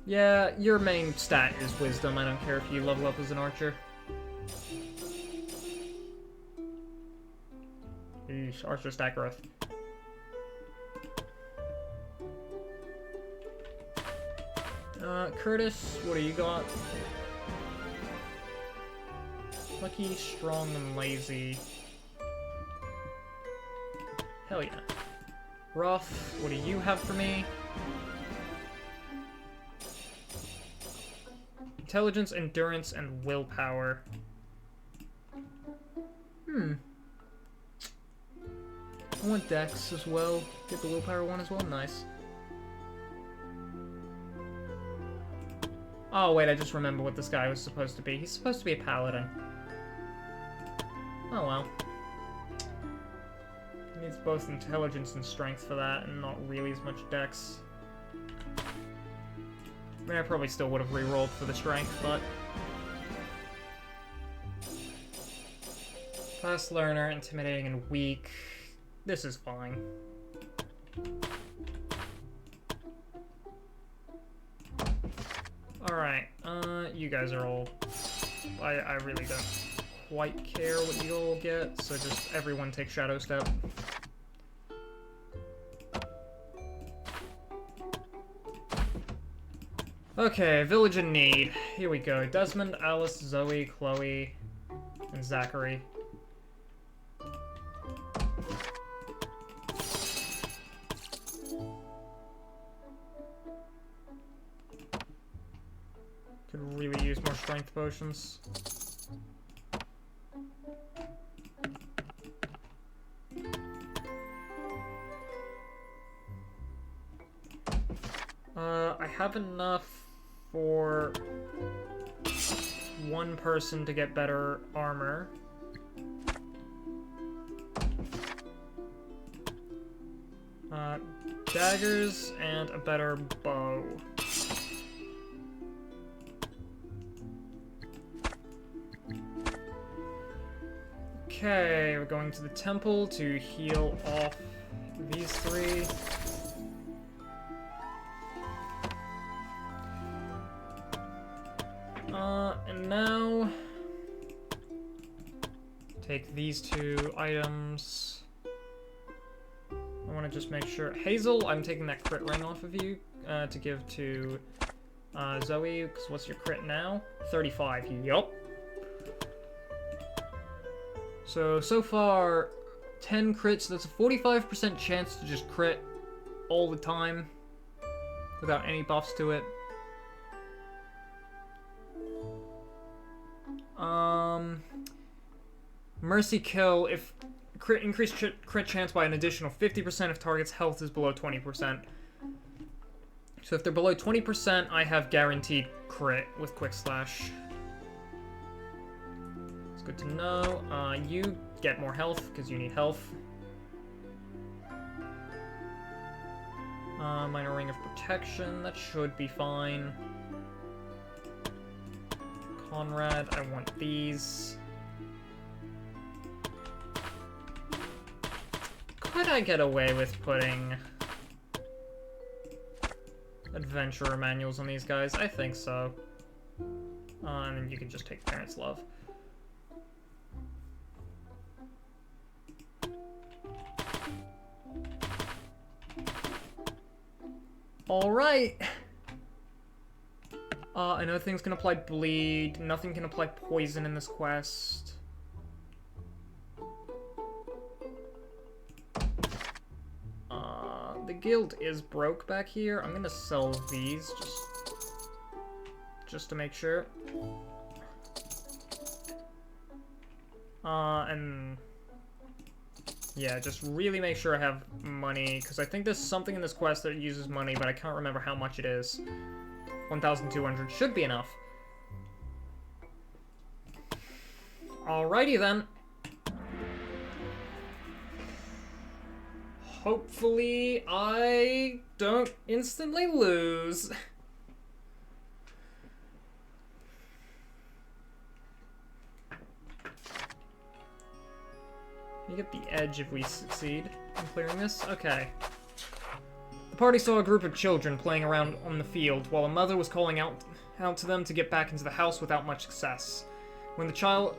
Yeah, your main stat is wisdom. I don't care if you level up as an archer. Eesh, archer stat growth. Curtis, what do you got? Lucky, strong, and lazy. Hell yeah. Rough, what do you have for me? Intelligence, endurance, and willpower. I want Dex as well. Get the willpower one as well, nice. Oh wait, I just remember what this guy was supposed to be. He's supposed to be a paladin. Oh well. He needs both intelligence and strength for that, and not really as much dex. I mean, I probably still would have re-rolled for the strength, but... Fast learner, intimidating, and weak. This is fine. Alright, you guys are all... I really don't quite care what you all get, so just everyone take Shadow Step. Okay, Village in Need. Here we go. Desmond, Alice, Zoe, Chloe, and Zachary. Could really use more strength potions. I have enough for one person to get better armor. Daggers and a better bow. Okay, we're going to the temple to heal off these three. And now take these two items. I want to just make sure. Hazel, I'm taking that crit ring off of you to give to Zoe, because what's your crit now? 35, yup. So far, 10 crits, that's a 45% chance to just crit all the time without any buffs to it. Mercy Kill, if increase crit chance by an additional 50% if target's health is below 20%. So if they're below 20%, I have guaranteed crit with Quick Slash. It's good to know. You get more health, because you need health. Minor Ring of Protection, that should be fine. Conrad, I want these. Could I get away with putting adventurer manuals on these guys? I think so. And then you can just take Parents' Love. Alright! I know things can apply bleed, nothing can apply poison in this quest. guild is broke back here. I'm gonna sell these just to make sure. And yeah, just really make sure I have money, because I think there's something in this quest that uses money, but I can't remember how much it is. 1,200 should be enough. Alrighty then. Hopefully I don't instantly lose. You get the edge if we succeed in clearing this. Okay. The party saw a group of children playing around on the field, while a mother was calling out to them to get back into the house without much success. When the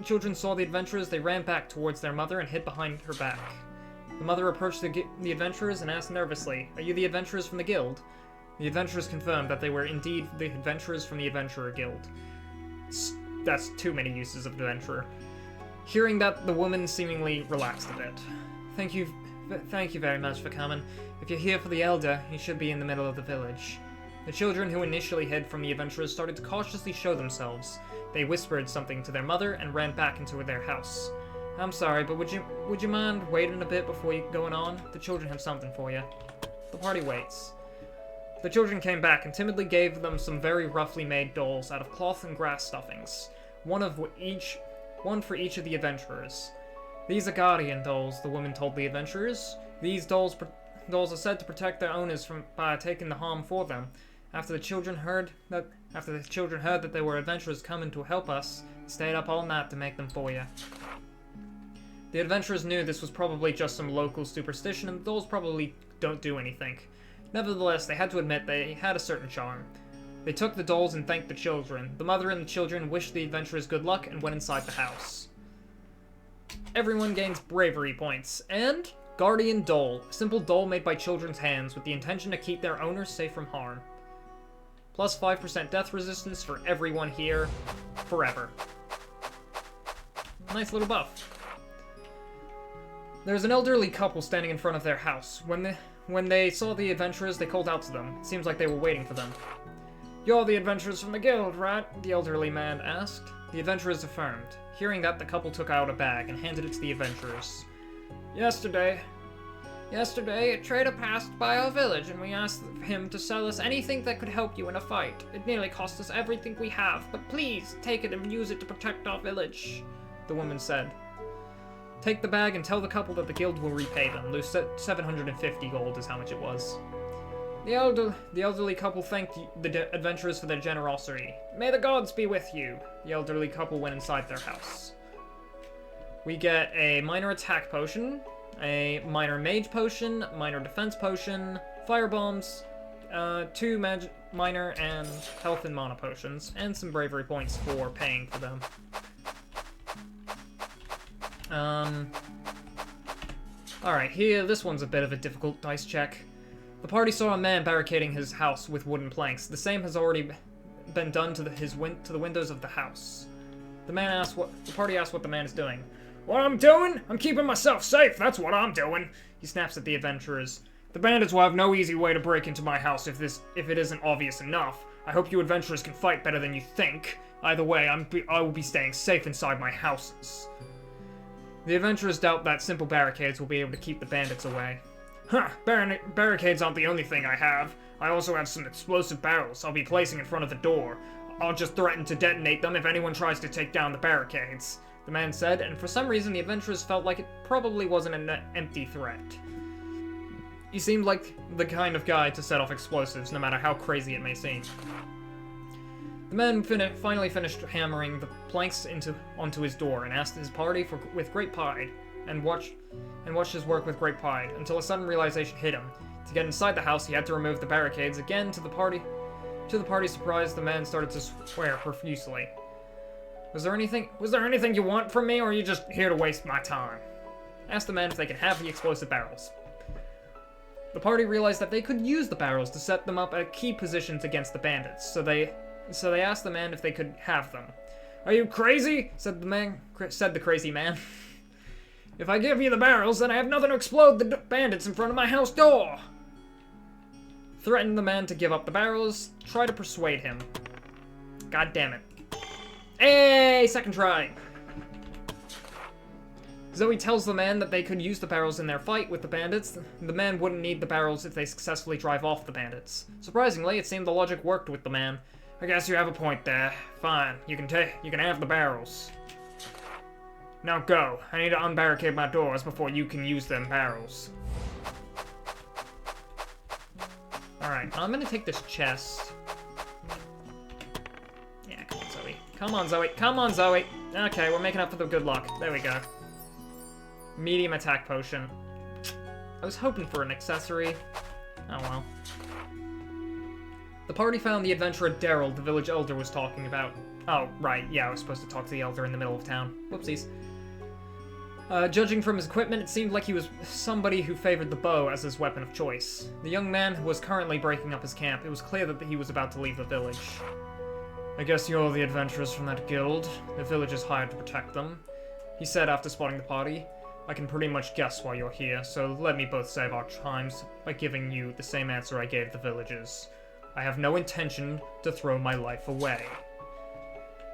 children saw the adventurers, they ran back towards their mother and hid behind her back. The mother approached the adventurers and asked nervously, "Are you the adventurers from the guild?" The adventurers confirmed that they were indeed the adventurers from the Adventurer Guild. That's too many uses of adventurer. Hearing that, the woman seemingly relaxed a bit. Thank you very much for coming. If you're here for the elder, you should be in the middle of the village." The children who initially hid from the adventurers started to cautiously show themselves. They whispered something to their mother and ran back into their house. "I'm sorry, but would you mind waiting a bit before going on? The children have something for you." The party waits. The children came back and timidly gave them some very roughly made dolls out of cloth and grass stuffings, one for each of the adventurers. "These are guardian dolls," the woman told the adventurers. "These dolls are said to protect their owners by taking the harm for them. After the children heard that they were adventurers coming to help us, they stayed up all night to make them for you." The adventurers knew this was probably just some local superstition, and the dolls probably don't do anything. Nevertheless, they had to admit they had a certain charm. They took the dolls and thanked the children. The mother and the children wished the adventurers good luck and went inside the house. Everyone gains bravery points, and Guardian Doll, a simple doll made by children's hands with the intention to keep their owners safe from harm. Plus 5% death resistance for everyone here, forever. Nice little buff. There's an elderly couple standing in front of their house. When they saw the adventurers, they called out to them. It seems like they were waiting for them. "You're the adventurers from the guild, right?" the elderly man asked. The adventurers affirmed. Hearing that, the couple took out a bag and handed it to the adventurers. Yesterday, a trader passed by our village, and we asked him to sell us anything that could help you in a fight. It nearly cost us everything we have, but please, take it and use it to protect our village," the woman said. "Take the bag and tell the couple that the guild will repay them. Lose 750 gold is how much it was." The elderly couple thanked the adventurers for their generosity. "May the gods be with you." The elderly couple went inside their house. We get a minor attack potion, a minor mage potion, minor defense potion, fire bombs, 2 minor and health and mana potions, and some bravery points for paying for them. Alright, here, this one's a bit of a difficult dice check. The party saw a man barricading his house with wooden planks. The same has already been done to the windows of the house. The party asked what the man is doing. "What I'm doing? I'm keeping myself safe, that's what I'm doing," he snaps at the adventurers. "The bandits will have no easy way to break into my house if it isn't obvious enough. I hope you adventurers can fight better than you think. Either way, I will be staying safe inside my houses." The adventurers doubt that simple barricades will be able to keep the bandits away. "Huh, barricades aren't the only thing I have. I also have some explosive barrels I'll be placing in front of the door. I'll just threaten to detonate them if anyone tries to take down the barricades," the man said, and for some reason the adventurers felt like it probably wasn't an empty threat. He seemed like the kind of guy to set off explosives, no matter how crazy it may seem. The man finally finished hammering the planks onto his door and asked his party with great pride, and watched his work with great pride, until a sudden realization hit him. To get inside the house, he had to remove the barricades again. To the party's surprise, the man started to swear profusely. Was there anything you want from me, or are you just here to waste my time?" Asked the man if they could have the explosive barrels. The party realized that they could use the barrels to set them up at key positions against the bandits, so they asked the man if they could have them. "Are you crazy?" said the crazy man. "If I give you the barrels, then I have nothing to explode the bandits in front of my house door." Threaten the man to give up the barrels. Try to persuade him. God damn it. Hey! Second try! Zoe tells the man that they could use the barrels in their fight with the bandits. The man wouldn't need the barrels if they successfully drive off the bandits. Surprisingly, it seemed the logic worked with the man. I guess you have a point there. Fine, you can have the barrels. Now go. I need to unbarricade my doors before you can use them barrels. Alright, I'm gonna take this chest. Yeah, come on, Zoe. Come on, Zoe. Come on, Zoe. Okay, we're making up for the good luck. There we go. Medium attack potion. I was hoping for an accessory. Oh well. The party found the adventurer Daryl the village elder was talking about. Oh, right, yeah, I was supposed to talk to the elder in the middle of town. Whoopsies. Judging from his equipment, it seemed like he was somebody who favored the bow as his weapon of choice. The young man was currently breaking up his camp. It was clear that he was about to leave the village. I guess you're the adventurers from that guild. The village is hired to protect them, he said after spotting the party. I can pretty much guess why you're here, so let me both save our times by giving you the same answer I gave the villagers. I have no intention to throw my life away.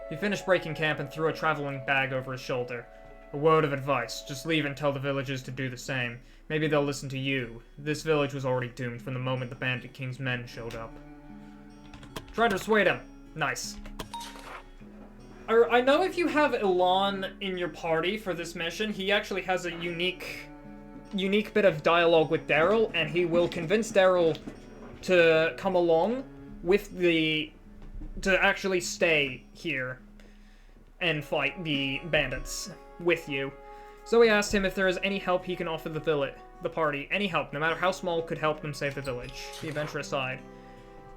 He finished breaking camp and threw a traveling bag over his shoulder. A word of advice, just leave and tell the villagers to do the same. Maybe they'll listen to you. This village was already doomed from the moment the Bandit King's men showed up. Try to persuade him. Nice. I know if you have Elan in your party for this mission, he actually has a unique bit of dialogue with Daryl, and he will convince Daryl to come along with to actually stay here and fight the bandits with you. So he asked him if there is any help he can offer the party. Any help, no matter how small, could help them save the village. The adventurer sighed.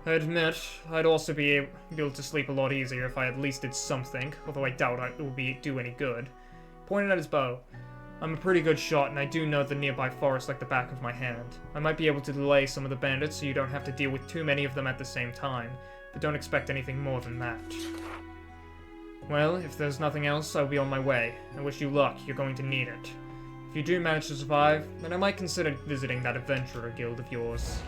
I admit, I'd also be able to sleep a lot easier if I at least did something, although I doubt it will do any good. Pointed at his bow. I'm a pretty good shot, and I do know the nearby forest like the back of my hand. I might be able to delay some of the bandits so you don't have to deal with too many of them at the same time, but don't expect anything more than that. Well, if there's nothing else, I'll be on my way. I wish you luck, you're going to need it. If you do manage to survive, then I might consider visiting that adventurer guild of yours.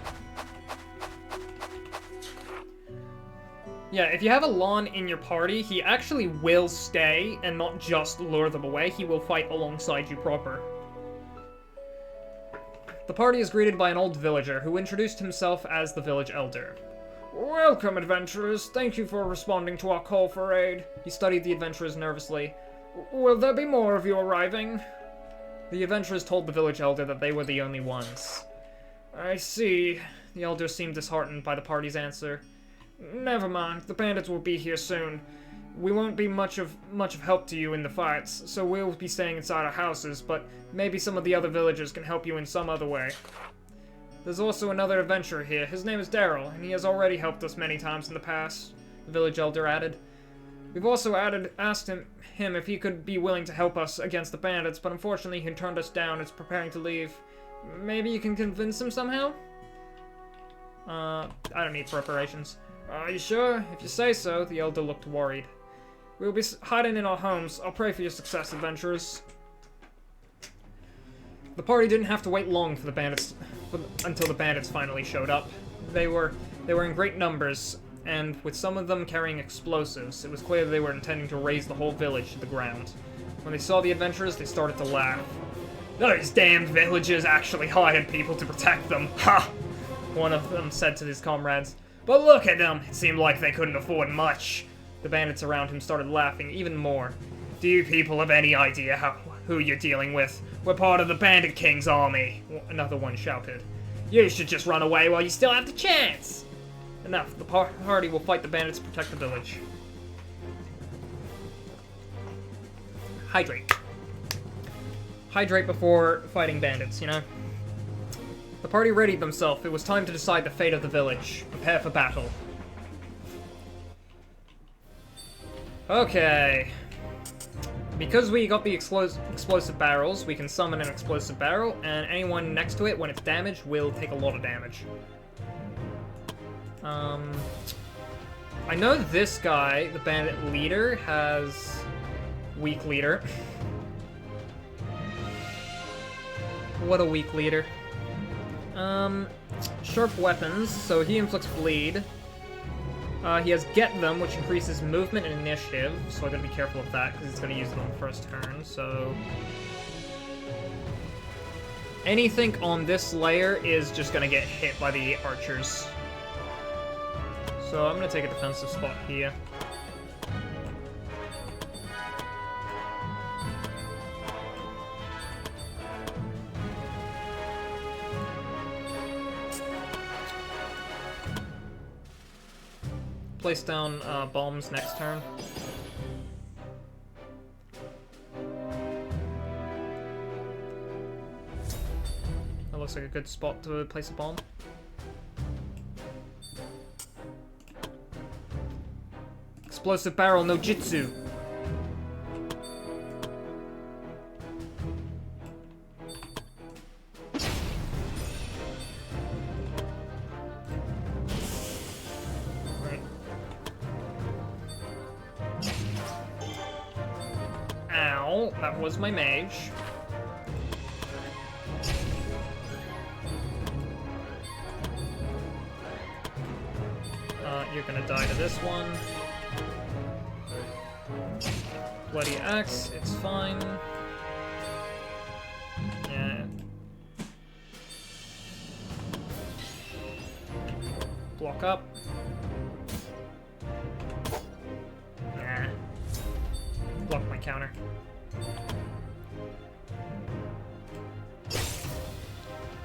Yeah, if you have a Lon in your party, he actually will stay and not just lure them away. He will fight alongside you proper. The party is greeted by an old villager who introduced himself as the village elder. Welcome, adventurers. Thank you for responding to our call for aid. He studied the adventurers nervously. Will there be more of you arriving? The adventurers told the village elder that they were the only ones. I see. The elder seemed disheartened by the party's answer. Never mind, the bandits will be here soon. We won't be much of help to you in the fights, so we'll be staying inside our houses, but maybe some of the other villagers can help you in some other way. There's also another adventurer here. His name is Daryl, and he has already helped us many times in the past, the village elder added. We've also asked him if he could be willing to help us against the bandits, but unfortunately he turned us down and is preparing to leave. Maybe you can convince him somehow? I don't need preparations. Are you sure? If you say so, the elder looked worried. We'll be hiding in our homes. I'll pray for your success, adventurers. The party didn't have to wait long for the bandits until the bandits finally showed up. They were in great numbers, and with some of them carrying explosives, it was clear they were intending to raze the whole village to the ground. When they saw the adventurers, they started to laugh. Those damned villagers actually hired people to protect them. Ha! One of them said to his comrades. But look at them! It seemed like they couldn't afford much. The bandits around him started laughing even more. Do you people have any idea who you're dealing with? We're part of the Bandit King's army, another one shouted. You should just run away while you still have the chance! Enough, the party will fight the bandits to protect the village. Hydrate. Hydrate before fighting bandits, you know? The party readied themselves. It was time to decide the fate of the village. Prepare for battle. Okay. Because we got the explosive barrels, we can summon an explosive barrel, and anyone next to it, when it's damaged, will take a lot of damage. I know this guy, the bandit leader, has weak leader. What a weak leader. Sharp weapons, so he inflicts bleed. He has Get Them, which increases movement and initiative, so I gotta be careful of that, because he's gonna use it on the first turn, so... Anything on this layer is just gonna get hit by the archers. So I'm gonna take a defensive spot here. Place down bombs next turn. That looks like a good spot to place a bomb. Explosive barrel no jutsu. Ow, that was my mage. You're gonna die to this one. Bloody axe, it's fine. Yeah. Block up. Nah. Block my counter.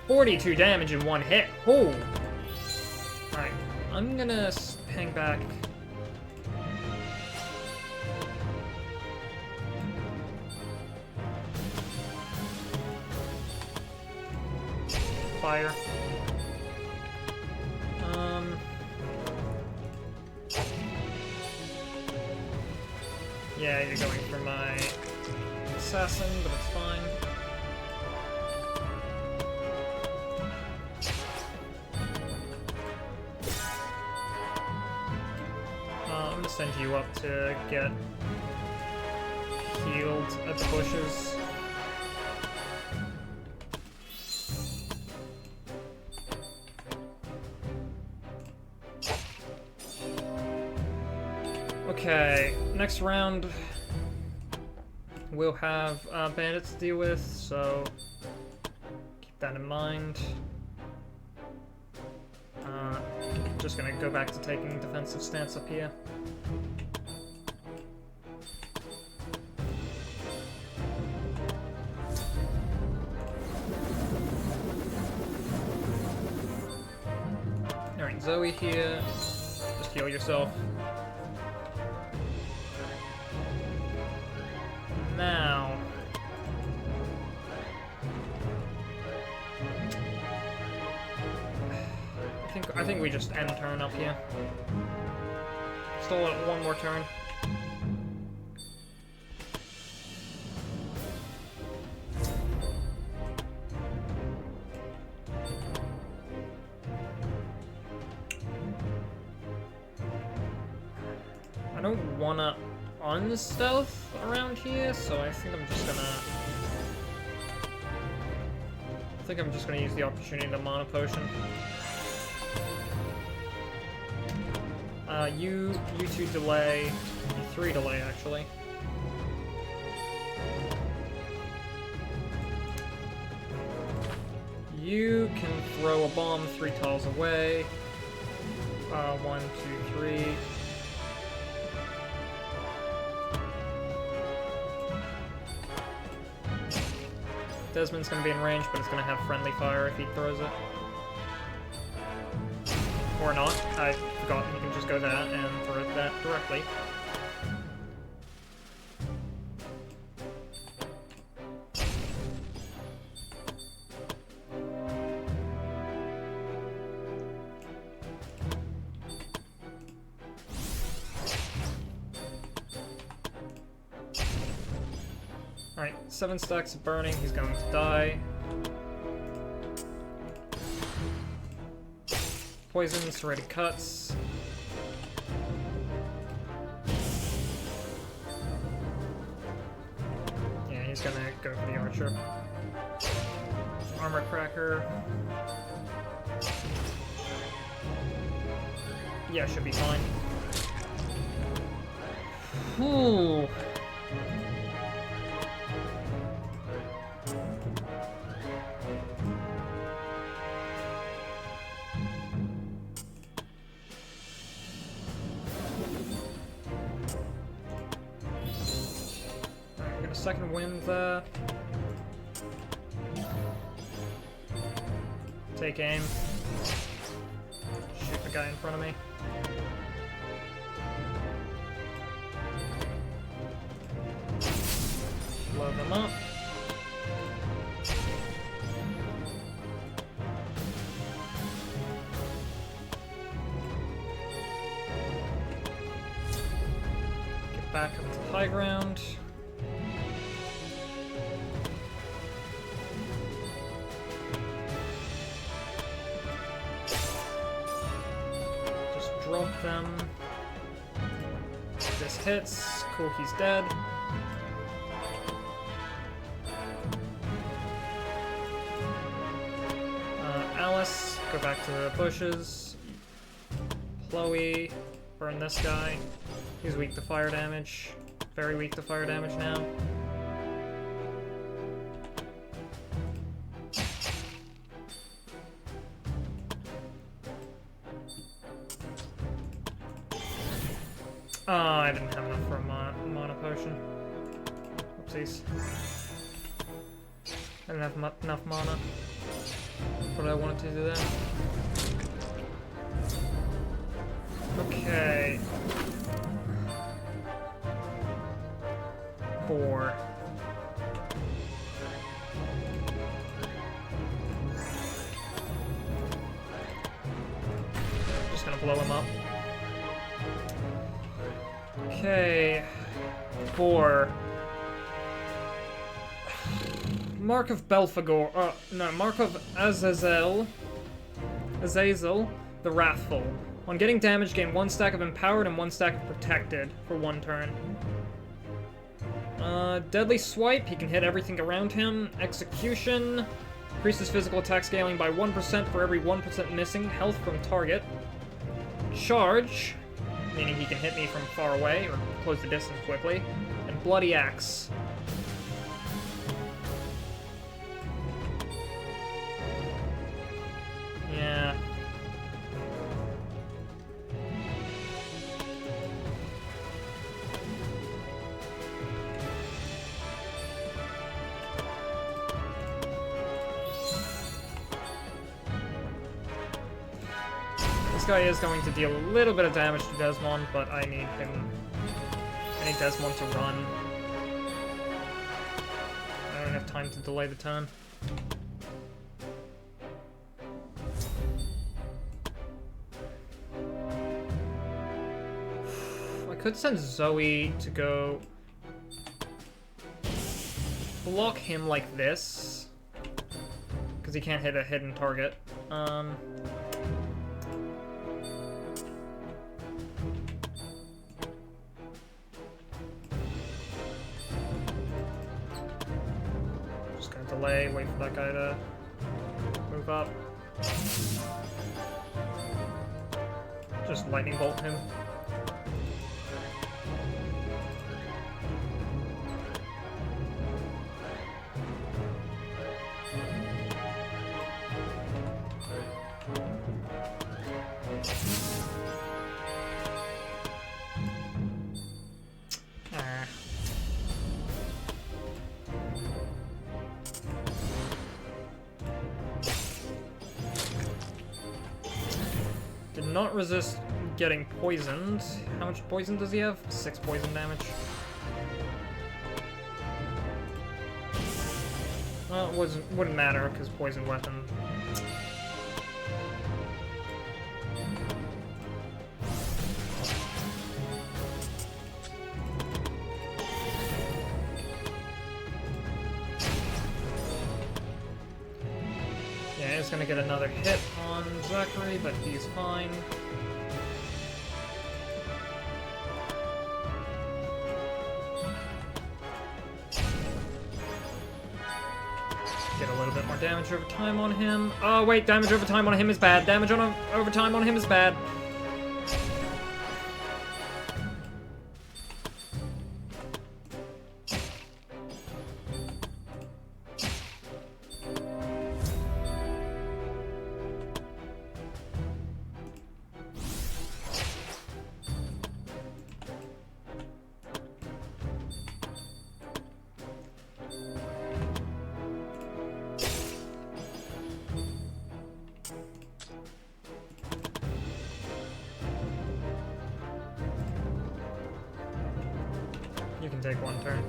$42 damage in one hit. Oh! Alright, I'm gonna hang back. Fire. Yeah, you're going for my assassin, but it's fine. I'm gonna send you up to get healed at the bushes. Okay, next round we'll have bandits to deal with, so keep that in mind. Just gonna go back to taking defensive stance up here. Alright, Zoe here. Just heal yourself. Now, I think we just end turn up here. Still one more turn. I don't wanna unstealth around here, so I think I'm just gonna use the opportunity to mana potion. You two delay, you three delay actually. You can throw a bomb 3 tiles away. 1, 2, 3. Desmond's gonna be in range, but it's gonna have friendly fire if he throws it. Or not. I forgot you can just go that and throw that directly. Alright, 7 stacks of burning, he's going to die. Poison, serrated cuts. Yeah, he's gonna go for the archer. armor cracker. Yeah, should be fine. Ooh. Alright, get a second wind there. Take aim. Shoot the guy in front of me. Blow them up. Get back up to high ground. Just drop them. This hits. Cool, he's dead. Alice, go back to the bushes. Chloe, burn this guy. He's weak to fire damage. Very weak to fire damage now. Oh, I didn't have enough for a mana potion. Oopsies. I didn't have enough mana. But I wanted to do that. Okay. 4. Just gonna blow him up. Okay. 4. Mark of Belphegor. No, Mark of Azazel, the Wrathful. On getting damage, gain 1 stack of Empowered and 1 stack of Protected for 1 turn. Deadly Swipe, he can hit everything around him. Execution, increases physical attack scaling by 1% for every 1% missing health from target. Charge, meaning he can hit me from far away or close the distance quickly. And Bloody Axe. Yeah. This guy is going to deal a little bit of damage to Desmond, but I need Desmond to run. I don't have time to delay the turn. I could send Zoe to go block him like this, because he can't hit a hidden target. Just gonna delay, wait for that guy to move up. Just lightning bolt him. Did not resist getting poisoned. How much poison does he have? 6 poison damage. Well, it wouldn't matter because poison weapon. Yeah, he's gonna get another hit on Zachary, but he's fine. Get a little bit more More damage over time on him. Oh, wait, damage over time on him is bad. Damage on over time on him is bad. You can take one turn.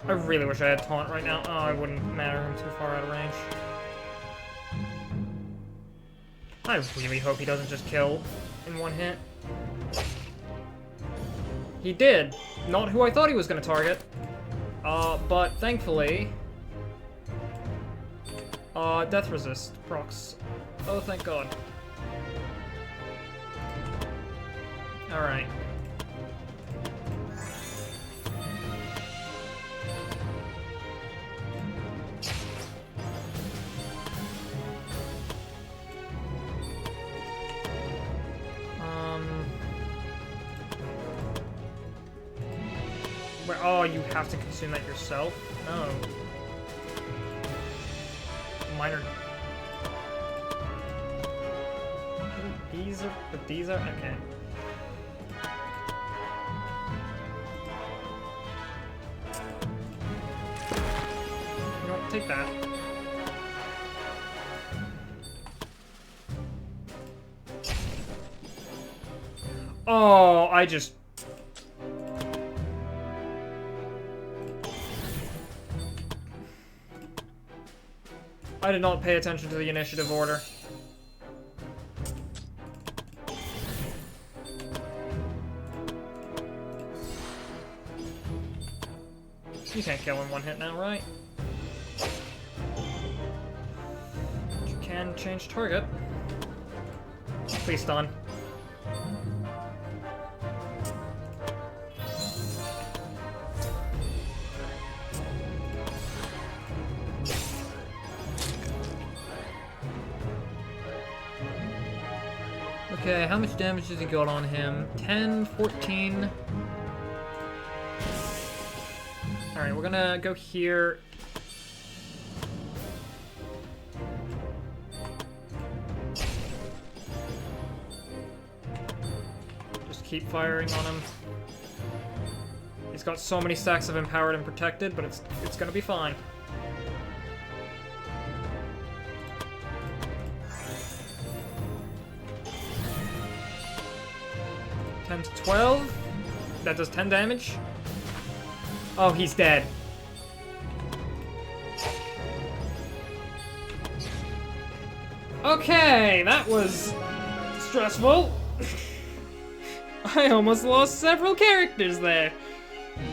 I really wish I had taunt right now. Oh, I wouldn't matter. I'm too far out of range. I really hope he doesn't just kill in one hit. He did. Not who I thought he was going to target. But thankfully... death resist procs. Oh, thank God. Alright. Oh, you have to consume that yourself? Oh. Minor... These are... Okay. You don't take that. Oh, I just... I did not pay attention to the initiative order. You can't kill in one hit now, right? You can change target. Please stun. Okay, how much damage has he got on him? 10, 14... Alright, we're gonna go here. Just keep firing on him. He's got so many stacks of Empowered and Protected, but it's gonna be fine. To 12. That does 10 damage. Oh, he's dead. Okay, that was stressful. I almost lost several characters there.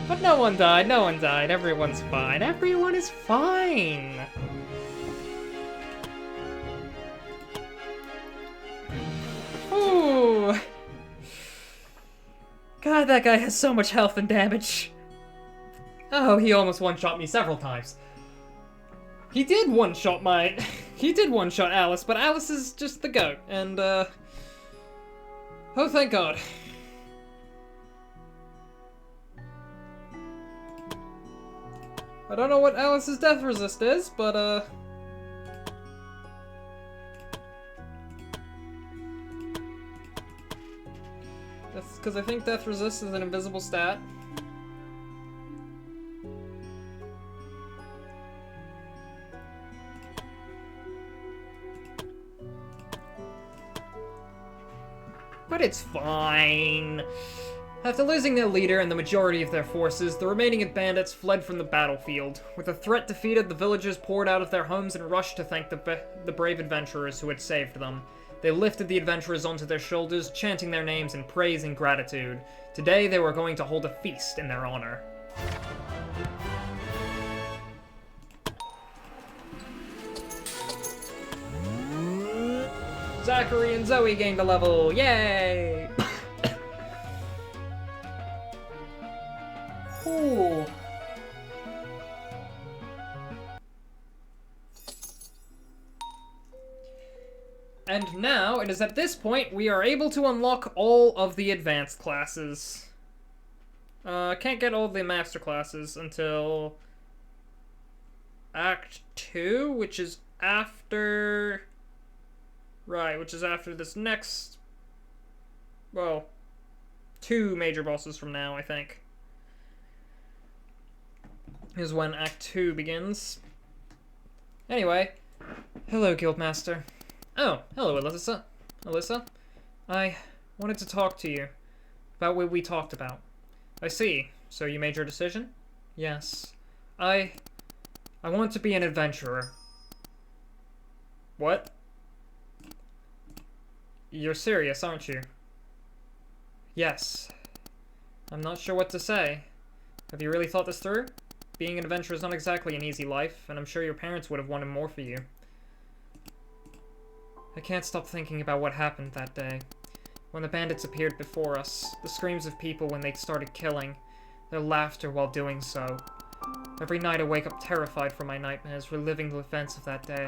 But no one died, no one died. Everyone's fine. Everyone is fine. Ooh. God, that guy has so much health and damage. Oh, he almost one-shot me several times. He did one-shot my... he did one-shot Alice, but Alice is just the goat, and, oh, thank God. I don't know what Alice's death resist is, but, that's because I think death resist is an invisible stat. But it's fine. After losing their leader and the majority of their forces, the remaining bandits fled from the battlefield. With the threat defeated, the villagers poured out of their homes and rushed to thank the brave adventurers who had saved them. They lifted the adventurers onto their shoulders, chanting their names in praise and gratitude. Today, they were going to hold a feast in their honor. Zachary and Zoe gained a level! Yay! Ooh. And now, it is at this point, we are able to unlock all of the advanced classes. Can't get all the master classes until Act 2, which is after... Right, which is after this next... Well, 2 major bosses from now, I think. Is when Act 2 begins. Anyway, hello, Guildmaster. Oh, hello, Alyssa. Alyssa? I wanted to talk to you about what we talked about. I see. So you made your decision? Yes. I want to be an adventurer. What? You're serious, aren't you? Yes. I'm not sure what to say. Have you really thought this through? Being an adventurer is not exactly an easy life, and I'm sure your parents would have wanted more for you. I can't stop thinking about what happened that day. When the bandits appeared before us, the screams of people when they started killing, their laughter while doing so. Every night I wake up terrified from my nightmares, reliving the events of that day.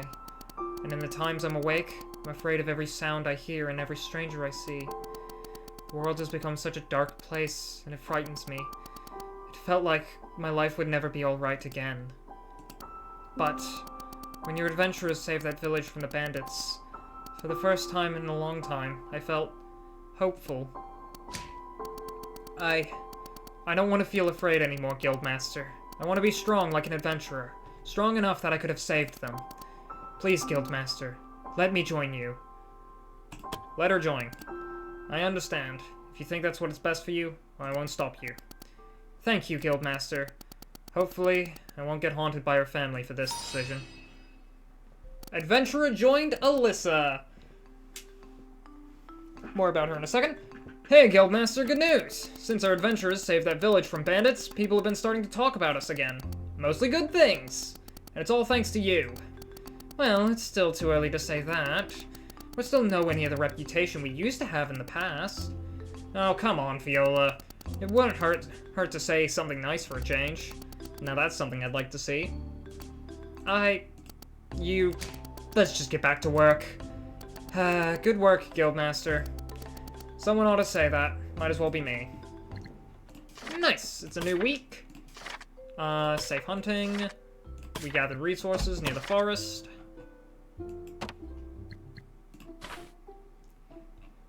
And in the times I'm awake, I'm afraid of every sound I hear and every stranger I see. The world has become such a dark place, and it frightens me. It felt like my life would never be alright again. But when your adventurers saved that village from the bandits, for the first time in a long time, I felt hopeful. I don't want to feel afraid anymore, Guildmaster. I want to be strong like an adventurer. Strong enough that I could have saved them. Please, Guildmaster, let me join you. Let her join. I understand. If you think that's what is best for you, I won't stop you. Thank you, Guildmaster. Hopefully, I won't get haunted by her family for this decision. Adventurer joined Alyssa. More about her in a second. Hey, Guildmaster, good news! Since our adventurers saved that village from bandits, people have been starting to talk about us again. Mostly good things. And it's all thanks to you. Well, it's still too early to say that. We're still nowhere near the reputation we used to have in the past. Oh, come on, Viola. It wouldn't hurt to say something nice for a change. Now that's something I'd like to see. Let's just get back to work. Good work, Guildmaster. Someone ought to say that. Might as well be me. Nice! It's a new week. Safe hunting. We gathered resources near the forest.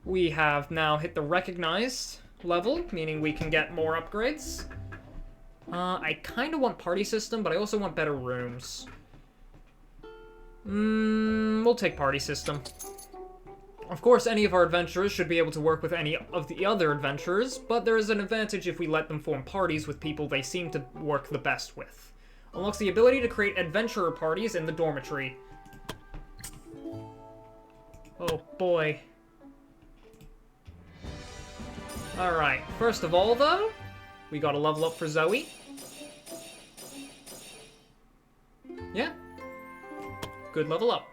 We have now hit the recognized level, meaning we can get more upgrades. I kind of want party system, but I also want better rooms. We'll take party system. Of course, any of our adventurers should be able to work with any of the other adventurers, but there is an advantage if we let them form parties with people they seem to work the best with. Unlocks the ability to create adventurer parties in the dormitory. Oh boy. Alright, first of all though, we got a level up for Zoe. Yeah. Good level up.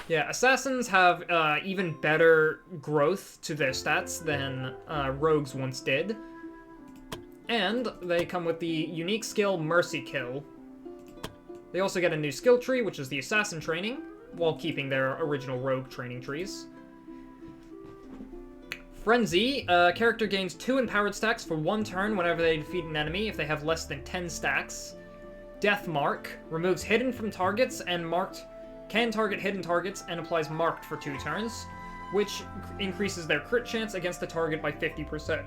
Yeah, assassins have even better growth to their stats than rogues once did. And they come with the unique skill Mercy Kill. They also get a new skill tree, which is the assassin training, while keeping their original rogue training trees. Frenzy, character gains 2 empowered stacks for 1 turn whenever they defeat an enemy if they have less than 10 stacks. Death Mark, removes hidden from targets and marked, can target hidden targets and applies marked for 2 turns, which increases their crit chance against the target by 50%.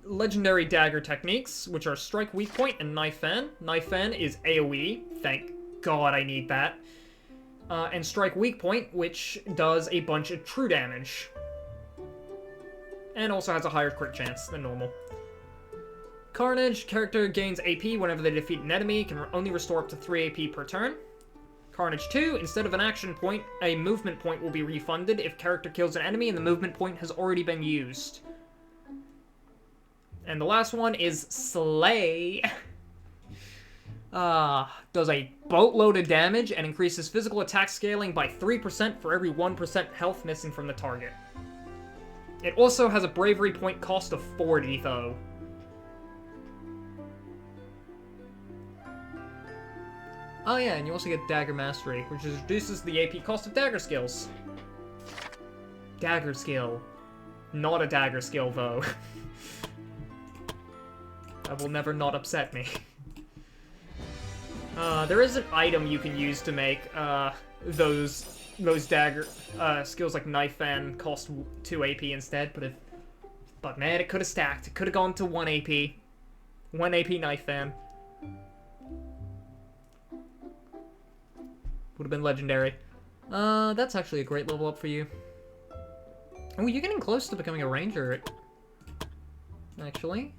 Legendary dagger techniques, which are Strike Weak Point and Knife Fan. Knife Fan is AoE, thank God I need that. And Strike Weak Point, which does a bunch of true damage. And also has a higher crit chance than normal. Carnage, character gains AP whenever they defeat an enemy, can only restore up to 3 AP per turn. Carnage 2, instead of an action point, a movement point will be refunded if character kills an enemy and the movement point has already been used. And the last one is Slay. Does a boatload of damage and increases physical attack scaling by 3% for every 1% health missing from the target. It also has a bravery point cost of 40, though. Oh yeah, and you also get Dagger Mastery, which reduces the AP cost of dagger skills. Dagger skill. Not a dagger skill, though. That will never not upset me. There is an item you can use to make, those dagger, skills like Knife Fan cost 2 AP instead, but man, it could have stacked. It could have gone to 1 AP. 1 AP Knife Fan. Would have been legendary. That's actually a great level up for you. Oh, you're getting close to becoming a ranger. Actually,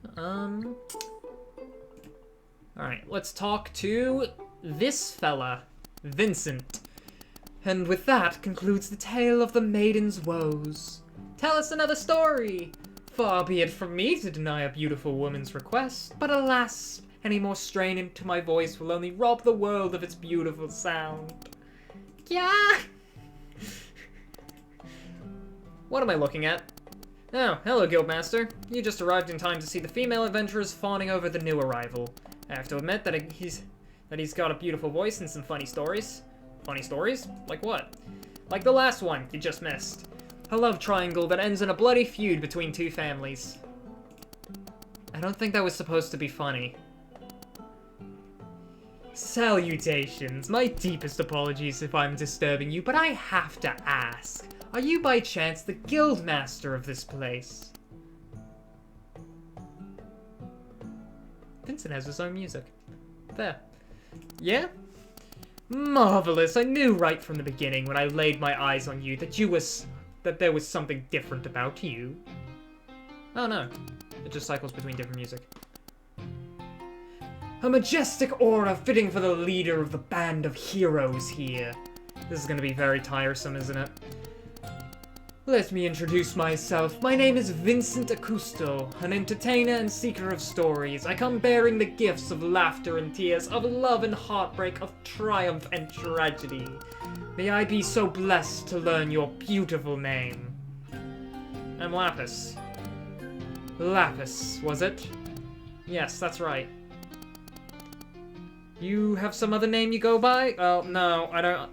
alright, let's talk to this fella, Vincent. And with that concludes the tale of the maiden's woes. Tell us another story! Far be it from me to deny a beautiful woman's request, but alas, any more strain into my voice will only rob the world of its beautiful sound. Yeah! What am I looking at? Oh, hello, Guildmaster. You just arrived in time to see the female adventurers fawning over the new arrival. I have to admit that he's got a beautiful voice and some funny stories. Funny stories? Like what? Like the last one you just missed. A love triangle that ends in a bloody feud between two families. I don't think that was supposed to be funny. Salutations. My deepest apologies if I'm disturbing you, but I have to ask. Are you by chance the guildmaster of this place? Vincent has his own music. There. Yeah? Marvelous. I knew right from the beginning when I laid my eyes on you that there was something different about you. Oh no. It just cycles between different music. A majestic aura fitting for the leader of the band of heroes here. This is gonna be very tiresome, isn't it? Let me introduce myself. My name is Vincent Accusto, an entertainer and seeker of stories. I come bearing the gifts of laughter and tears, of love and heartbreak, of triumph and tragedy. May I be so blessed to learn your beautiful name. I'm Lapis. Lapis, was it? Yes, that's right. You have some other name you go by? Oh, no, I don't...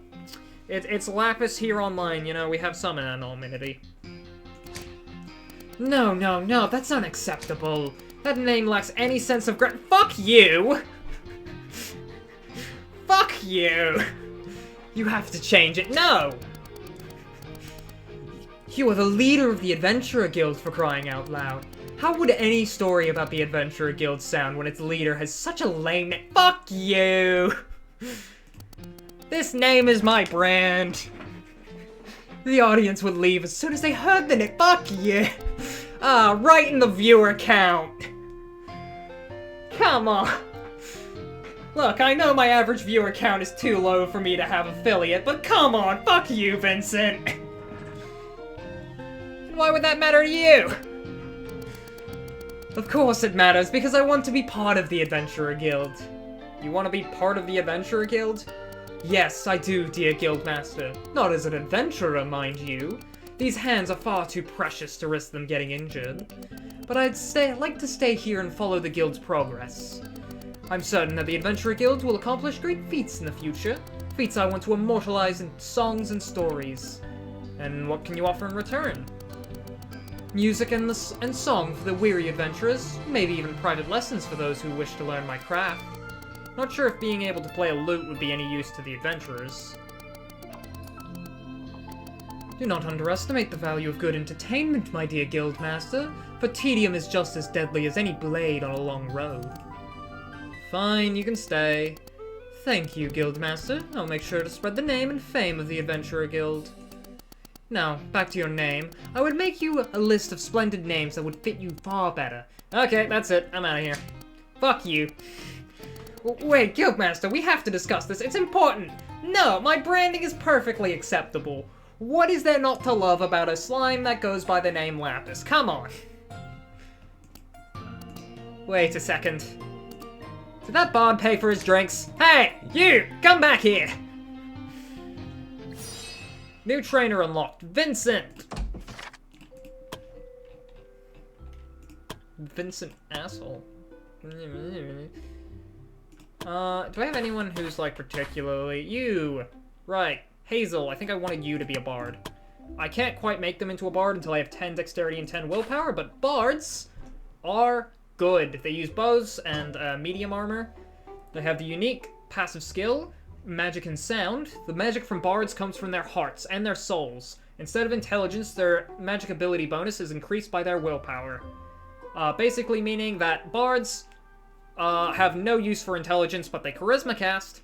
It's Lapis here online, you know, we have some anonymity. No, that's unacceptable. That name lacks any sense of Fuck you! Fuck you! You have to change it, no! You are the leader of the Adventurer Guild, for crying out loud. How would any story about the Adventurer Guild sound when its leader has such a lame name? Fuck you! This name is my brand. The audience would leave as soon as they heard the name. Fuck you! Right in the viewer count. Come on. Look, I know my average viewer count is too low for me to have affiliate, but come on, fuck you, Vincent. Why would that matter to you? Of course it matters, because I want to be part of the Adventurer Guild. You want to be part of the Adventurer Guild? Yes, I do, dear Guildmaster. Not as an adventurer, mind you. These hands are far too precious to risk them getting injured. But I'd like to stay here and follow the Guild's progress. I'm certain that the Adventurer Guild will accomplish great feats in the future. Feats I want to immortalize in songs and stories. And what can you offer in return? Music and song for the weary adventurers, maybe even private lessons for those who wish to learn my craft. Not sure if being able to play a lute would be any use to the adventurers. Do not underestimate the value of good entertainment, my dear Guildmaster, for tedium is just as deadly as any blade on a long road. Fine, you can stay. Thank you, Guildmaster. I'll make sure to spread the name and fame of the Adventurer Guild. Now, back to your name. I would make you a list of splendid names that would fit you far better. Okay, that's it. I'm out of here. Fuck you. Wait, Guildmaster, we have to discuss this. It's important. No, my branding is perfectly acceptable. What is there not to love about a slime that goes by the name Lapis? Come on. Wait a second. Did that bard pay for his drinks? Hey, you! Come back here! New trainer unlocked. Vincent! Vincent asshole. Do I have anyone who's, like, particularly... You! Right. Hazel, I think I wanted you to be a bard. I can't quite make them into a bard until I have 10 dexterity and 10 willpower, but bards are good. They use bows and medium armor. They have the unique passive skill, magic and sound. The magic from bards comes from their hearts and their souls. Instead of intelligence, their magic ability bonus is increased by their willpower. Basically meaning that bards have no use for intelligence, but they charisma cast.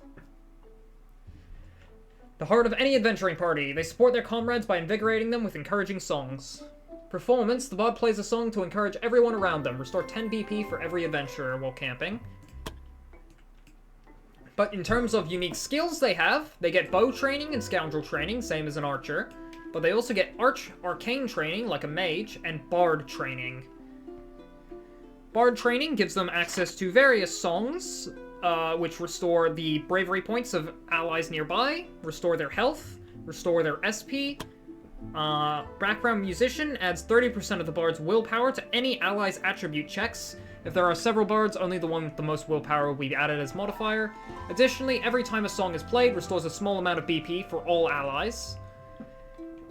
The heart of any adventuring party. They support their comrades by invigorating them with encouraging songs. Performance. The bard plays a song to encourage everyone around them. Restore 10 BP for every adventurer while camping. But in terms of unique skills they get bow training and scoundrel training, same as an archer. But they also get arcane training, like a mage, and bard training. Bard training gives them access to various songs, which restore the bravery points of allies nearby, restore their health, restore their SP. Background musician adds 30% of the bard's willpower to any ally's attribute checks. If there are several bards, only the one with the most willpower will be added as modifier. Additionally, every time a song is played, restores a small amount of BP for all allies.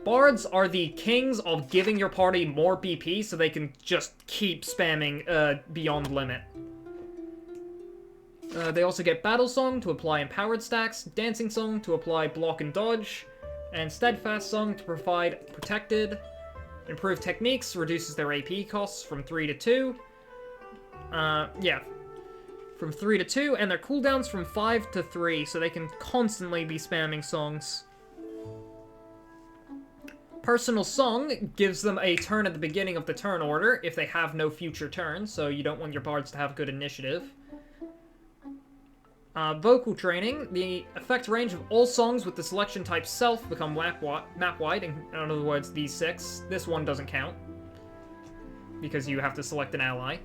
Bards are the kings of giving your party more BP so they can just keep spamming beyond limit. They also get Battle Song to apply empowered stacks, Dancing Song to apply block and dodge, and Steadfast Song to provide protected. Improved Techniques reduces their AP costs from 3 to 2. From 3 to 2, and their cooldowns from 5 to 3, so they can constantly be spamming songs. Personal Song gives them a turn at the beginning of the turn order if they have no future turns, so you don't want your bards to have good initiative. Vocal Training. The effect range of all songs with the selection type self become map-wide, in other words, these 6. This one doesn't count, because you have to select an ally.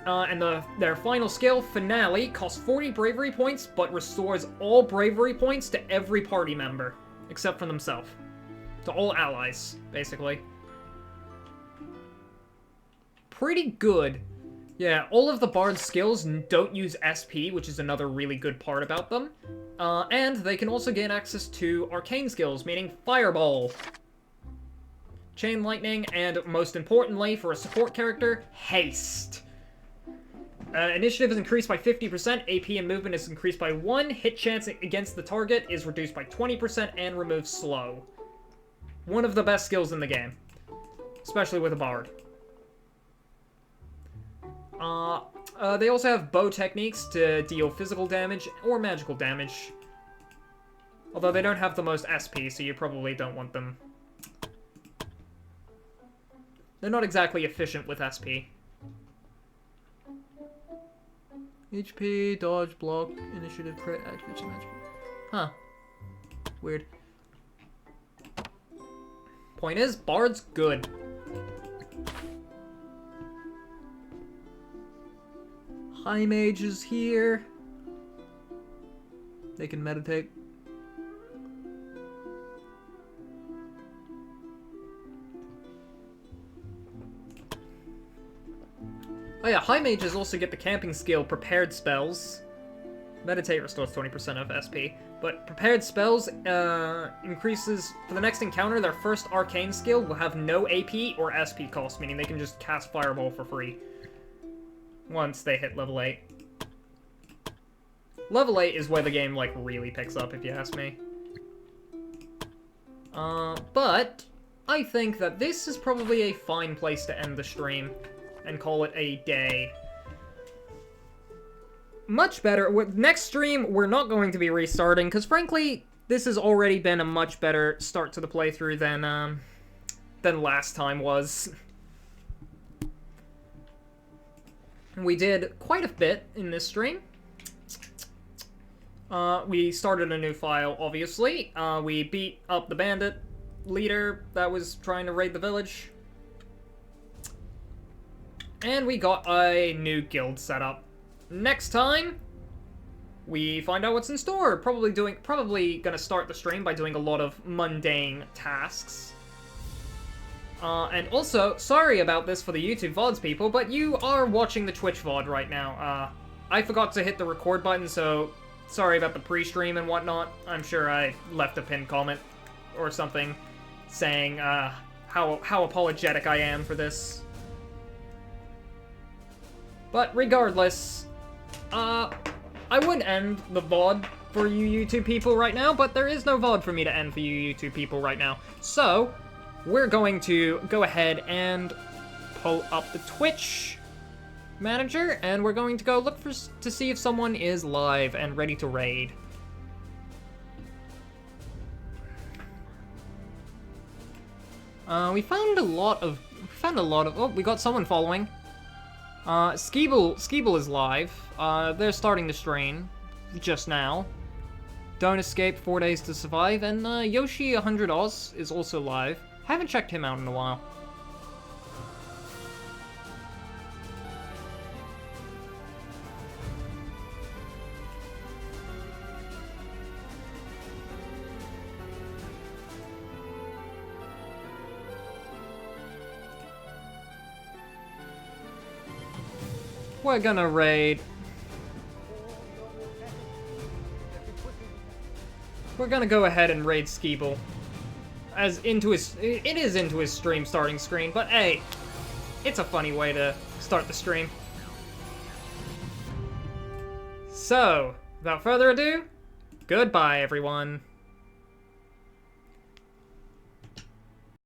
And their final skill, Finale, costs 40 bravery points, but restores all bravery points to every party member, except for themselves. To all allies, basically. Pretty good. Yeah, all of the bard's skills don't use SP, which is another really good part about them. And they can also gain access to arcane skills, meaning Fireball, Chain Lightning, and most importantly, for a support character, Haste. Initiative is increased by 50%, AP and movement is increased by 1, hit chance against the target is reduced by 20%, and removes slow. One of the best skills in the game, especially with a bard. They also have bow techniques to deal physical damage or magical damage. Although they don't have the most SP, so you probably don't want them. They're not exactly efficient with SP. HP, dodge, block, initiative, crit, accuracy, magic. Huh. Weird. Point is, bard's good. High mage is here. They can meditate. Oh yeah, high mages also get the camping skill Prepared Spells. Meditate restores 20% of SP, but Prepared Spells increases, for the next encounter, their first arcane skill will have no AP or SP cost, meaning they can just cast Fireball for free once they hit level 8. Level 8 is where the game, like, really picks up, if you ask me. But I think that this is probably a fine place to end the stream and call it a day. Much better. Next stream, we're not going to be restarting, because frankly, this has already been a much better start to the playthrough than last time was. We did quite a bit in this stream. We started a new file, obviously. We beat up the bandit leader that was trying to raid the village. And we got a new guild set up. next time, we find out what's in store. Probably gonna start the stream by doing a lot of mundane tasks. And also, sorry about this for the YouTube VODs people, but you are watching the Twitch VOD right now. I forgot to hit the record button, so sorry about the pre-stream and whatnot. I'm sure I left a pinned comment or something saying, how apologetic I am for this. But regardless, I would end the VOD for you YouTube people right now, but there is no VOD for me to end for you YouTube people right now. So, we're going to go ahead and pull up the Twitch manager, and we're going to go look to see if someone is live and ready to raid. We found a lot of, oh, we got someone following. Skeeble is live. They're starting the stream just now. Don't Escape, 4 Days to Survive, and Yoshi 100 Oz is also live. Haven't checked him out in a while. We're gonna raid. We're gonna go ahead and raid Skeeble. It is into his stream starting screen, but hey, it's a funny way to start the stream. So, without further ado, goodbye everyone.